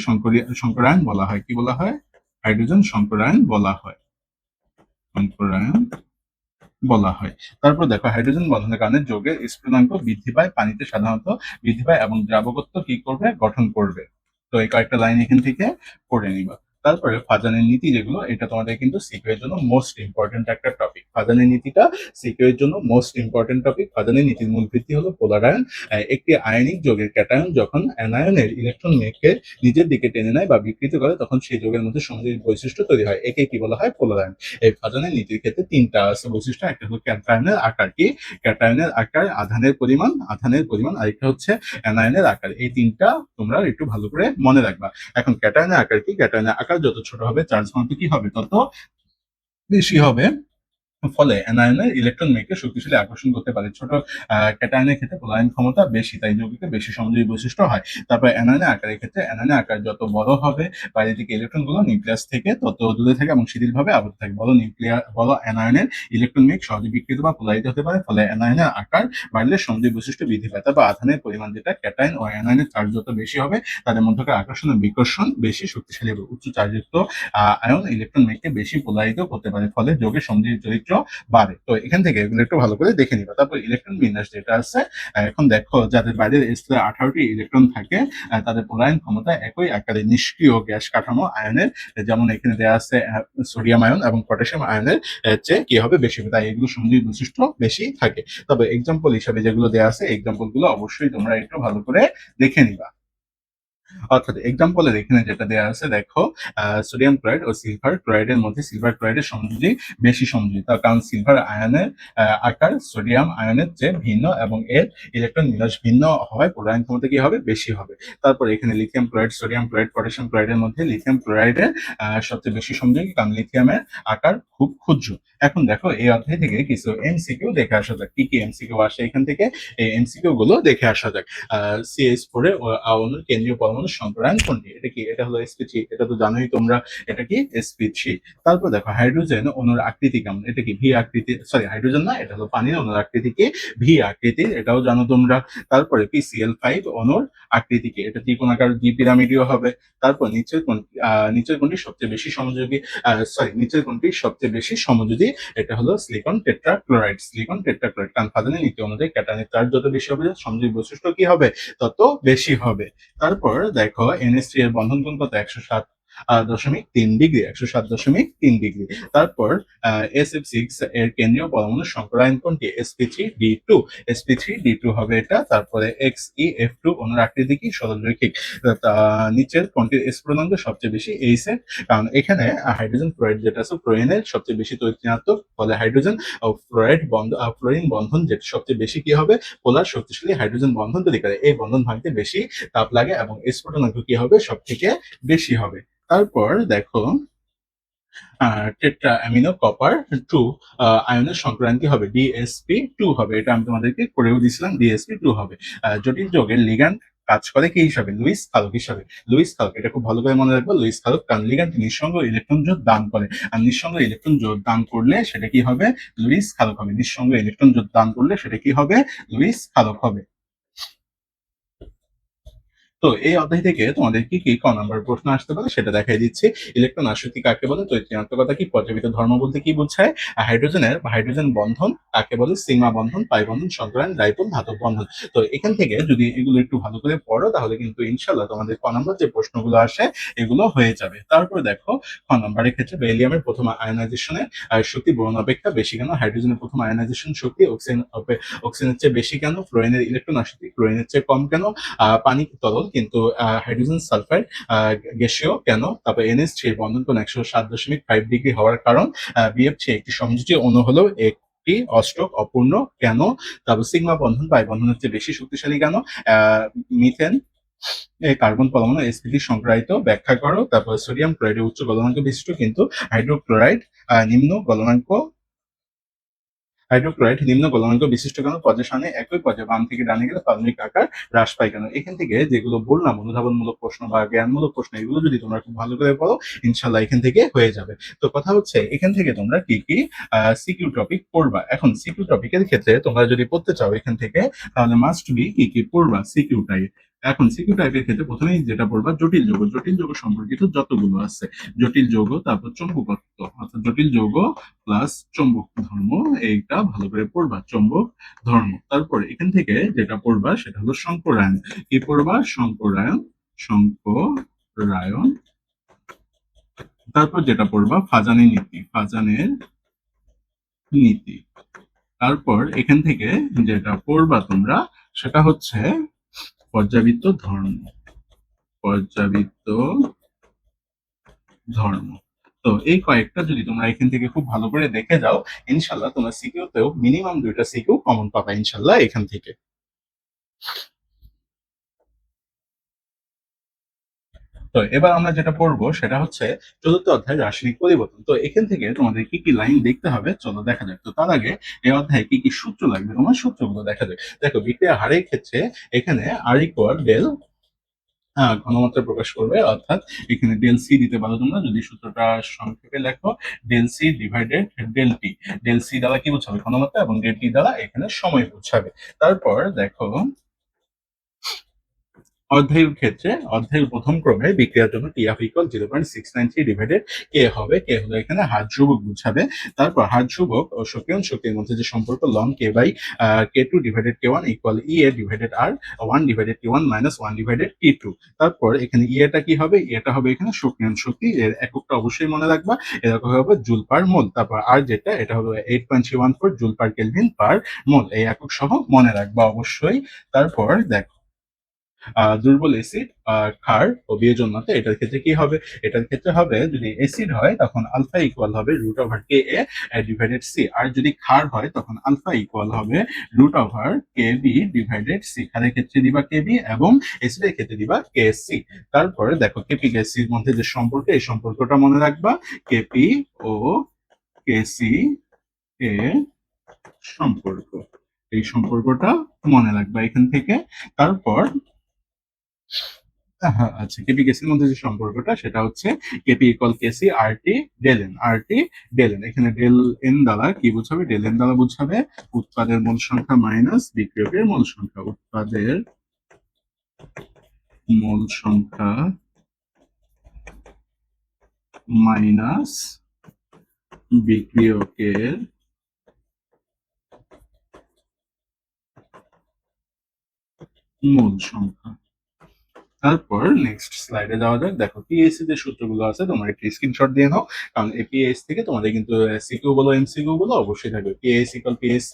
সংকরায়ন বলা হয়, কি বলা হয়, হাইড্রোজেন সংকরায়ন বলা হয়, সংকরায়ন বলা হয়। তারপর দেখো হাইড্রোজেন বন্ধনের কারণে যৌগের স্ফুটনাঙ্ক বৃদ্ধি পায়, পানিতে সাধারণত বৃদ্ধি পায় এবং দ্রাবকত্ব কি করবে, গঠন করবে। তো এই কয়েকটা লাইন এখান থেকে পড়ে নিবা। তারপরে ফাজানের নীতি যেগুলো, এটা তোমাদের কিন্তু সিকিউ এর জন্য মোস্ট ইম্পর্টেন্ট একটা টপিক। ফাজানের নীতিটা সিকিউ এর জন্য মোস্ট ইম্পর্টেন্ট টপিক। ফাজানের নীতির মূল ভিত্তি হলো পোলারায়ন। একটি আয়নিক যৌগের ক্যাটায়ন যখন অ্যানায়নের ইলেকট্রন মেঘকে নিজের দিকে টেনে নেয় বা বিকৃত করে, তখন সেই যৌগের মধ্যে সংযোগী বৈশিষ্ট্য তৈরি হয়, একে কি বলা হয়, পোলারায়ন। এই ফাজনের নীতির ক্ষেত্রে তিনটা আছে বৈশিষ্ট্য, একটা হলো ক্যাটায়নের আকার, কি ক্যাটায়নের আকার, আধানের পরিমাণ, আরেকটা হচ্ছে অ্যানায়নের আকার। এই তিনটা তোমরা একটু ভালো করে মনে রাখবা। এখন ক্যাটায়নের আকার কি, ক্যাটায়নের আকার যত ছোট হবে চার্জ ঘনত্ব কি হবে, তত বেশি হবে, ফলে অ্যানায়নের ইলেকট্রন মেঘকে শক্তিশালী আকর্ষণ করতে পারে। ছোট ক্যাটায়নের ক্ষেত্রে পলায়ন ক্ষমতা বেশি, তাই যৌগিকে বেশি সমযোজী বৈশিষ্ট্য হয়। তারপর অ্যানায়নের আকারের ক্ষেত্রে অ্যানায়নের আকার যত বড় হবে, বাইরের দিকে ইলেকট্রনগুলো নিউক্লিয়াস থেকে তত দূরে থাকে এবং শিথিলভাবে আবদ্ধ থাকে। বড় অ্যানায়নের ইলেকট্রন মেঘ সহজে বিকৃত বা পোলারিত হতে পারে, ফলে অ্যানায়নের আকার বাড়লে সমযোজী বৈশিষ্ট্য বৃদ্ধি পায়। তারপর আধানের পরিমাণ, যেটা ক্যাটায়ন ও অ্যানায়নের চার্জ যত বেশি হবে, তাদের মধ্যকার আকর্ষণ ও বিকর্ষণ বেশি শক্তিশালী হবে। উচ্চ চার্জযুক্ত আয়ন ইলেকট্রন মেঘকে বেশি পোলারিত করতে পারে, ফলে যৌগের সমযোজী চরিত্র বাড়ে। তো এখান থেকে এগুলো একটু ভালো করে দেখে নিবা। তারপর ইলেকট্রন বিন্যাস যেটা আছে, এখন দেখো যাদের বাইরের স্তরে 18টি ইলেকট্রন থাকে, তাদের পলায়ন ক্ষমতা একই আকারে নিষ্ক্রিয় গ্যাস কাঠামো আয়নের, যেমন এখানে দেওয়া আছে সোডিয়াম আয়ন এবং পটাশিয়াম আয়নের চেয়ে কি হবে, বেশি হবে, তাই এগুলো সমযোজী বৈশিষ্ট্য বেশি থাকে। তবে এক্সাম্পল হিসাবে যেগুলো দেওয়া আছে, এক্সাম্পল গুলো অবশ্যই তোমরা একটু ভালো করে দেখে নিবা। অর্থাৎ এক্সাম্পলের এখানে যেটা দেওয়া আছে দেখো, সোডিয়াম ক্লোরাইড ও সিলভার ক্লোরাইডের মধ্যে সিলভার ক্লোরাইডের সংযোজী বেশি সংযোজী, তার কারণ সিলভার আয়নের আকার সোডিয়াম আয়নের চেয়ে ভিন্ন এবং এর ইলেকট্রন বিন্যাস ভিন্ন হওয়ায় পলায়ন ক্ষমতা কি হবে, বেশি হবে। তারপর এখানে lithium chloride, sodium chloride, potassium ক্লোরাইডের মধ্যে লিথিয়াম ক্লোরাইডের সবচেয়ে বেশি সংযোগী, কারণ লিথিয়ামের আকার খুব ক্ষুদ্র। এখন দেখো এই অধ্যায় থেকে কিছু এমসিকিউ দেখে আসা যাক, কি কি এমসিকিউ আসে এখান থেকে, এই এমসিকিউ গুলো দেখে আসা যাক। CH4 এর অণুর কেন্দ্রীয় পরমাণু সংকরায়ন কোনটি, এটা কি, এটা হলো sp3, এটা তো জানোই তোমরা, এটা কি sp3। তারপর দেখো হাইড্রোজেন অণুর আকৃতি কেমন, এটা কি ভি আকৃতি, সরি হাইড্রোজেন না, এটা হলো পানির অণুর আকৃতি কি ভি আকৃতির, এটাও জানো তোমরা। তারপরে PCl5 অণুর আকৃতি কি, এটা ত্রিকোণাকার দ্বি পিরামিডীয় হবে। তারপর নিচের কোনটি সবচেয়ে বেশি সমযোজী, নিচের কোনটি সবচেয়ে বেশি সমযোজী, এটা হলো সিলিকন টেট্রাক্লোরাইড, সিলিকন টেট্রাক্লোরাইড, কারণ ফাজানের নীতি অনুযায়ী ক্যাটায়নের চার্জ যত বেশি হবে, সমযোজী বৈশিষ্ট্য কি হবে, তত বেশি হবে। তারপর দেখো NH3 এর বন্ধন কোণ কত, 107, 107.3 ডিগ্রি, 107.3 ডিগ্রি। তারপর SF6 এর কেন্দ্রীয় পরমাণু সংকরায়ন কোনটি? sp3d2, sp3d2 হবে এটা। তারপরে XeF2 অনুর আকৃতি কি? সরলরৈখিক। নিচের কোনটির এস পূর্ণাঙ্ক সবচেয়ে বেশি? এই সেট, কারণ এখানে হাইড্রোজেন ফ্লোরাইড যেটা আছে ফ্লোরিনের সবচেয়ে বেশি তড়িৎ ঋণাত্মক, ফলে হাইড্রোজেন ও ফ্লোরিন বন্ধন যেটা সবচেয়ে বেশি কি হবে? পোলার শক্তিশালী হাইড্রোজেন বন্ধন তৈরি করে। এই বন্ধন ভাঙতে বেশি তাপ লাগে এবং এস পূর্ণাঙ্ক কি হবে? সব থেকে বেশি হবে। তারপর দেখো টেট্রা অ্যামিনো কপার 2 আয়নের সংক্রান্তি হবে DsP2 হবে। এটা আমি তোমাদেরকে করেও দিয়েছিলাম, DsP2 হবে। জটিল যৌগের লিগ্যান্ড কাজ করে কি হিসাবে? লুইস খালক হিসাবে। লুইস খালক, এটা খুব ভালো করে মনে রাখবো, লুইস খালক, কারণ লিগ্যান্ড নিঃসঙ্গ ইলেকট্রন জোড় দান করে, আর নিঃসঙ্গ ইলেকট্রন জোড় দান করলে সেটা কি হবে? লুইস খালক হবে। নিঃসঙ্গ ইলেকট্রন জোড় দান করলে সেটা কি হবে? লুইস খালক হবে। তো এই অধ্যায় থেকে তোমাদের কি কি ক নাম্বার প্রশ্ন আসতে পারে সেটা দেখাই দিচ্ছি। ইলেকট্রন আসক্তি কাকে বলে? তড়িৎ ঋণাত্মকতা কি? পর্যাবৃত্ত ধর্ম বলতে কি বোঝায়? হাইড্রোজেন বন্ধন কাকে বলে? সিগমা বন্ধন, পাই বন্ধন, সংকরায়ন, ডাইপোল, ধাতব বন্ধন। তো এখান থেকে যদি এগুলো একটু ভালো করে পড়ো তাহলে কিন্তু ইনশাল্লাহ তোমাদের ক নাম্বার যে প্রশ্নগুলো আসে এগুলো হয়ে যাবে। তারপর দেখো খ নাম্বারের ক্ষেত্রে বেরিলিয়ামের প্রথম আয়নাইজেশনে শক্তি বোরন অপেক্ষা বেশি কেন? হাইড্রোজেনের প্রথম আয়নাইজেশন শক্তি অক্সিজেনের চেয়ে বেশি কেন? ফ্লোরিনের ইলেকট্রন আসক্তি ক্লোরিনের চেয়ে কম কেন? পানি তরল কিন্তু হাইড্রোজেন সালফাইড গ্যাসীয় কেন? তারপর NH3 এর বন্ধন কোণ 107.5 ডিগ্রি হওয়ার কারণ? BF3 একটি সমযোজী অণু হলেও একটি অষ্টক অপূর্ণ কেন? তারপর সিগমা বন্ধন পাই বন্ধনের চেয়ে বেশি শক্তিশালী কেন? মিথেন কার্বন পরমাণু sp3 সংক্রায়িত ব্যাখ্যা করো। তারপর সোডিয়াম ক্লোরাইডের উচ্চ গলনাঙ্ক বিশিষ্ট কিন্তু হাইড্রোক্লোরাইড নিম্ন গলনাঙ্ক নিম্ন গলনাঙ্ক বিশিষ্ট কেন? পর্যায় সারণী একই পর্যায়ে বাম থেকে ডানে গেলে প্রাথমিক আকার হ্রাস পায় কেন? এখান থেকে যেগুলো বললাম অনুধাবনমূলক প্রশ্ন বা জ্ঞানমূলক প্রশ্ন, এগুলো যদি তোমরা খুব ভালো করে পড়ো ইনশাল্লাহ এখান থেকে হয়ে যাবে। তো কথা হচ্ছে এখান থেকে তোমরা কি কি সিকিউ টপিক পড়বা। এখন সিকিউ টপিকের ক্ষেত্রে তোমরা যদি পড়তে চাও এখান থেকে, তাহলে মাস্ট বি কি কি পড়বা সিকিউ টাইপ। এখন সিকিউ টাইপের ক্ষেত্রে প্রথমেই যেটা পড়বা জটিল যৌগ। জটিল যৌগ সম্পর্কিত যতগুলো আছে, জটিল যৌগ, তারপর চৌম্বকত্ব, অর্থাৎ জটিল যৌগ প্লাস চৌম্বক ধর্ম, এইটা ভালো করে পড়বা, চৌম্বক ধর্ম। তারপরে এখান থেকে যেটা পড়বা সেটা হলো সংকরায়ন। কি পড়বা? সংকরায়ন, সংকরায়ন। তারপর যেটা পড়বা ফাজানের নীতি, ফাজানের নীতি। তারপর এখান থেকে যেটা পড়বা তোমরা সেটা হচ্ছে পর্যাবৃত্ত ধর্ম, পর্যাবৃত্ত ধর্ম। তো এই কয়েকটা যদি তোমরা এখান থেকে খুব ভালো করে দেখে যাও ইনশাল্লাহ তোমরা সিকিউতেও মিনিমাম 2টা সিকিউ কমন পাবা ইনশাল্লাহ এখান থেকে। তো এবার আমরা যেটা পড়বো সেটা হচ্ছে চতুর্থ অধ্যায় রাসায়নিক পরিবর্তন। তো এখান থেকে তোমাদের কি কি লাইন দেখতে হবে চলো দেখা যাক। তো তার আগে এই অধ্যায়ে কি কি সূত্র লাগবে তোমার সূত্রগুলো দেখা যাক। দেখো বিক্রিয়া হারের ক্ষেত্রে এখানে আর ইকুয়াল ডেল ঘনমাত্রা প্রকাশ করবে, অর্থাৎ এখানে ডেল সি দিতে পারো তোমরা যদি সূত্রটা সংক্ষেপে লেখো, del C divided del T. Del C দ্বারা কি বোঝাবে? ঘনমাত্রা, এবং ডেল টি দ্বারা এখানে সময় বোঝাবে। তারপর দেখো অধ্যায়ের ক্ষেত্রে অধ্যায়ের প্রথম ক্রমে বিক্রিয়ার জন্য টিএফ ইকুয়াল 0.693 ডিভাইডেড কে হবে। কে হলো এখানে হার ধ্রুবক বুঝাবে। তারপর হার ধ্রুবক ও সক্রিয়ণ শক্তির মধ্যে যে সম্পর্ক long K by K2 divided K1 equal EA divided R 1 divided T1 minus 1 divided T2। তারপর এখানে ইএটা কি হবে? ইএটা হবে এখানে সক্রিয়ণ শক্তি, এর এককটা অবশ্যই মনে রাখবা, এরকম হবে জুল পার মোল। তারপর আর যেটা এটা হলো 8.314 জুল পার কেলভিন পার মোল, এই একক সহ মনে রাখবা অবশ্যই। তারপর দেখো দুর্বল অ্যাসিড ক্ষার ও বিয়োজনতা, এটার ক্ষেত্রে কি হবে? এটার ক্ষেত্রে হবে যদি অ্যাসিড হয় তখন আলফা ইকুয়াল হবে root over K a divided C, আর যদি ক্ষার হয় তখন আলফা ইকুয়াল হবে root over K b divided C. ক্ষারের ক্ষেত্রে দিবা কে বি এবং অ্যাসিডের ক্ষেত্রে দিবা কে সি। তারপরে দেখো কেপি কেসির মধ্যে যে সম্পর্ক, এই সম্পর্কটা মনে রাখবা, কেপি ও কেসি এর সম্পর্ক, এই সম্পর্কটা মনে রাখবা এখান থেকে। তারপর হ্যাঁ, আচ্ছা, কেপি কেসির মধ্যে যে সম্পর্কটা সেটা হচ্ছে কেপি ইকুয়াল কেসি আর টি ডেল এন, আর টি ডেল এন। এখানে ডেল এন দ্বারা কি বোঝাবে? ডেল এন দ্বারা বোঝাবে উৎপাদের মোল সংখ্যা মাইনাস বিক্রিয়কের মোল সংখ্যা। উৎপাদের মোল সংখ্যা মাইনাস বিক্রিয়কের মোল সংখ্যা। তারপর নেক্সট স্লাইডে যাওয়া যাক। দেখো পিএসসি যে সূত্রগুলো আছে তোমরা একটি স্ক্রিনশট দিয়ে নাও, কারণ এই পিএস থেকে তোমাদের কিন্তু সিকিউ বলো এমসিকিউ বলো অবশ্যই থাকবে। পিএস ইকুয়াল পিএস,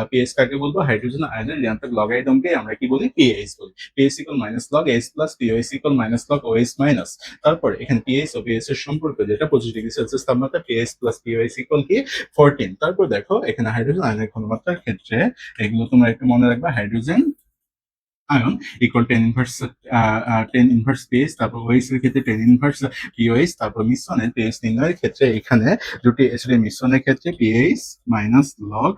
পিএস কাকে বলবো? হাইড্রোজেন আয়নের ঋণাত্মক লগারিদমকে আমরা কি বলি? পিএইচ বলি। PS equal minus log H plus pOH equal minus log OH minus. তারপর এখানে পিএইচ ও পিএস এর সম্পর্ক যেটা 25°C তাপমাত্রা, পিএইচ প্লাস পিওএইচ ইকুয়াল কি? 14। তারপর দেখো এখানে হাইড্রোজেন আয়নের ঘনমাত্রার ক্ষেত্রে এগুলো তোমরা একটু মনে রাখবা। Hydrogen ion equal ten inverse pH, তারপর ওএইচ এর ক্ষেত্রে টেন ইনভার্স পিওএইচ। তারপর মিশ্রণের পিএইচ নির্ণয়ের ক্ষেত্রে এখানে দুটি অ্যাসিডের মিশ্রণের ক্ষেত্রে pH minus log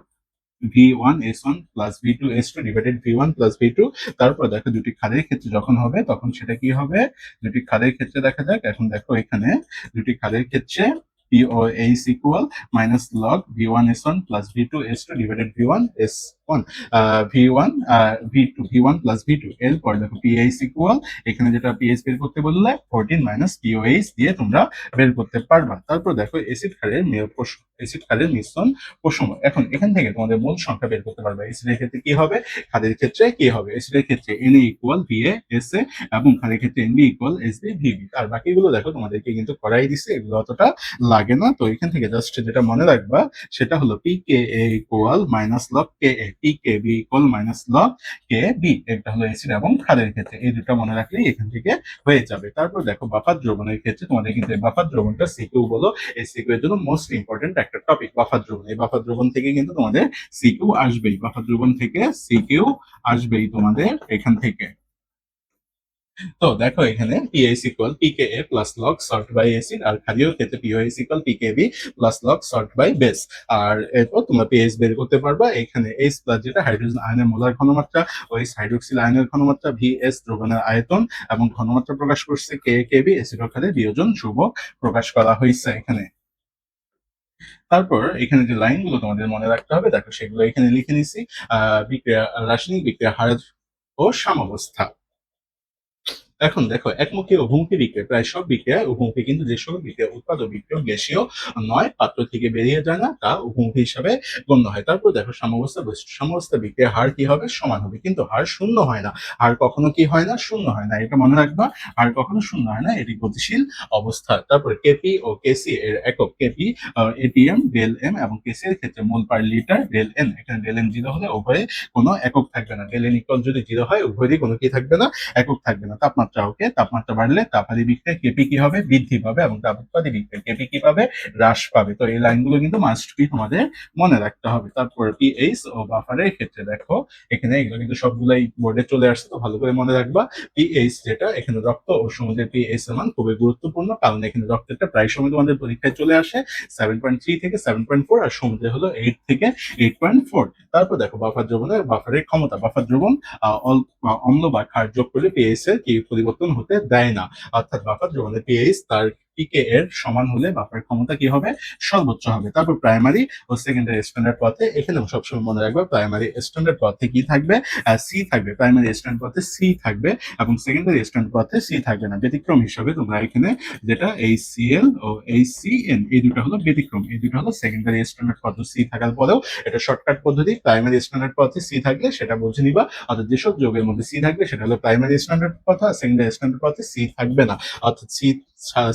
V1S1 plus V2S2 divided V1 plus V2। তারপর দেখো দুটি ক্ষারের ক্ষেত্রে যখন হবে তখন সেটা কি হবে? দুটি ক্ষারের ক্ষেত্রে দেখা যাক। এখন দেখো এখানে দুটি ক্ষারের ক্ষেত্রে POH equal minus log V1S1 plus V2S2 divided V1S1 V1 plus V2। এরপর দেখো PH ইকুয়াল, এখানে যেটা PH বের করতে বললে 14 মাইনাস POH দিয়ে তোমরা বের করতে পারবা। তারপর দেখো অ্যাসিড ক্ষারের মিশ্রণ প্রসম। এখন এখান থেকে তোমাদের মোল সংখ্যা বের করতে পারবে। অ্যাসিডের ক্ষেত্রে কি হবে, ক্ষারের ক্ষেত্রে কি হবে? অ্যাসিডের ক্ষেত্রে Na ইকুয়াল Va Sa এবং ক্ষারের ক্ষেত্রে Nb ইকুয়াল Sb Vb। আর বাকিগুলো দেখো তোমাদেরকে কিন্তু করাই দিছে, এগুলো অতটা লাগে না। তো এখান থেকে জাস্ট যেটা মনে রাখবা সেটা হলো pKa equal minus log Ka, pKb equal minus log Kb। এটা হলো অ্যাসিড এবং ক্ষারের ক্ষেত্রে, এই দুটো মনে রাখলেই এখান থেকে হয়ে যাবে। তারপর দেখো বাফার দ্রবণের ক্ষেত্রে তোমাদের কিন্তু বাফার দ্রবণটা সিকিউ বলো, এই সিকিউ এর জন্য মোস্ট ইম্পর্টেন্ট একটা টপিক বাফার দ্রবণ। এই বাফার দ্রবণ থেকে কিন্তু তোমাদের সিকিউ আসবেই, বাফার দ্রবণ থেকে সিকিউ আসবেই তোমাদের এখান থেকে। তো দেখো এখানে pH equal pKa plus log salt by acid, আর ক্ষারীয় ক্ষেত্রে pOH equal pKb plus log salt by base. আর এরপর তোমরা পিএইচ বের করতে পারবা। এখানে এইচ প্লাস যেটা হাইড্রোজেন আয়নের মোলার ঘনমাত্রা, ওএইচ হাইড্রোক্সিল আয়নের ঘনমাত্রা, ভিএস দ্রবণের আয়তন এবং ঘনমাত্রা প্রকাশ করছে, কে কেবি অ্যাসিড ও ক্ষারের বিয়োজন ধ্রুবক প্রকাশ করা হয়েছে এখানে। তারপর এখানে যে লাইনগুলো তোমাদের মনে রাখতে হবে দেখো সেগুলো এখানে লিখে নিছি। বিক্রিয়া, রাসায়নিক বিক্রিয়া হার ও সাম্যাবস্থা। এখন দেখো একমুখী ও বহুমুখী বিক্রিয়া, প্রায় সব বিক্রিয়া উভমুখী, কিন্তু যে সকল বিক্রিয়া উৎপাদ ও বিক্রিয়ক গ্যাসীয় নয়, পাত্র থেকে বেরিয়ে যায় না, তা উভমুখী হিসাবে গণ্য হয়। তারপর দেখো সাম্যাবস্থা বৈশিষ্ট্য। সাম্যাবস্থা বিক্রিয়া হার কি হবে? সমান হবে, কিন্তু হার শূন্য হয় না। হার কখনো কি হয় না? শূন্য হয় না, এটা মনে রাখবা। হার কখনো শূন্য হয় না, এটি গতিশীল অবস্থা। তারপর কেপি ও কেসি এর একক। কেপি এটিএম ডেল এম এবং কেসি এর ক্ষেত্রে মোল পার লিটার ডেল এন। এখানে ডেল এন 0 হলে উভয়ে কোনো একক থাকবে না। ডেল এন ইকুয়াল যদি 0 হয় উভয়েরই কোনো কি থাকবে না? একক থাকবে না। তাপমাত্রা ওকে, তাপমাত্রা বাড়লে তাপাদি বিক্রিয়া কেপি কি হবে? বৃদ্ধি পাবে, এবং তাপোৎপাদী বিক্রিয়া কেপি কি পাবে? হ্রাস পাবে। তো এই লাইনগুলো কিন্তু মাস্ট বি তোমাদের মনে রাখতে হবে। তারপর পিএইচ ও বাফারের ক্ষেত্রে দেখো এখানে এগুলো কিন্তু সবগুলাই বোর্ডে চলে আসছে, তো ভালো করে মনে রাখবা। পিএইচ যেটা এখানে রক্ত ও সমুদ্রের পিএইচ এর মান খুবই গুরুত্বপূর্ণ, কারণ এখানে রক্তেরটা প্রায় সময় তোমাদের পরীক্ষায় চলে আসে 7.3 থেকে 7.4, আর সমুদ্রে হলো 8 থেকে 8.4। তারপর দেখো বাফার দ্রবণের বাফারের ক্ষমতা। বাফার দ্রবণ অম্ল বা ক্ষার যোগ করলে পিএইচ এর কি পরিবর্তন হতে দেয় না, অর্থাৎ বাফার দ্রবণের পিএইচ তার পিকে এর সমান হলে বাফার ক্ষমতা কি হবে? সর্বোচ্চ হবে। তারপর প্রাইমারি ও সেকেন্ডারি স্ট্যান্ডার্ড পথে এখানে সবসময় মনে রাখবে প্রাইমারি স্ট্যান্ডার্ড পথে কি থাকবে? সি থাকবে। প্রাইমারি স্ট্যান্ডার্ড পথে সি থাকবে এবং সেকেন্ডারি স্ট্যান্ডার্ড পথে সি থাকবে না। ব্যতিক্রম হিসাবে তোমরা এখানে যেটা HCl ও HCN এই দুটো হলো ব্যতিক্রম, এই দুটো হলো সেকেন্ডারি স্ট্যান্ডার্ড পথে সি থাকার পরেও এটা শর্টকাট পদ্ধতি। প্রাইমারি স্ট্যান্ডার্ড পথে সি থাকলে সেটা বুঝে নিবা, অর্থাৎ যেসব যৌগের মধ্যে সি থাকবে সেটা হলো প্রাইমারি স্ট্যান্ডার্ড পথ, আর সেকেন্ডারি স্ট্যান্ডার্ড পথে সি থাকবে না, অর্থাৎ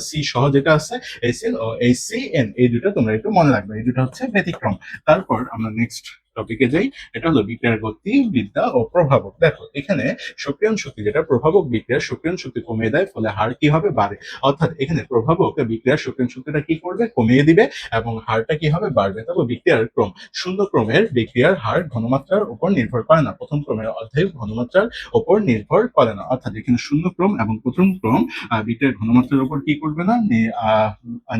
সি সহ যেটা আছে HCl ও HCN এই দুটো তোমরা একটু মনে রাখবে, এই দুটো হচ্ছে ব্যতিক্রম। তারপর আমরা নেক্সট টপিকে যাই, এটা হলো বিক্রিয়ার গতি, বিদ্যা ও প্রভাবক। দেখো এখানে সক্রিয়ণ শক্তি যেটা প্রভাবক বিক্রিয়ার সক্রিয়ণ শক্তি কমিয়ে দেয়, ফলে হার কি হবে? বাড়ে। অর্থাৎ এখানে প্রভাবক বিক্রিয়ার সক্রিয়ণ শক্তিটা কি করবে? কমিয়ে দিবে এবং হারটা কি হবে? বাড়বে। তবে বিক্রিয়ার ক্রম, শূন্য ক্রমের বিক্রিয়ার হার ঘনমাত্রার উপর নির্ভর করে না, প্রথম ক্রমের অর্ধেক ঘনমাত্রার উপর নির্ভর করে না। অর্থাৎ এখানে শূন্য ক্রম এবং প্রথম ক্রম বিক্রিয়ার ঘনমাত্রার উপর কি করবে না?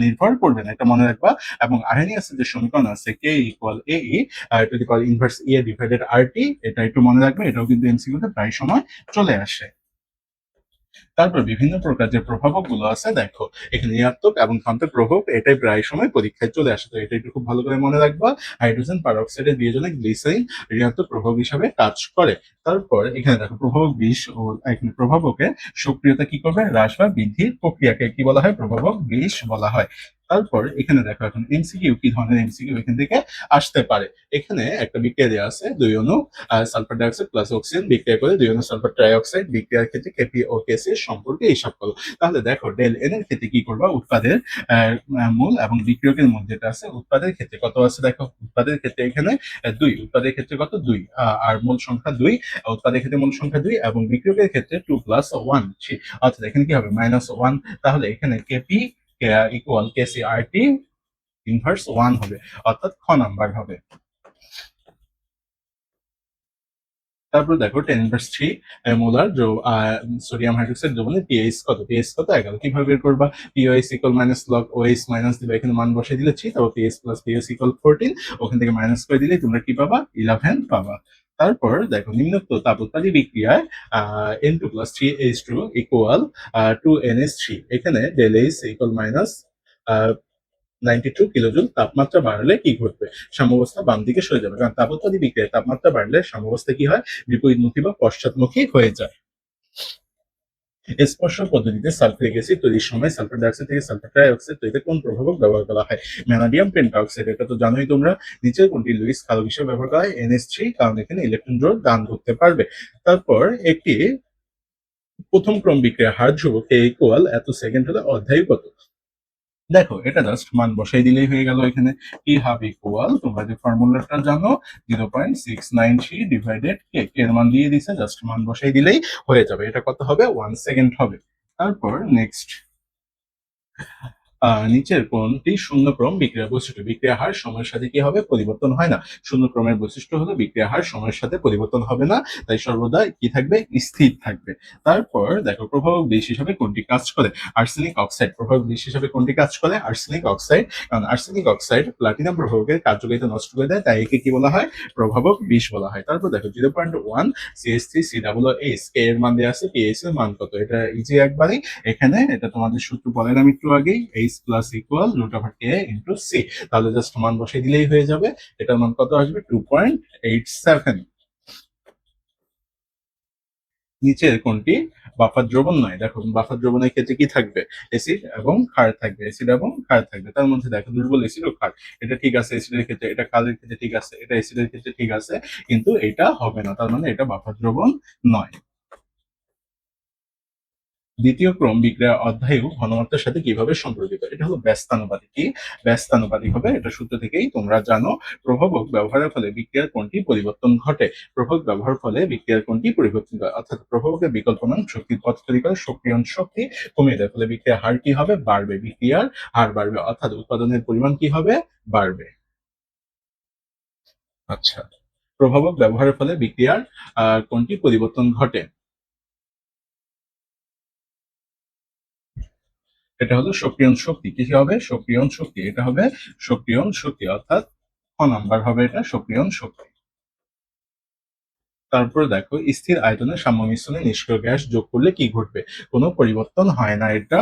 নির্ভর করবে না, এটা মনে রাখবা। এবং আর্হেনিয়াসের যে সমীকরণ আছে K equal A to the power inverse a divided RT, এটা একটু মনে রাখবে, এটাও কিন্তু এমসিকিউতে প্রায় সময় চলে আসে। তারপর বিভিন্ন প্রকার যে প্রভাবক গুলো আছে দেখো এখানে ঋণাত্মক এবং ধনাত্মক প্রভাবক, এটাই প্রায় সময় পরীক্ষায় চলে আসে, তো এটা একটু খুব ভালো করে মনে রাখবা। হাইড্রোজেন পারঅক্সাইডের বিয়োজনে গ্লিসারিন ঋণাত্মক প্রভাবক হিসাবে কাজ করে। তারপর এখানে দেখো প্রভাবক বিষ ও এখানে প্রভাবকের সক্রিয়তা কি করবে? হ্রাস বা বৃদ্ধির প্রক্রিয়াকে কি বলা হয়? প্রভাবক বিষ বলা হয়। তারপর এখানে দেখো এখন এমসিকিউ কি ধরনের এমসিকিউ এখান থেকে আসতে পারে। এখানে একটা বিক্রিয়া দেওয়া আছে, 2 অণু সালফার ডাইঅক্সাইড প্লাস অক্সিজেন বিক্রিয়া করে 2 অণু সালফার ট্রাইঅক্সাইড বিক্রিয়ার ক্ষেত্রে কেপি ও কেসি এর সম্পর্কে হিসাব করো। তাহলে দেখো ডেল এন এর ক্ষেত্রে কি করবা, উৎপাদের মূল এবং বিক্রিয়কের মধ্যে যেটা আছে, উৎপাদের ক্ষেত্রে কত আছে দেখো, উৎপাদের ক্ষেত্রে এখানে 2, উৎপাদের ক্ষেত্রে কত 2, আর মূল সংখ্যা 2, উৎপাদের ক্ষেত্রে মূল সংখ্যা 2 এবং বিক্রিয়কের ক্ষেত্রে 2 প্লাস 1, অর্থাৎ এখানে কি হবে -1। তাহলে এখানে Kp equal Kc R T inverse 1 হবে, অর্থাৎ খ নাম্বার হবে। তারপর দেখো 10^3 মোলার সোডিয়াম হাইড্রোক্সাইড দ্রবণের পিএইচ কত, পিএইচ কত 11। কিভাবে বের করবা, pOH equal minus log OH minus দিবা, এখানে মান বসিয়ে দিলেছি, তারপর পিএইচ প্লাস পিএইচ ইকুয়াল 14, ওখান থেকে মাইনাস করে দিলে তোমরা কি পাবা, 11 পাবা। তারপর দেখো নিম্নোক্ত তাপ উৎপাদী বিক্রিয়ায় N2 plus 3H2 equal 2NH3, এখানে del H equal minus 92 kilojoule. তাপমাত্রা বাড়লে কি ঘটবে, সাম্যাবস্থা বাম দিকে সরে যাবে, কারণ তাপোৎপাদী বিক্রিয়ায় তাপমাত্রা বাড়লে সাম্যাবস্থা কি হয়, বিপরীতমুখী বা পশ্চাৎমুখী হয়ে যায়। স্পর্শ পদ্ধতিতে সালফিউরিক অ্যাসিড তৈরির সময় সালফার ডাইঅক্সাইড থেকে সালফার ট্রাইঅক্সাইড তৈরিতে কোন প্রভাবক ব্যবহার করা হয়, ম্যানাডিয়াম পেন্টাঅক্সাইড, এটা তো জানোই তোমরা। নিচের কোনটি লুইস ক্ষারক হিসেবে ব্যবহার করা হয়, NH3, কারণ এখানে ইলেকট্রন জোড় দান করতে পারবে। তারপর একটি প্রথম ক্রম বিক্রিয়া হার ধ্রুবক K ইকুয়াল এত সেকেন্ড হলে অধ্যায় কত। দেখো এটা জাস্ট মান বসাই দিলেই হয়ে গেল। এখানে টি হাফ ইকুয়াল, তোমরা যে ফর্মুলাটা জানো, 0.693 ডিভাইডেড কে, এর মান দিয়ে দিছে, জাস্ট মান বসাই দিলেই হয়ে যাবে। এটা কত হবে, 1 সেকেন্ড হবে। তারপর নেক্সট, নিচের কোনটি শূন্যক্রম বিক্রিয়া বৈশিষ্ট্য, বিক্রিয়া হার সময়ের সাথে কি হবে, পরিবর্তন হয় না। শূন্যক্রমের বৈশিষ্ট্য হলো বিক্রিয়া হার সময়ের সাথে পরিবর্তন হবে না, তাই সর্বদা কি থাকবে, স্থির থাকবে। তারপর দেখো প্রভাবক বিশ হিসাবে কোনটি কাজ করে, আর্সেনিক অক্সাইড। প্রভাবক বিশ হিসাবে কোনটি কাজ করে, আর্সেনিক অক্সাইড, কারণ আর্সেনিক অক্সাইড প্লাটিনাম প্রভাবকের কার্যকারিতা নষ্ট করে দেয়, তাই একে কি বলা হয়, প্রভাবক বিশ বলা হয়। তারপর দেখো 0.1 CH3 COOH, কে এর মান দেওয়া আছে, পিএইচ এর মান কত, এটা ইজি একবারই। এখানে এটা তোমাদের সূত্র বললাম একটু আগেই, H plus equal √K into C, তাহলে জাস্ট মান বসাই দিলেই হয়ে যাবে। এটার মান কত আসবে, 2.87। নিচের কোনটি বাফার দ্রবণ নয়, দেখো বাফার দ্রবণের ক্ষেত্রে কি থাকবে, অ্যাসিড এবং ক্ষার থাকবে, অ্যাসিড এবং ক্ষার থাকবে। তার মধ্যে দেখো দুর্বল অ্যাসিড ও ক্ষার, এটা ঠিক আছে অ্যাসিডের ক্ষেত্রে, এটা ক্ষারের ক্ষেত্রে ঠিক আছে, এটা অ্যাসিডের ক্ষেত্রে ঠিক আছে, কিন্তু এটা হবে না, তার মানে এটা বাফার দ্রবণ নয়। দ্বিতীয় ক্রম বিক্রিয়া অধ্যায়ও ঘনমাত্রার সাথে কিভাবে সম্পর্কিত, এটা হলো ব্যস্তানুপাতিক। কি ব্যস্তানুপাতিক হবে, এটা সূত্র থেকেই তোমরা জানো। প্রভাবক ব্যবহারের ফলে বিক্রিয়ার কোনটি পরিবর্তন ঘটে, প্রভাবক ব্যবহার ফলে বিক্রিয়ার কোনটি পরিবর্তন করে, অর্থাৎ প্রভাবকের বিকল্পনাং শক্তির পথ তৈরি করে সক্রিয়ণ শক্তি কমিয়ে দেয়, ফলে বিক্রিয়ার হার কি হবে, বাড়বে, বিক্রিয়ার হার বাড়বে, অর্থাৎ উৎপাদনের পরিমাণ কি হবে, বাড়বে। আচ্ছা, প্রভাবক ব্যবহারের ফলে বিক্রিয়ার কোনটি পরিবর্তন ঘটে, এটা হলো সক্রিয়ণ শক্তি। কি হবে, সক্রিয়ণ শক্তি, এটা হবে সক্রিয়ণ শক্তি, অর্থাৎ খ নাম্বার হবে এটা, সক্রিয়ণ শক্তি। তারপর দেখো স্থির আয়তনে সাম্য মিশ্রণে নিষ্ক্রিয় গ্যাস যোগ করলে কি ঘটবে, কোনো পরিবর্তন হয় না এটা।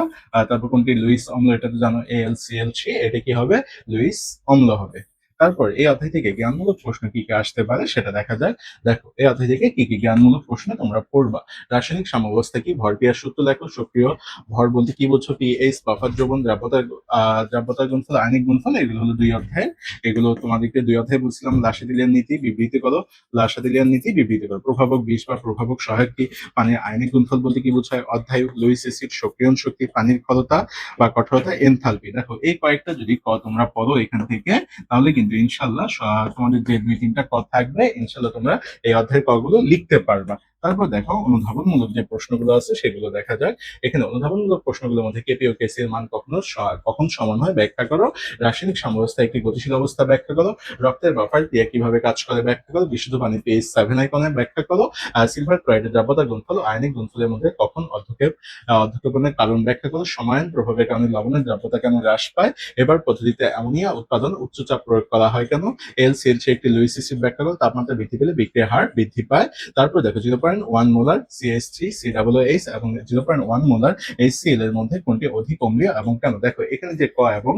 তারপর কোনটি লুইস অম্ল, এটা তো জানো AlCl3, এটা কি হবে, লুইস অম্ল হবে। তারপর এই অধ্যায় থেকে জ্ঞানমূলক প্রশ্ন কি কি আসতে পারে সেটা দেখা যাক। দেখো এই অধ্যায় থেকে কি কি জ্ঞানমূলক প্রশ্ন তোমরা পড়বা, রাসায়নিক সাম্যাবস্থা কি, ভর ক্রিয়ার সূত্র লেখো, সক্রিয় ভর বলতে কি বলছো, পিএইচ, বাফার দ্রবণ, দ্রাব্যতার গুণফল, আয়নিক গুণফল, এগুলো হলো 2 অধ্যায়। এগুলো তোমাদেরকে 2 অধ্যায় বলছিলাম, লাসাদিলিয়ার নীতি বিবৃতি করো, লাসাদিলিয়ার নীতি বিবৃতি করো। প্রভাবক বিশ বা প্রভাবক সহায়ক কি, পানির আয়নিক গুণফল বলতে কি বোঝায়, অধ্যায় লুইস অ্যাসিড, সক্রিয়ণ শক্তি, পানির ক্ষরতা বা কঠোরতা, এনথালপি। দেখো এই কয়েকটা যদি তোমরা পড়ো এখান থেকে, তাহলে কিন্তু ইনশাল্লাহ তোমাদের যে 2-3টা ক থাকবে, ইনশাল্লাহ তোমরা এই অধ্যায়ের কগুলো লিখতে পারবা। তারপর দেখো অনুধাবনমূলক যে প্রশ্নগুলো আছে সেগুলো দেখা যাক। এখানে অনুধাবনমূলক প্রশ্নগুলোর মধ্যে কেপি ও কেসি এর মান কখন সমান হয় ব্যাখ্যা করো, রাসায়নিক সাম্যাবস্থা একটি গতিশীল অবস্থা ব্যাখ্যা করো, রক্তের বাফার ক্রিয়া কিভাবে কাজ করে ব্যাখ্যা করো, বিশুদ্ধ পানি পেজ 7 আইকনে ব্যাখ্যা করো, সিলভার ক্লোরাইডের দ্রাব্যতা গুণফল আয়নিক গুণফলের মধ্যে কখন অধ্যক্ষেপণের কারণ ব্যাখ্যা করো, সমায়ন প্রভাবের কারণে লবণের দ্রাব্যতা কেন হ্রাস পায়, এবার পদ্ধতিতে অ্যামোনিয়া উৎপাদন উচ্চ চাপ প্রয়োগ করা হয় কেন, LCl একটি লুইস অ্যাসিড ব্যাখ্যা করো, তাপমাত্রা বৃদ্ধি পেলে বিক্রিয়া হার বৃদ্ধি পায়। তারপর দেখো 0.1 মোলার CH3 COOH এবং 0.1 মোলার HCl এর মধ্যে কোনটি অধিক অম্লীয় এবং কেন। দেখো এখানে যে ক এবং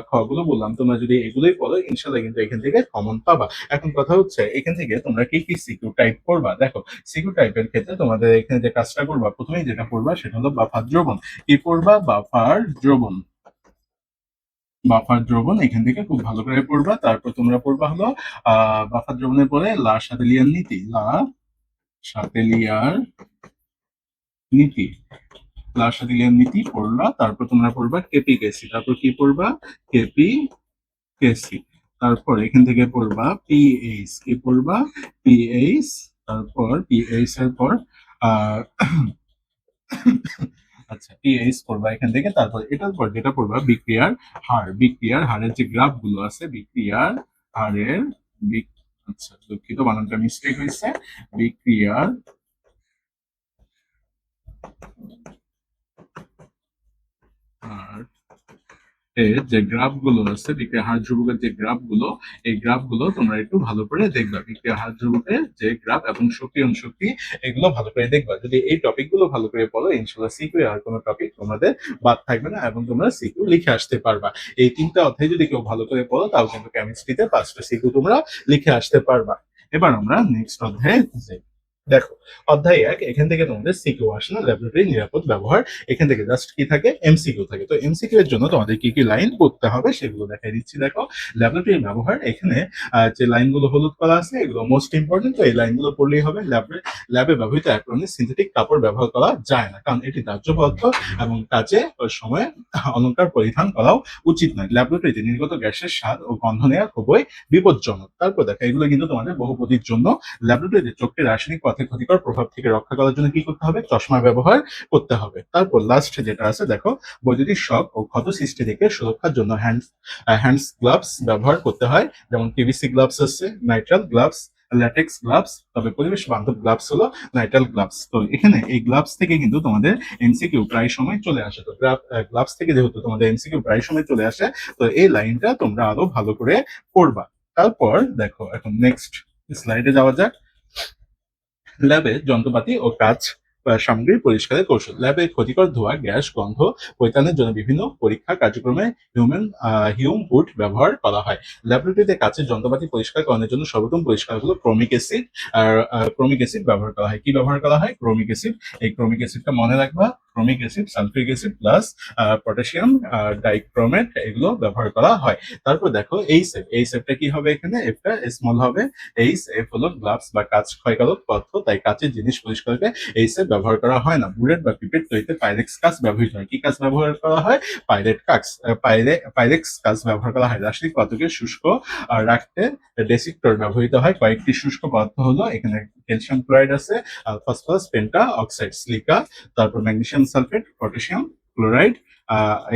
খ গুলো বললাম, তোমরা যদি এগুলোই পড়ো ইনশাল্লাহ কিন্তু এখান থেকে কমন পাবা। এখন কথা হচ্ছে এখান থেকে তোমরা কি কি সিকিউ টাইপ করবা। দেখো সিকিউ টাইপের ক্ষেত্রে তোমাদের এখানে যে কাজটা করবা, প্রথমেই যেটা পড়বা সেটা হলো বাফার দ্রবণ। কি পড়বা, বাফার দ্রবণ। বাফার দ্রবণ এখান থেকে খুব ভালো করে পড়বা। তারপর তোমরা পড়বা হলো বাফার দ্রবণের পরে লা শাতেলিয়ার নীতি, লা শাতেলিয়ার নীতি, লা শাতেলিয়ার নীতি পড়লা। তারপর তোমরা পড়বা কেপি কেসি, তারপর কি পড়বা কেপি কেসি। তারপর এখান থেকে পড়বা পিএইচ, কি পড়বা পিএইচ। তারপর পিএইচ এর পর আহ আচ্ছা পিএইচ পড়বা এখান থেকে। তারপর এটার পর যেটা পড়বা বিক্রিয়ার হার, বিক্রিয়ার হারের যে গ্রাফ গুলো আছে, বিক্রিয়ার হারের আচ্ছা দুঃখিত বানানটা মিস্টেক হয়েছে, বিক্রিয়ার হার এর যে গ্রাফ গুলো আছে, বিক্রিয়া হার ধ্রুবকের যে গ্রাফ গুলো, এই গ্রাফ গুলো তোমরা একটু ভালো করে দেখবা। বিক্রিয়া হার ধ্রুবকের যে গ্রাফ এবং শক্তি অনুশক্তি, এগুলো ভালো করে দেখবা। যদি এই টপিক গুলো ভালো করে পড়ো, ইনশাল্লাহ সিকিউ আর কোনো টপিক তোমাদের বাদ থাকবে না এবং তোমরা সিকিউ লিখে আসতে পারবা। এই তিনটা অধ্যায় যদি কেউ ভালো করে পড়ো, তাও কিন্তু কেমিস্ট্রিতে 5টা সিকিউ তোমরা লিখে আসতে পারবা। এবার আমরা নেক্সট অধ্যায়ে যাই। দেখো অধ্যায় 1, এখান থেকে তোমাদের সিকিউ আসে না, ল্যাবরেটরি নিরাপদ ব্যবহার। এখান থেকে জাস্ট কি থাকে, এমসিকিউ থাকে। তো এমসিকিউ এর জন্য তোমাদের কি কি লাইন পড়তে হবে সেগুলো দেখাই দিচ্ছি। দেখো ল্যাবরেটরি ব্যবহার, এখানে যে লাইনগুলো হলুদ করা আছে এগুলো মোস্ট ইম্পর্টেন্ট। তো এই লাইনগুলো পড়লেই হবে। ল্যাবে ব্যবহৃত এক ধরনের সিনথেটিক কাপড় ব্যবহার করা যায় না, কারণ এটি দাহ্য পদার্থ এবং কাজে ও সময়ে অলংকার পরিধান করাও উচিত নয়। ল্যাবরেটরিতে নির্গত গ্যাসের স্বাদ ও গন্ধ নেওয়া খুবই বিপজ্জনক। তারপর দেখো এগুলো কিন্তু তোমাদের বহুপদীর জন্য। ল্যাবরেটরিতে চোখকে রাসায়নিক পথে ক্ষতিকর প্রভাব থেকে রক্ষা করার জন্য কি করতে হবে, চশমা ব্যবহার করতে হবে। তারপর লাস্ট যেটা আছে দেখো, বৈদ্যুতিক শক ও ক্ষত সৃষ্টি থেকে সুরক্ষার জন্য হ্যান্ডস গ্লাভস ব্যবহার করতে হয়, যেমন পিভিসি গ্লাভস আছে, নাইট্রাল গ্লাভস, ল্যাটেক্স গ্লাভস। তবে পরিবেশ বান্ধব গ্লাভস হলো নাইট্রাল গ্লাভস। তো এখানে এই গ্লাভস থেকে কিন্তু তোমাদের এমসিকিউ প্রায় সময় চলে আসে। তো গ্লাভস থেকে যেহেতু তোমাদের এমসিকিউ প্রায় সময় চলে আসে, তো এই লাইনটা তোমরা আরো ভালো করে পড়বা। তারপর দেখো এখন নেক্সট স্লাইডে যাওয়া যাক। ল্যাবে যন্ত্রপাতি ও কাজ সামগ্রী পরিষ্কারের কৌশল। ল্যাবে ক্ষতিকর ধোঁয়া, গ্যাস, গন্ধ পরিত্রাণের জন্য বিভিন্ন পরীক্ষা কার্যক্রমে হিউম হুড ব্যবহার করা হয়। ল্যাবরেটরিতে কাচের যন্ত্রপাতি পরিষ্কার করার জন্য সর্বোত্তম পরিষ্কার হলো ক্রোমিক অ্যাসিড। আর ক্রোমিক অ্যাসিড ব্যবহার করা হয়। কি ব্যবহার করা হয়, ক্রোমিক অ্যাসিড। এই ক্রোমিক অ্যাসিডটা মনে রাখবা, chromic acid, sulphuric acid plus potassium dichromate, এগুলো ব্যবহার করা হয়। তারপর দেখো এই সেফ, এই সেফটা কি হবে, এখানে এফটা স্মল হবে। এইচ এফ হলো গ্লাভস বা কাঁচ ক্ষয়কারক পদার্থ, তাই কাঁচের জিনিস পরিষ্কারকে এইচ এফ ব্যবহার করা হয় না। বুলেট বা পিপেট তৈরিতে পাইরেক্স কাঁচ ব্যবহৃত হয়। কি কাঁচ ব্যবহার করা হয়, পাইরেট কাঁচ, পাইরেক্স কাঁচ ব্যবহার করা হয়। রাসায়নিক পদার্থকে শুষ্ক রাখতে ডেসিক্টর ব্যবহৃত হয়। কয়েকটি শুষ্ক পদার্থ হলো এখানে ক্যালসিয়াম ক্লোরাইড আছে, ফসফরাস পেন্টা অক্সাইড, সিলিকা, তারপর ম্যাগনেসিয়াম সালফেট, পটাশিয়াম ক্লোরাইড,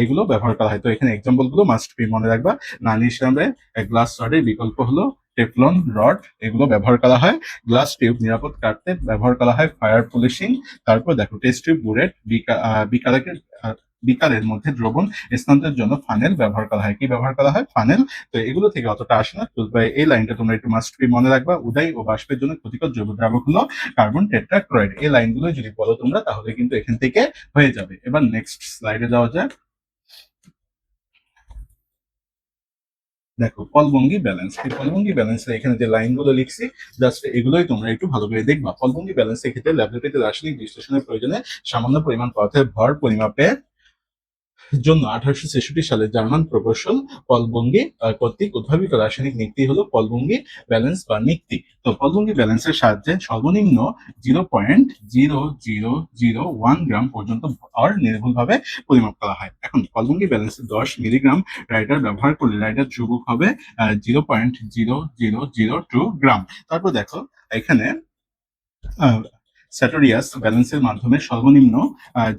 এগুলো ব্যবহার করা হয়। তো এখানে এক্সাম্পল গুলো মাস্ট বি মনে রাখবা। নানি হিসাবে গ্লাস রডের বিকল্প হলো টেফলন রড, এগুলো ব্যবহার করা হয়। গ্লাস টিউব নিরাপদ কাটতে ব্যবহার করা হয় ফায়ার পলিশিং। তারপর দেখো টেস্ট টিউব বুলেট, বিকারের মধ্যে দ্রবণ স্থানান্তরের জন্য ফানেল ব্যবহার করা হয়। কি ব্যবহার করা হয়, ফানেল। তো এগুলো থেকে অতটা আসে না। তো এই লাইনটা তোমরা একটু মাস্ট বি মনে রাখবা। উদয় ও বাষ্পের জন্য ক্ষতিকর জৈব দ্রাবক হলো কার্বন টেট্রাক্লোরাইড। এই লাইনগুলো যদি বলো তোমরা, তাহলে কিন্তু এখান থেকে হয়ে যাবে। এবার নেক্সট স্লাইডে যাওয়া যাক। দেখো ফলভঙ্গি ব্যালেন্স, এই ফলভঙ্গি ব্যালেন্সের এখানে যে লাইনগুলো লিখছি, জাস্ট এগুলোই তোমরা একটু ভালো করে দেখবা। ফলভঙ্গি ব্যালেন্সের ক্ষেত্রে ল্যাবরেটরিতে রাসায়নিক বিশ্লেষণের প্রয়োজনে সামান্য পরিমাণ পদার্থের ভর পরিমাপে জন্য 1866 সালে জার্মান প্রকৌশল পলভঙ্গি কর্তৃক উদ্ভাবিত রাসায়নিক নীতি হলো পলভঙ্গি ব্যালেন্স বা নীতি। তো পলভঙ্গি ব্যালেন্সের সাহায্যে সর্বনিম্ন 0.0001 গ্রাম পর্যন্ত ভর নির্ভুলভাবে পরিমাপ করা হয়। এখন পলভঙ্গি ব্যালেন্সে 10 মিলিগ্রাম রাইডার ব্যবহার করলে রাইডার ধ্রুবক হবে 0.0002 গ্রাম। তারপর দেখো এখানে স্যাটোরিয়াস ব্যালেন্সের মাধ্যমে সর্বনিম্ন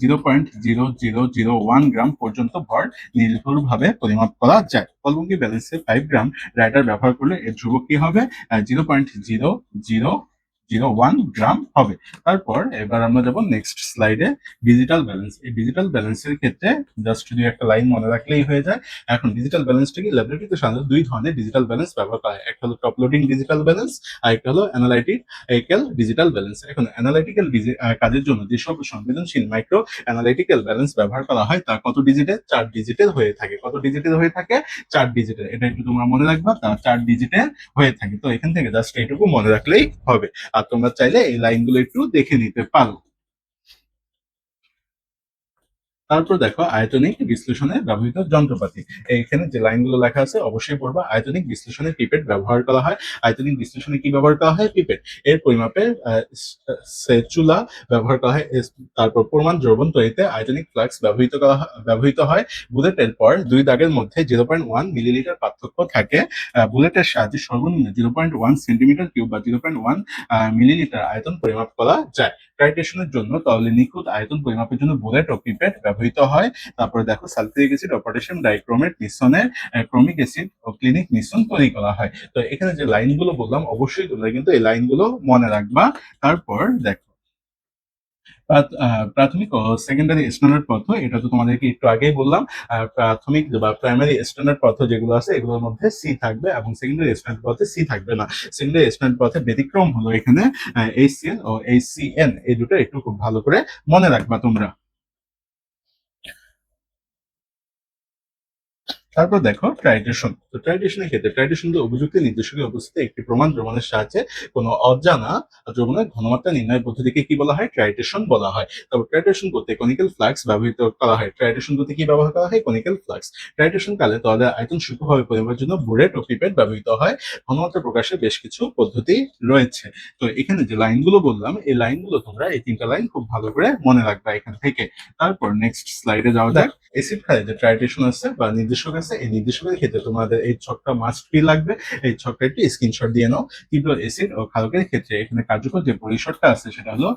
0.0001 গ্রাম পর্যন্ত ভর নির্ভুলভাবে পরিমাপ করা যায়। পলভঙ্গি ব্যালেন্সে 5 গ্রাম রাইডার ব্যবহার করলে এর ধ্রুবক কি হবে, 0.0001 গ্রাম হবে। তারপর এবার আমরা যাব নেক্সট স্লাইডে, ডিজিটাল ব্যালেন্স। এই ডিজিটাল ব্যালেন্সের ক্ষেত্রে জাস্ট যদি একটা লাইন মনে রাখলেই হয়ে যায়। এখন ডিজিটাল ব্যালেন্সটা কি, ল্যাবরেটরিতে সাধারণত দুই ধরনের ডিজিটাল ব্যালেন্স ব্যবহার করা হয়। একটা হলো টপ লোডিং ডিজিটাল ব্যালেন্স, আর একটা হলো অ্যানালাইটিক্যাল ডিজিটাল ব্যালেন্স। এখন অ্যানালাইটিক্যাল কাজের জন্য যেসব সংবেদনশীল মাইক্রো অ্যানালাইটিক্যাল ব্যালেন্স ব্যবহার করা হয়, তা কত ডিজিটের, 4 ডিজিটের হয়ে থাকে। কত ডিজিটের হয়ে থাকে, 4 ডিজিটের। এটা একটু তোমরা মনে রাখবা, তা 4 ডিজিটের হয়ে থাকে। তো এখান থেকে জাস্ট এইটুকু মনে রাখলেই হবে। আর তোমরা চাইলে এই লাইনগুলো একটু দেখে নিতে পারো। তারপর দেখো আয়তনিক বিশ্লেষণে ব্যবহৃত যন্ত্রপাতি। এখানে যে লাইনগুলো লেখা আছে অবশ্যই পড়বা। আয়তনিক বিশ্লেষণে পিপেট ব্যবহার করা হয়। আয়তনিক বিশ্লেষণে কি ব্যবহার করা হয়? পিপেট। এর পরিমাপে স্প্যাচুলা ব্যবহার করা হয়। তারপর প্রমাণ দ্রবণ তৈরিতে আয়তনিক ফ্লাক্স ব্যবহৃত হয়। বুলেটের পর 2 দাগের মধ্যে 0.1 মিলিলিটার পার্থক্য থাকে। বুলেটের সাহায্যে সর্বনিম্ন 0.1 সেন্টিমিটার কিউব বা 0.1 মিলিলিটার আয়তন পরিমাপ করা যায়। টাইট্রেশনের জন্য তরলের নিখুঁত আয়তন পরিমাপের জন্য বুলেট ও পিপেট ব্যবহৃত হয়। তারপরে দেখো সালফিউরিক অ্যাসিড ও পটাশিয়াম ডাইক্রোমেট মিশ্রণের ক্রোমিক অ্যাসিড ও ক্লিনিক মিশ্রণ তৈরি করা হয়। তো এখানে যে লাইনগুলো বললাম অবশ্যই তোমরা কিন্তু এই লাইনগুলো মনে রাখবা। তারপর দেখো প্রাথমিক ও সেকেন্ডারি স্ট্যান্ডার্ড পথ, এটা তো তোমাদেরকে একটু আগেই বললাম। প্রাথমিক বা প্রাইমারি স্ট্যান্ডার্ড পথ যেগুলো আছে এগুলোর মধ্যে সি থাকবে এবং সেকেন্ডারি স্ট্যান্ডার্ড পথে সি থাকবে না। সেকেন্ডারি স্ট্যান্ডার্ড পথে ব্যতিক্রম হলো এখানে এইচসিএল ও এইচসিএন, এই দুটো একটু খুব ভালো করে মনে রাখবা তোমরা। তারপর দেখো ট্রাইটেশন। তো ট্রাইটেশনের ক্ষেত্রে ট্রাইটেশন উপযুক্ত নির্দেশকের উপস্থিতি একটি প্রমাণ দ্রবণের সাহায্যে কোনো অজানা দ্রবণের ঘনমাত্রা নির্ণয় পদ্ধতিকে কি বলা হয়? ট্রাইটেশন বলা হয়। তারপর ট্রাইটেশন করতে কনিক্যাল ফ্লাক্স ব্যবহৃত করা হয়। ট্রাইটেশন করতে কি ব্যবহার করা হয়? Conical flux. ট্রাইটেশন কালে তরলের আয়তন সূক্ষ্মভাবে পরিমাপের জন্য বুলেট ও পিপেট ব্যবহৃত হয়। ঘনমাত্রা প্রকাশের বেশ কিছু পদ্ধতি রয়েছে। তো এখানে যে লাইনগুলো বললাম এই লাইনগুলো তোমরা এই 3টা লাইন খুব ভালো করে মনে রাখবা এখান থেকে। তারপর নেক্সট স্লাইডে যাওয়া যাক। এসিড খালে যে ট্রাইটেশন আছে বা নির্দেশক আছে, এই নির্দেশকের ক্ষেত্রে তোমাদের এই ছকটা মাস্ট বি লাগবে। এই ছকটা একটি স্ক্রিনশট দিয়ে নাও। তীব্র এসিড ও ক্ষারকের ক্ষেত্রে এখানে কার্যকর যে পরিসরটা আছে সেটা হলো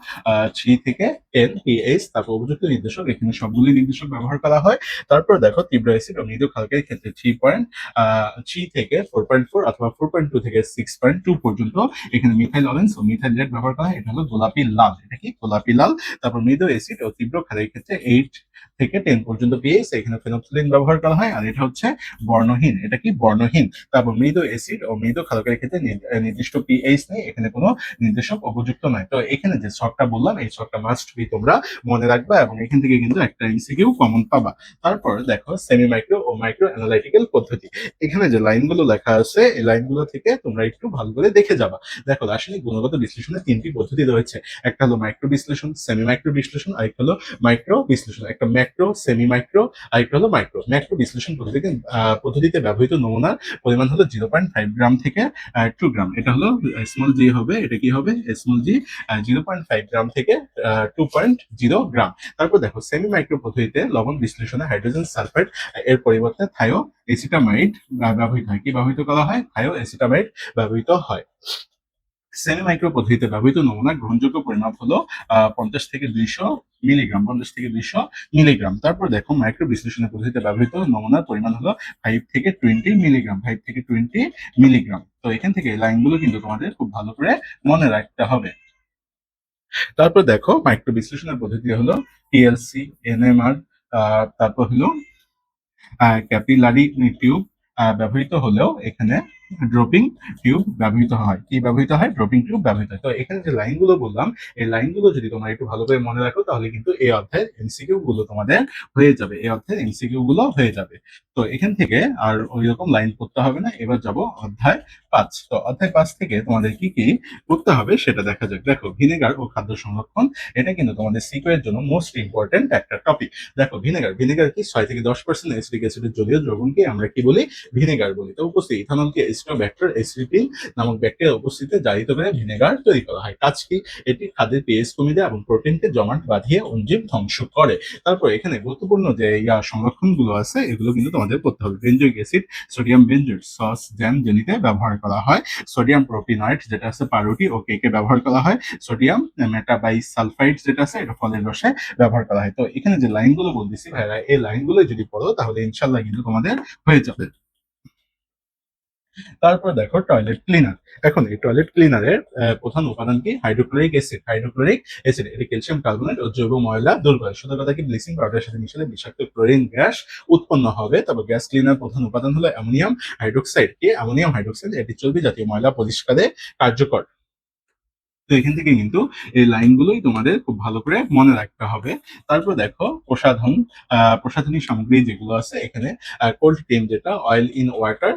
3 থেকে 10 পিএইচ। তারপর উপযুক্ত নির্দেশক, এখানে সবগুলি নির্দেশক ব্যবহার করা হয়। তারপর দেখো তীব্র এসিড ও মৃদু ক্ষারকের ক্ষেত্রে 3 থেকে 4.4 অথবা 4.2 থেকে 6.2 পর্যন্ত এখানে মিথাইল অরেঞ্জ ও মিথাইল রেড ব্যবহার করা হয়। এটা হলো গোলাপি লাল। এটা কি? গোলাপি লাল। তারপর মৃদু এসিড ও তীব্র ক্ষারের ক্ষেত্রে 8 থেকে 10 পর্যন্ত পিএইচ, এখানে ফেনফথলিন ব্যবহার করা হয়। আর এটা হচ্ছে বর্ণহীন। এটা কি? বর্ণহীন। তারপর মৃদু অ্যাসিড ও মৃদু ক্ষারকের ক্ষেত্রে নির্দিষ্ট পিএইচ নেই, এখানে কোনো নির্দেশক উপযুক্ত নয়। তো এখানে যে ছকটা বললাম এই ছকটা মাস্ট বি তোমরা মনে রাখবা এবং এখান থেকে কিন্তু একটা এমসিকিউ কমন পাবা। তারপর দেখো সেমি মাইক্রো ও মাইক্রো অ্যানালাইটিক্যাল পদ্ধতি। এখানে যে লাইনগুলো লেখা আছে এই লাইনগুলো থেকে তোমরা একটু ভালো করে দেখে যাবা। দেখো রাসায়নিক গুণগত বিশ্লেষণের 3টি পদ্ধতি রয়েছে। একটা হলো মাইক্রো বিশ্লেষণ, সেমি মাইক্রো বিশ্লেষণ, আর একটা হলো মাইক্রো বিশ্লেষণ। একটা ম্যাক্রো, সেমি মাইক্রো, আর একটা হলো মাইক্রো। ম্যাক্রো বিশ্লেষণ পদ্ধতিতে ব্যবহৃত নমুনার পরিমাণ হলো 0.5 গ্রাম থেকে 2 গ্রাম। এটা হলো স্মল জি হবে। এটা কি হবে? স্মল জি 0.5 গ্রাম থেকে 2.0 গ্রাম। তারপর দেখো সেমি মাইক্রো পদ্ধতিতে লবণ বিশ্লেষণে হাইড্রোজেন সালফাইড এর পরিবর্তে থায়ো এসিটামাইড ব্যবহৃত হয়। কি ব্যবহৃত করা হয়? থায়ো এসিটামাইড ব্যবহৃত হয়। সেমি মাইক্রো পদ্ধতিতে ব্যবহৃত নমুনা গ্রহণযোগ্য পরিমাপ হলো 50 থেকে 200 মিলিগ্রাম। 50 থেকে 200 মিলিগ্রাম। তারপর দেখো মাইক্রো বিশ্লেষণের পদ্ধতিতে ব্যবহৃত নমুনার পরিমাণ হলো 5 থেকে 20 মিলিগ্রাম। 5 থেকে 20 মিলিগ্রাম। তো এখান থেকে এই লাইনগুলো কিন্তু তোমাদের খুব ভালো করে মনে রাখতে হবে। তারপর দেখো মাইক্রো বিশ্লেষণের পদ্ধতি হলো টিএলসি, এনএমআর, তারপর হলো ক্যাপিলারি টিউব ব্যবহৃত হলেও এখানে ড্রপিং টিউব ব্যবহৃত হয়। কি ব্যবহৃত হয়? ড্রপিং টিউব ব্যবহৃত হয়। তো এখানে যে লাইনগুলো বললাম এই লাইনগুলো যদি তোমরা একটু ভালো করে মনে রাখো তাহলে কিন্তু এই অধ্যায়ের এমসিকিউ গুলো তোমাদের হয়ে যাবে। এই অধ্যায়ের এমসিকিউ গুলো হয়ে যাবে। তো এখান থেকে আর ওই রকম লাইন করতে হবে না। এবার যাব অধ্যায় 5। তো অধ্যায় 5 থেকে তোমাদের কি কি করতে হবে সেটা দেখা যাক। দেখো ভিনেগার ও খাদ্য সংরক্ষণ, এটা কিন্তু তোমাদের সিকিউ এর জন্য মোস্ট ইম্পর্টেন্ট একটা টপিক। দেখো ভিনেগার কি 6 থেকে 10% অ্যাসিটিক অ্যাসিডের জলীয় দ্রবণকে আমরা কি বলি? ভিনেগার বলি। তো উপস্থিত ইথানলকে এসিটোব্যাক্টার এসিটিন নামক ব্যাকটেরিয়া উপস্থিতিতে জারিত করে ভিনেগার তৈরি করা হয়। কাজ কি? এটি খাদ্যের পিএইচ কমিয়ে দেয় এবং প্রোটিনকে জমাট বাঁধিয়ে অণুজীব ধ্বংস করে। তারপর এখানে গুরুত্বপূর্ণ যে সংরক্ষণগুলো আছে এগুলো কিন্তু তোমাদের করতে হবে। Benzoic acid, sodium benzoate sauce, jam, জেলিতে ব্যবহার করা হয়। সোডিয়াম প্রোপিনয়েড যেটা আছে পাউরুটি ও কেকে ব্যবহার করা হয়। সোডিয়াম মেটাবাইসালফাইড যেটা আছে এটা ফলের রসে ব্যবহার করা হয়। তো এখানে যে লাইনগুলো বলতেছি ভাইরা এই লাইনগুলো যদি পড়ো তাহলে ইনশাল্লাহ কিন্তু তোমাদের হয়ে যাবে। তারপর দেখো টয়লেট ক্লিনার। এখন এই টয়লেট ক্লিনারের প্রধান উপাদান কি? Hydrochloric acid. হাইড্রোক্লোরিক অ্যাসিড এটি ক্যালসিয়াম কার্বনেট ও জৈব ময়লা দূর করে। সূত্র কথা কি? ব্লিচিং পাউডারের সাথে মিশালে বিষাক্ত ক্লোরিন গ্যাস উৎপন্ন হবে। তারপর গ্যাস ক্লিনার প্রধান উপাদান হলো অ্যামোনিয়াম হাইড্রোক্সাইড। কি? অ্যামোনিয়াম হাইড্রোক্সাইড এটি চর্বি জাতীয় ময়লা পরিষ্কারে কার্যকর। তো এখান থেকে কিন্তু এই লাইনগুলোই তোমাদের খুব ভালো করে মনে রাখতে হবে। তারপর দেখো প্রসাধন, প্রসাধনী সামগ্রী যেগুলো আছে এখানে কোল্ড ক্রিম যেটা অয়েল ইন ওয়াটার,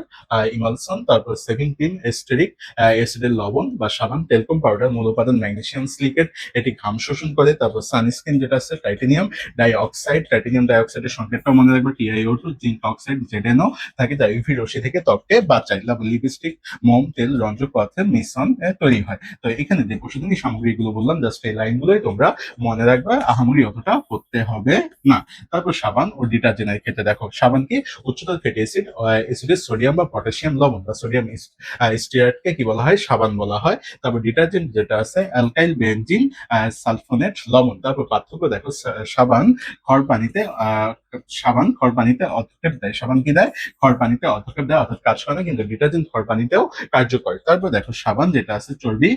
ইমালশন, তারপর সেভিং ক্রিম, এস্টেরিক অ্যাসিডের লবণ বা সাবান, টেলকম পাউডার, মূল উপাদান ম্যাগনেসিয়াম সিলিকেট, এটি ঘাম শোষণ করে। তারপর সানস্ক্রিন যেটা আছে টাইটেনিয়াম ডাইঅক্সাইড, টাইটেনিয়াম ডাইঅক্সাইডের সংকেতটা মনে রাখবে TiO2, জিঙ্ক অক্সাইড ZnO থাকে, যা ইউভি রশ্মি থেকে ত্বককে বাঁচায়। লিপস্টিক, মোম, তেল, রঞ্জক পদার্থের মিশ্রণ তৈরি হয়। তো এখানে যে প্রসাধনী সামগ্রীগুলো বললাম জাস্ট এই লাইনগুলোই তোমরা মনে রাখবা, আহামরি অতটা করতে হবে না। তারপর সাবান ও ডিটারজেন্টের ক্ষেত্রে দেখো সাবান কি উচ্চতর ফ্যাটি অ্যাসিড, অ্যাসিডের সোডিয়াম বা পটাশিয়াম লবণ বা সোডিয়াম স্টিয়ারকে কি বলা হয়, সাবান বলা হয়। তারপর ডিটারজেন্ট যেটা আছে অ্যালকাইল বেনজিন সালফোনেট লবণ। তারপর পার্থক্য দেখো, সাবান খড় পানিতে খড় পানিতে অধক্ষেপ দেয়। সাবান কি দেয়? খড় পানিতে অধক্ষেপ দেয়, অর্থাৎ কাজ করে না, কিন্তু ডিটারজেন্ট খড় পানিতেও কার্যকর। তারপর দেখো সাবান যেটা আছে চর্বি,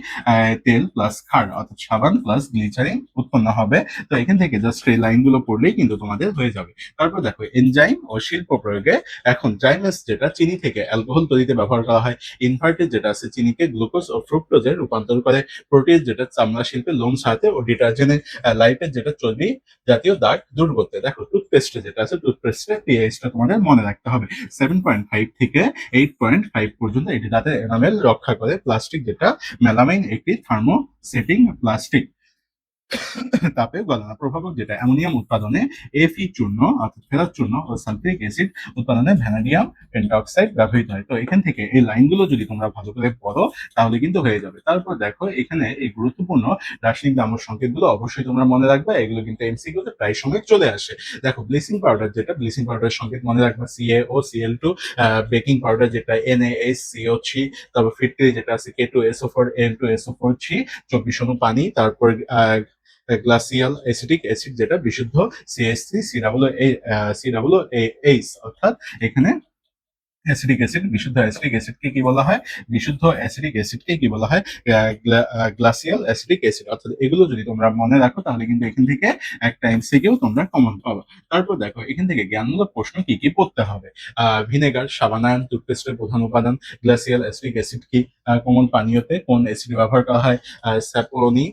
তেল প্লাস ক্ষার, অর্থাৎ সাবান প্লাস গ্লিচারিন উৎপন্ন হবে। তো এখান থেকে জাস্ট এই লাইনগুলো পড়লেই কিন্তু তোমাদের হয়ে যাবে। তারপর দেখো এনজাইম ও শিল্প প্রয়োগে, এখন জাইমাস যেটা চিনি থেকে অ্যালকোহল তৈরিতে ব্যবহার করা হয়। ইনভার্টেড যেটা আছে চিনিকে গ্লুকোজ ও ফ্রুক্টোজে রূপান্তর করে। প্রোটিজ যেটা চামড়া শিল্পে লোম ছাড়াতে, ও ডিটারজেন্টের লাইপেজ যেটা চর্বি জাতীয় দাগ দূর করতে। দেখো টুথপেস্টে যেটা আছে টুথপেস্টের পিএইচটা তোমাদের মনে রাখতে হবে 7.5 থেকে 8.5 পর্যন্ত, এটি দাঁতের এনামেল রক্ষা করে। প্লাস্টিক যেটা মেলামাইন একটি থার্মোসেটিং প্লাস্টিক, তাপে গলনা প্রভাবক যেটা অ্যামোনিয়াম উৎপাদনে এফি চূর্ণ অর্থাৎ ফেরাত চূর্ণ ও সালফিউরিক অ্যাসিড উৎপাদনে ভ্যানাডিয়াম পেন্টঅক্সাইড ব্যবহৃত হয়। তো এখান থেকে এই লাইনগুলো যদি তোমরা ভালো করে পড়ো তাহলে কিন্তু হয়ে যাবে। তারপর দেখো এখানে এই গুরুত্বপূর্ণ রাসায়নিক নামের সংকেতগুলো অবশ্যই তোমরা মনে রাখবে, এগুলো কিন্তু এমসিকিউতে প্রায় সময় চলে আসে। দেখো ব্লিচিং পাউডার যেটা, ব্লিচিং পাউডারের সংকেত মনে রাখবে CaO, Cl2, বেকিং পাউডার যেটা NaHCO3, তারপর ফিটকিরি যেটা আছে K2SO4, N2SO4, 24 অণু পানি। তারপর গ্লাসিয়াল অ্যাসিটিক অ্যাসিড যেটা বিশুদ্ধ CH3, COOH, অর্থাৎ এখানে অ্যাসিটিক অ্যাসিড, বিশুদ্ধ অ্যাসিটিক অ্যাসিডকে কি বলা হয়? বিশুদ্ধ অ্যাসিটিক অ্যাসিডকে কি বলা হয়? Glacial acetic acid. অর্থাৎ এগুলো যদি তোমরা মনে রাখো তাহলে কিন্তু এখান থেকে একটা এমসিকিউ তোমরা কমন পাবে। তারপর দেখো এখান থেকে জ্ঞানমূলক প্রশ্ন কি কি পড়তে হবে। ভিনেগার সাবানায়ন টুথপেস্টের প্রধান উপাদান। গ্লাসিয়াল অ্যাসিটিক অ্যাসিড কি? কোমল পানীয়তে কোন অ্যাসিড ব্যবহার করা হয়? স্যাপোনি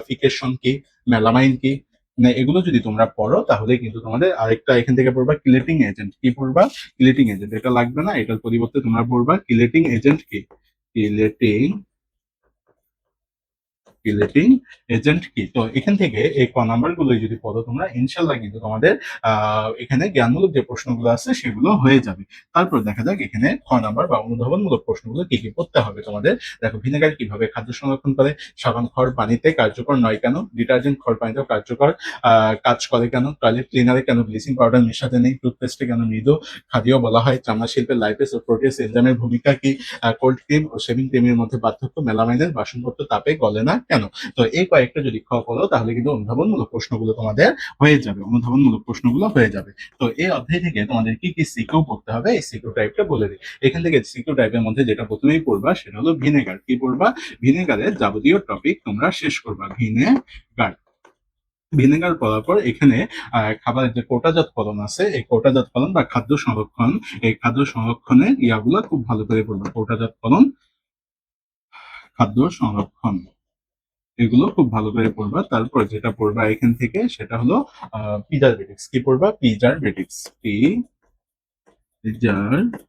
ফিকেশন কি? মেলামাইন কি? মানে এগুলো যদি তোমরা পড়ো তাহলে কিন্তু তোমাদের আরেকটা এখান থেকে পড়বা কিলেটিং এজেন্ট। কি পড়বা? Chelating agent. এটা লাগবে না, এটার পরিবর্তে তোমরা পড়বা কিলেটিং এজেন্ট কি? কিলেটিং কিলেটিং এজেন্ট কি? তো এখান থেকে এই নাম্বার গুলো যদি পড়ো তোমরা ইনশাল্লাহ কিন্তু তোমাদের এখানে জ্ঞানমূলক যে প্রশ্নগুলো আছে সেগুলো হয়ে যাবে। তারপর দেখা যাক এখানে নাম্বার বা অনুধাবনমূলক প্রশ্নগুলো কি কি পড়তে হবে তোমাদের। দেখো ভিনেগার কিভাবে খাদ্য সংরক্ষণ করে? সাবান খড় পানিতে কার্যকর নয় কেন? ডিটারজেন্ট খড় পানিতেও কার্যকর কাজ করে কেন? টয়লেট ক্লিনারে কেন ব্লিচিং পাউডার মেশাতে নেই? টুথপেস্টে কেন মৃদু খাদিও বলা হয়? চামড়া শিল্পে লাইপেস ও প্রোটিয়াস এনজাইমের ভূমিকা কি? কোল্ড ক্রিম ও শেভিং ক্রিমের মধ্যে পার্থক্য? মেলামাইনের বাসনপত্র তাপে গলে না কেন? তো এই কয়েকটা যদি করো তাহলে কিন্তু অনুধাবনমূলক প্রশ্নগুলো তোমাদের হয়ে যাবে, অনুধাবনমূলক প্রশ্নগুলো হয়ে যাবে। তো এই অধ্যায় থেকে তোমাদের কি কি সিকিউ পড়তে হবে এই সিকিউ টাইপটা বলে দিই। এখান থেকে সিকিউ টাইপের মধ্যে যেটা প্রথমেই পড়বা সেটা হলো ভিনেগার। কি পড়বা? ভিনেগারের যাবতীয় টপিক তোমরা শেষ করবা। ভিনেগার ভিনেগার পড়ার পর এখানে খাবারের যে কোটাজাত ফলন আছে, এই কোটাজাত ফলন বা খাদ্য সংরক্ষণ, এই খাদ্য সংরক্ষণের ইয়াগুলো খুব ভালো করে পড়বা। কোটাজাত ফলন, খাদ্য সংরক্ষণ, এগুলো খুব ভালো করে পড়বা। তারপর যেটা পড়বা এখান থেকে সেটা হলো প্রিজারভেটিভস। কি পড়বা? প্রিজারভেটিভস। প্রিজারভেটিভস।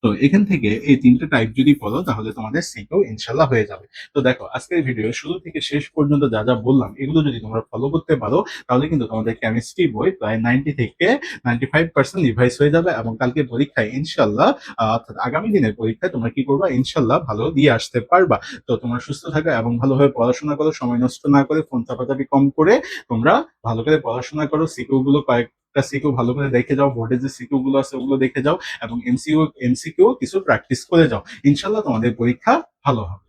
তো এখান থেকে এই তিনটে টাইপ যদি পড়ো তাহলে তোমাদের সিকিউ ইনশাল্লাহ হয়ে যাবে। তো দেখো আজকের ভিডিও শুরু থেকে শেষ পর্যন্ত যা যা বললাম এগুলো যদি তোমরা ফলো করতে পারো তাহলে কিন্তু তোমাদের কেমিস্ট্রি বই প্রায় 90 থেকে 95% রিভাইজ হয়ে যাবে, এবং কালকে পরীক্ষায় ইনশাল্লাহ অর্থাৎ আগামী দিনের পরীক্ষায় তোমরা কি করবা? ইনশাল্লাহ ভালো দিয়ে আসতে পারবা। তো তোমরা সুস্থ থাকো এবং ভালোভাবে পড়াশোনা করো, সময় নষ্ট না করে, ফোন চাপাচাপি কম করে তোমরা ভালো করে পড়াশোনা করো। সিকিউ গুলো কয়েকটা সিকিউ ভালো করে দেখে যাও, বোর্ডে যে সিকিউ গুলো আছে ওগুলো দেখে যাও, এবং এমসিকিউ কিছু প্র্যাকটিস করে যাও। ইনশাল্লাহ তোমাদের পরীক্ষা ভালো হবে।